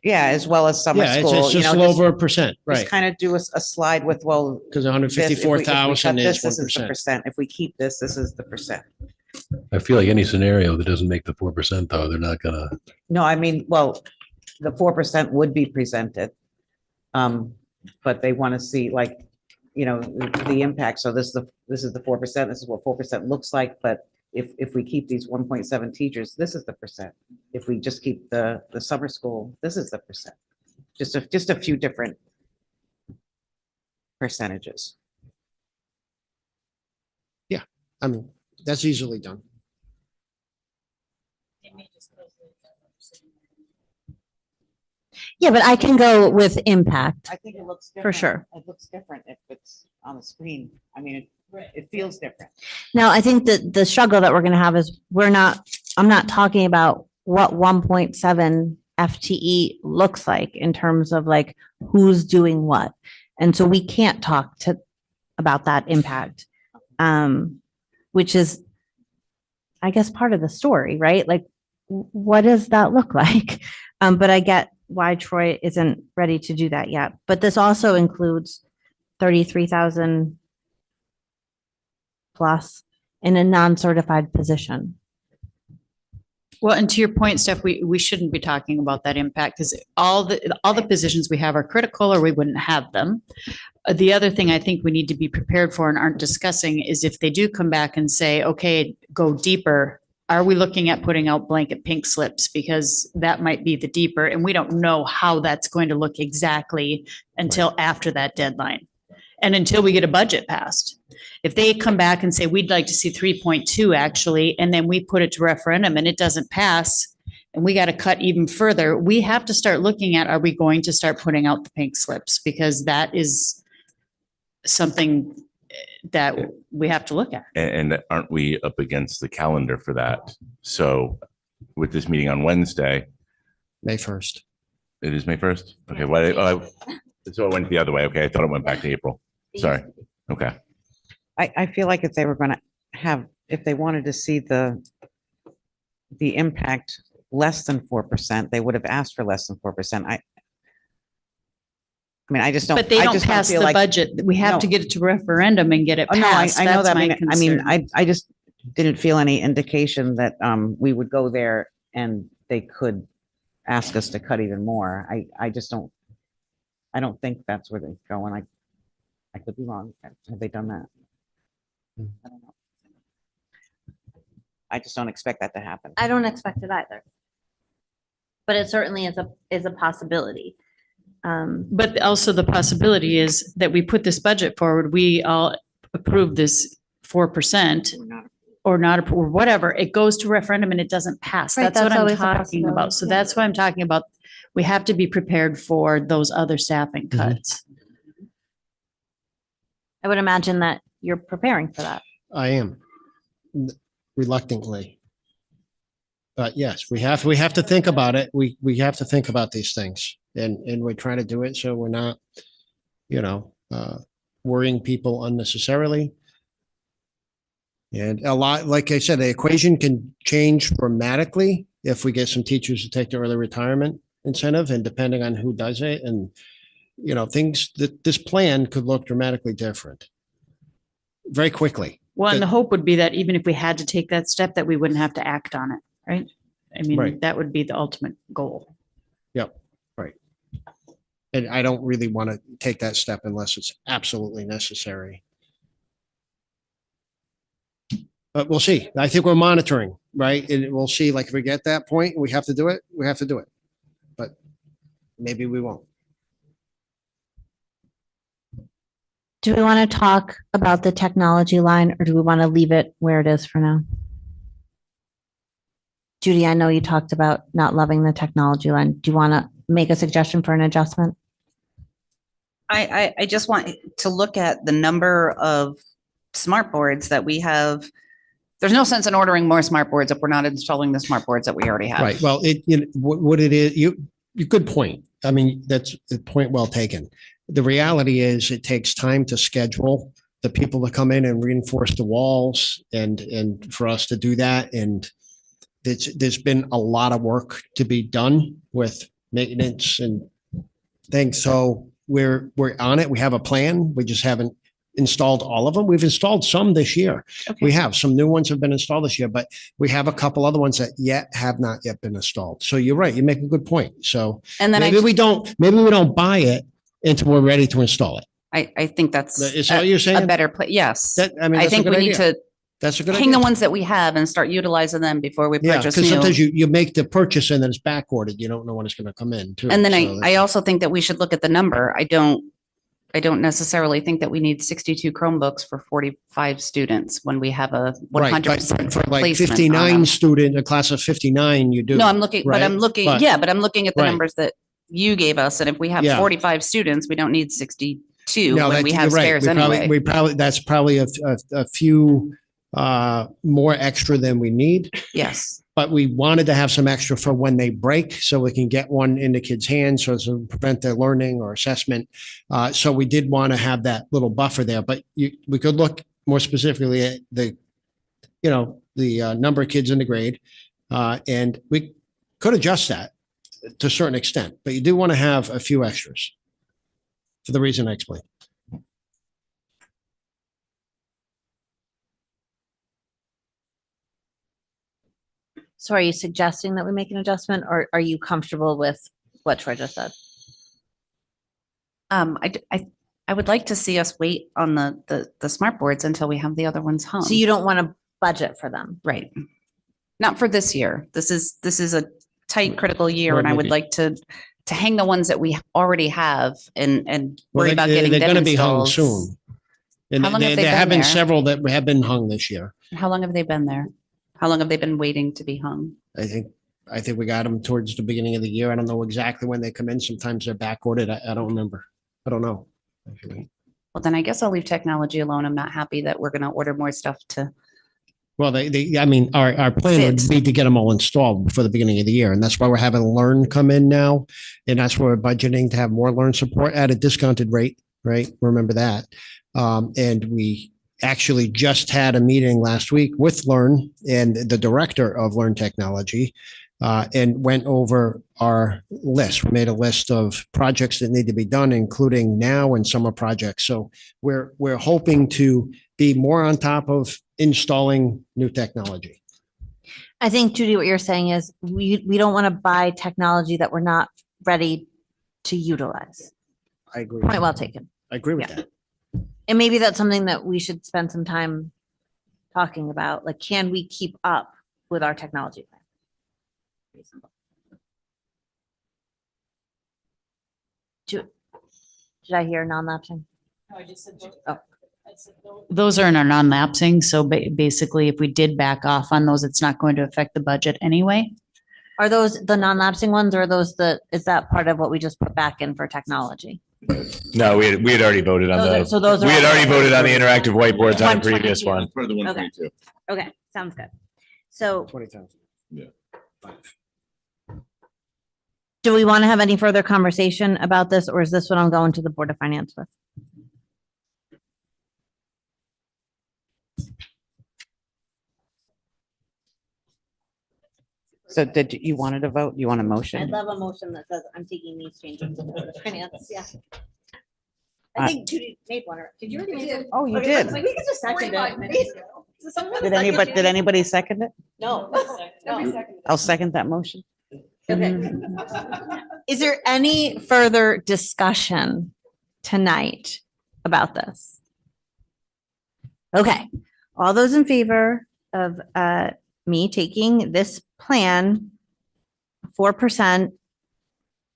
as well as summer Yeah, school, it's just a little over a percent, just right? kind of do a slide with, well, Because this- if we- if we cut 154,000 this, is this the 1%. percent. If we keep this is the percent. I feel like any scenario that doesn't make the 4% though, they're not gonna, No, well, the 4% would be presented. But they want to see the impact. So this is the 4%. This is what 4% looks like. But if we keep these 1.7 teachers, this is the percent. If we just keep the summer school, this is the percent. Just a few different percentages. That's easily done. Yeah, but I can go with impact. I think it looks For sure. It looks different if it's on the screen. It feels different. Now, I think that the struggle that we're going to have is I'm not talking about what 1.7 FTE looks like in terms of like who's doing what. And so we can't talk about that impact, which is, I guess, part of the story, right? Like, what does that look like? But I get why Troy isn't ready to do that yet. But this also includes 33,000 plus in a non-certified position. Well, and to your point, Steph, we shouldn't be talking about that impact because all the positions we have are critical or we wouldn't have them. The other thing I think we need to be prepared for and aren't discussing is if they do come back and say, okay, go deeper, are we looking at putting out blanket pink slips? Because that might be the deeper, and we don't know how that's going to look exactly until after that deadline. And until we get a budget passed. If they come back and say, we'd like to see 3.2 actually, and then we put it to referendum and it doesn't pass, and we got to cut even further, we have to start looking at, are we going to start putting out the pink slips? Because that is something that we have to look at. And aren't we up against the calendar for that? So with this meeting on Wednesday, May 1st. it is May 1st? Okay, well, so it went the other way. Okay, I thought it went back to April. Sorry. Okay. I feel like if they were going to if they wanted to see the impact less than 4%, they would have asked for less than 4%. I mean, I just don't. But they I don't just pass feel the like- budget. We have to No. get it to referendum and get it Oh, no, passed. I know That's that. my I mean, concern. I just didn't feel any indication that we would go there and they could ask us to cut even more. I just don't, I don't think that's where they go. And I could be wrong. Have they done that? I don't know. I just don't expect that to happen. I don't expect it either. But it certainly is a possibility. But also the possibility is that we put this budget forward, we all approve this 4% or not, or whatever, it goes to referendum and it doesn't pass. Right, That's what that's I'm always a talking about. possibility, So yeah. that's why I'm talking about, we have to be prepared for those other staffing cuts. I would imagine that you're preparing for that. I am reluctantly. But yes, we have to think about it. We have to think about these things and we're trying to do it so we're not, worrying people unnecessarily. And a lot, like I said, the equation can change dramatically if we get some teachers to take the early retirement incentive and depending on who does it and, things that this plan could look dramatically different very quickly. Well, and the hope would be that even if we had to take that step, that we wouldn't have to act on it, right? I mean, Right. that would be the ultimate goal. Yep, right. And I don't really want to take that step unless it's absolutely necessary. But we'll see. I think we're monitoring, right? And we'll see, like, if we get that point, we have to do it, we have to do it. But maybe we won't. Do we want to talk about the technology line or do we want to leave it where it is for now? Judy, I know you talked about not loving the technology line. Do you want to make a suggestion for an adjustment? I just want to look at the number of smart boards that we have. There's no sense in ordering more smart boards if we're not installing the smart boards that we already have. Right. Well, what it is, you good point. I mean, that's a point well taken. The reality is it takes time to schedule the people to come in and reinforce the walls and for us to do that. And there's been a lot of work to be done with maintenance and things. So we're on it. We have a plan. We just haven't installed all of them. We've installed some this year. Okay. We have some new ones have been installed this year, but we have a couple other ones that have not yet been installed. So you're right. You make a good point. So And then maybe we don't buy it until we're ready to install it. I think that's Is that what you're a saying? better place. Yes. That, I mean, I that's a think good we need idea. to That's a good hang idea. the ones that we have and start utilizing them before we Yeah, purchase because sometimes new. you make the purchase and then it's back ordered. You don't know when it's going to come in too. And then So I also think that we should look at the number. I don't necessarily think that we need 62 Chromebooks for 45 students when we have a Right, 100% for like replacement on 59 them. student, a class of 59, you do. No, I'm looking, but I'm right? looking, But- yeah, but I'm looking at the Right. numbers that you gave us. And if we have Yeah. 45 students, we don't need 62 No, when that- we you're have right. spares We probably, anyway. that's probably a few more extra than we need. Yes. but we wanted to have some extra for when they break, so we can get one in the kids' hands, so to prevent their learning or assessment. So we did want to have that little buffer there, but we could look more specifically at the number of kids in the grade. And we could adjust that to a certain extent, but you do want to have a few extras for the reason I explained. So are you suggesting that we make an adjustment, or are you comfortable with what Troy just said? I would like to see us wait on the smart boards until we have the other ones hung. So you don't want to budget for them? Right. Not for this year. This is a tight, critical year, and I would like to hang the ones that we already have and worry about getting They're them going to be hung installed. soon. And How long have they there been have been there? several that have been hung this year. How long have they been there? How long have they been waiting to be hung? I think we got them towards the beginning of the year. I don't know exactly when they come in. Sometimes they're back ordered. I don't remember. I don't know. Well, then I guess I'll leave technology alone. I'm not happy that we're going to order more stuff to. Well, I mean, our plan would Fit. be to get them all installed before the beginning of the year. And that's why we're having Learn come in now. And that's why we're budgeting to have more Learn support at a discounted rate, right? Remember that. And we actually just had a meeting last week with Learn and the director of Learn Technology, and went over our list. We made a list of projects that need to be done, including now and summer projects. So we're hoping to be more on top of installing new technology. I think, Judy, what you're saying is we don't want to buy technology that we're not ready to utilize. I agree. Point well taken. I agree with Yeah. that. And maybe that's something that we should spend some time talking about. Like, can we keep up with our technology plan? Did I hear non-lapsing? Those are in our non-lapsing. So basically, if we did back off on those, it's not going to affect the budget anyway. Are those the non-lapsing ones, or are those is that part of what we just put back in for technology? No, we had already voted on So those are. we had already voted on the interactive whiteboards on a previous 122. one. For the Okay. 122. Okay, sounds good. So 20,000. do we want to have any further conversation about this, or is this what I'm going to the Board of Finance with? So did you wanted to vote? You want a motion? love a motion that says I'm taking these changes to the Board of Finance, yeah. I think Judy made one. Did you already make it? Oh, you did. We could just second it. Did anybody second it? No. I'll second that motion. Okay. Is there any further discussion tonight about this? Okay, all those in favor of me taking this plan 4%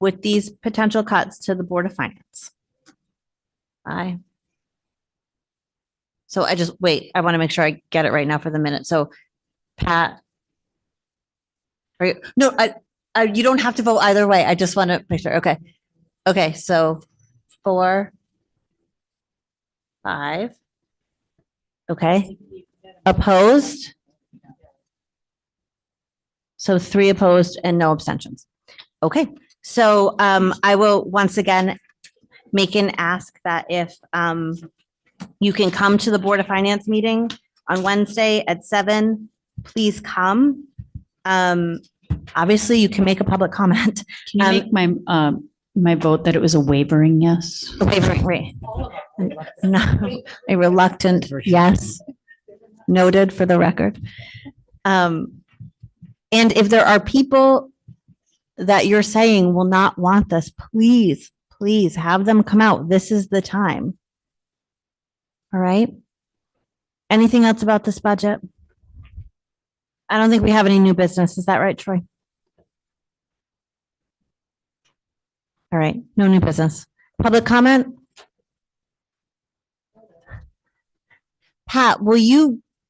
with these potential cuts to the Board of Finance? Aye. So I want to make sure I get it right now for the minute. So Pat. Are you, no, you don't have to vote either way. I just want to make sure. Okay. Okay. So 4, 5. Okay. Opposed? So 3 opposed and no abstentions. Okay. So I will once again make an ask that if you can come to the Board of Finance meeting on Wednesday at 7, please come. Obviously, you can make a public comment. Can you make my vote that it was a wavering yes? A wavering, right? No, a reluctant yes. Noted for the record. And if there are people that you're saying will not want this, please have them come out. This is the time. All right. Anything else about this budget? I don't think we have any new business. Is that right, Troy? All right. No new business. Public comment? Pat,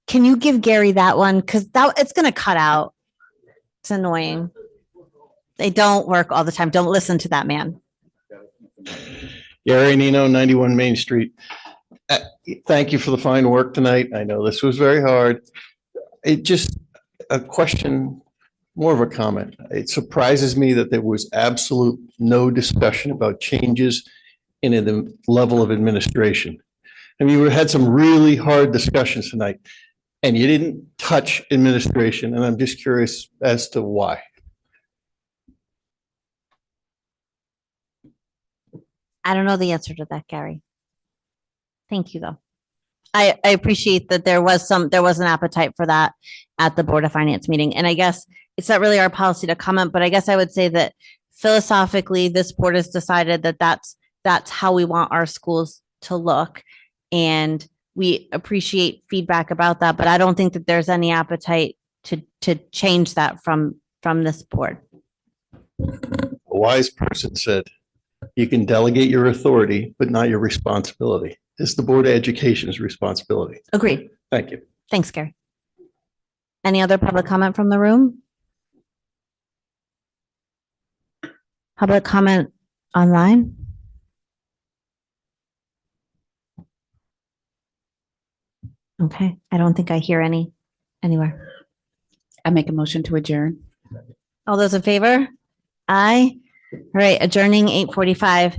can you give Gary that one? Because it's going to cut out. It's annoying. They don't work all the time. Don't listen to that man. Gary Nino, 91 Main Street. Thank you for the fine work tonight. I know this was very hard. It just a question more of a comment. It surprises me that there was absolute no discussion about changes in the level of administration. I mean, we had some really hard discussions tonight, and you didn't touch administration, and I'm just curious as to why. I don't know the answer to that, Gary. Thank you, though. I appreciate that there was an appetite for that at the Board of Finance meeting. And I guess it's not really our policy to comment, but I guess I would say that philosophically, this board has decided that that's how we want our schools to look. And we appreciate feedback about that, but I don't think that there's any appetite to change that from this board. A wise person said, you can delegate your authority, but not your responsibility. It's the Board of Education's responsibility. Agreed. Thank you. Thanks, Gary. Any other public comment from the room? Public comment online? Okay, I don't think I hear any anywhere. I make a motion to adjourn. All those in favor? Aye. All right, adjourning 8:45.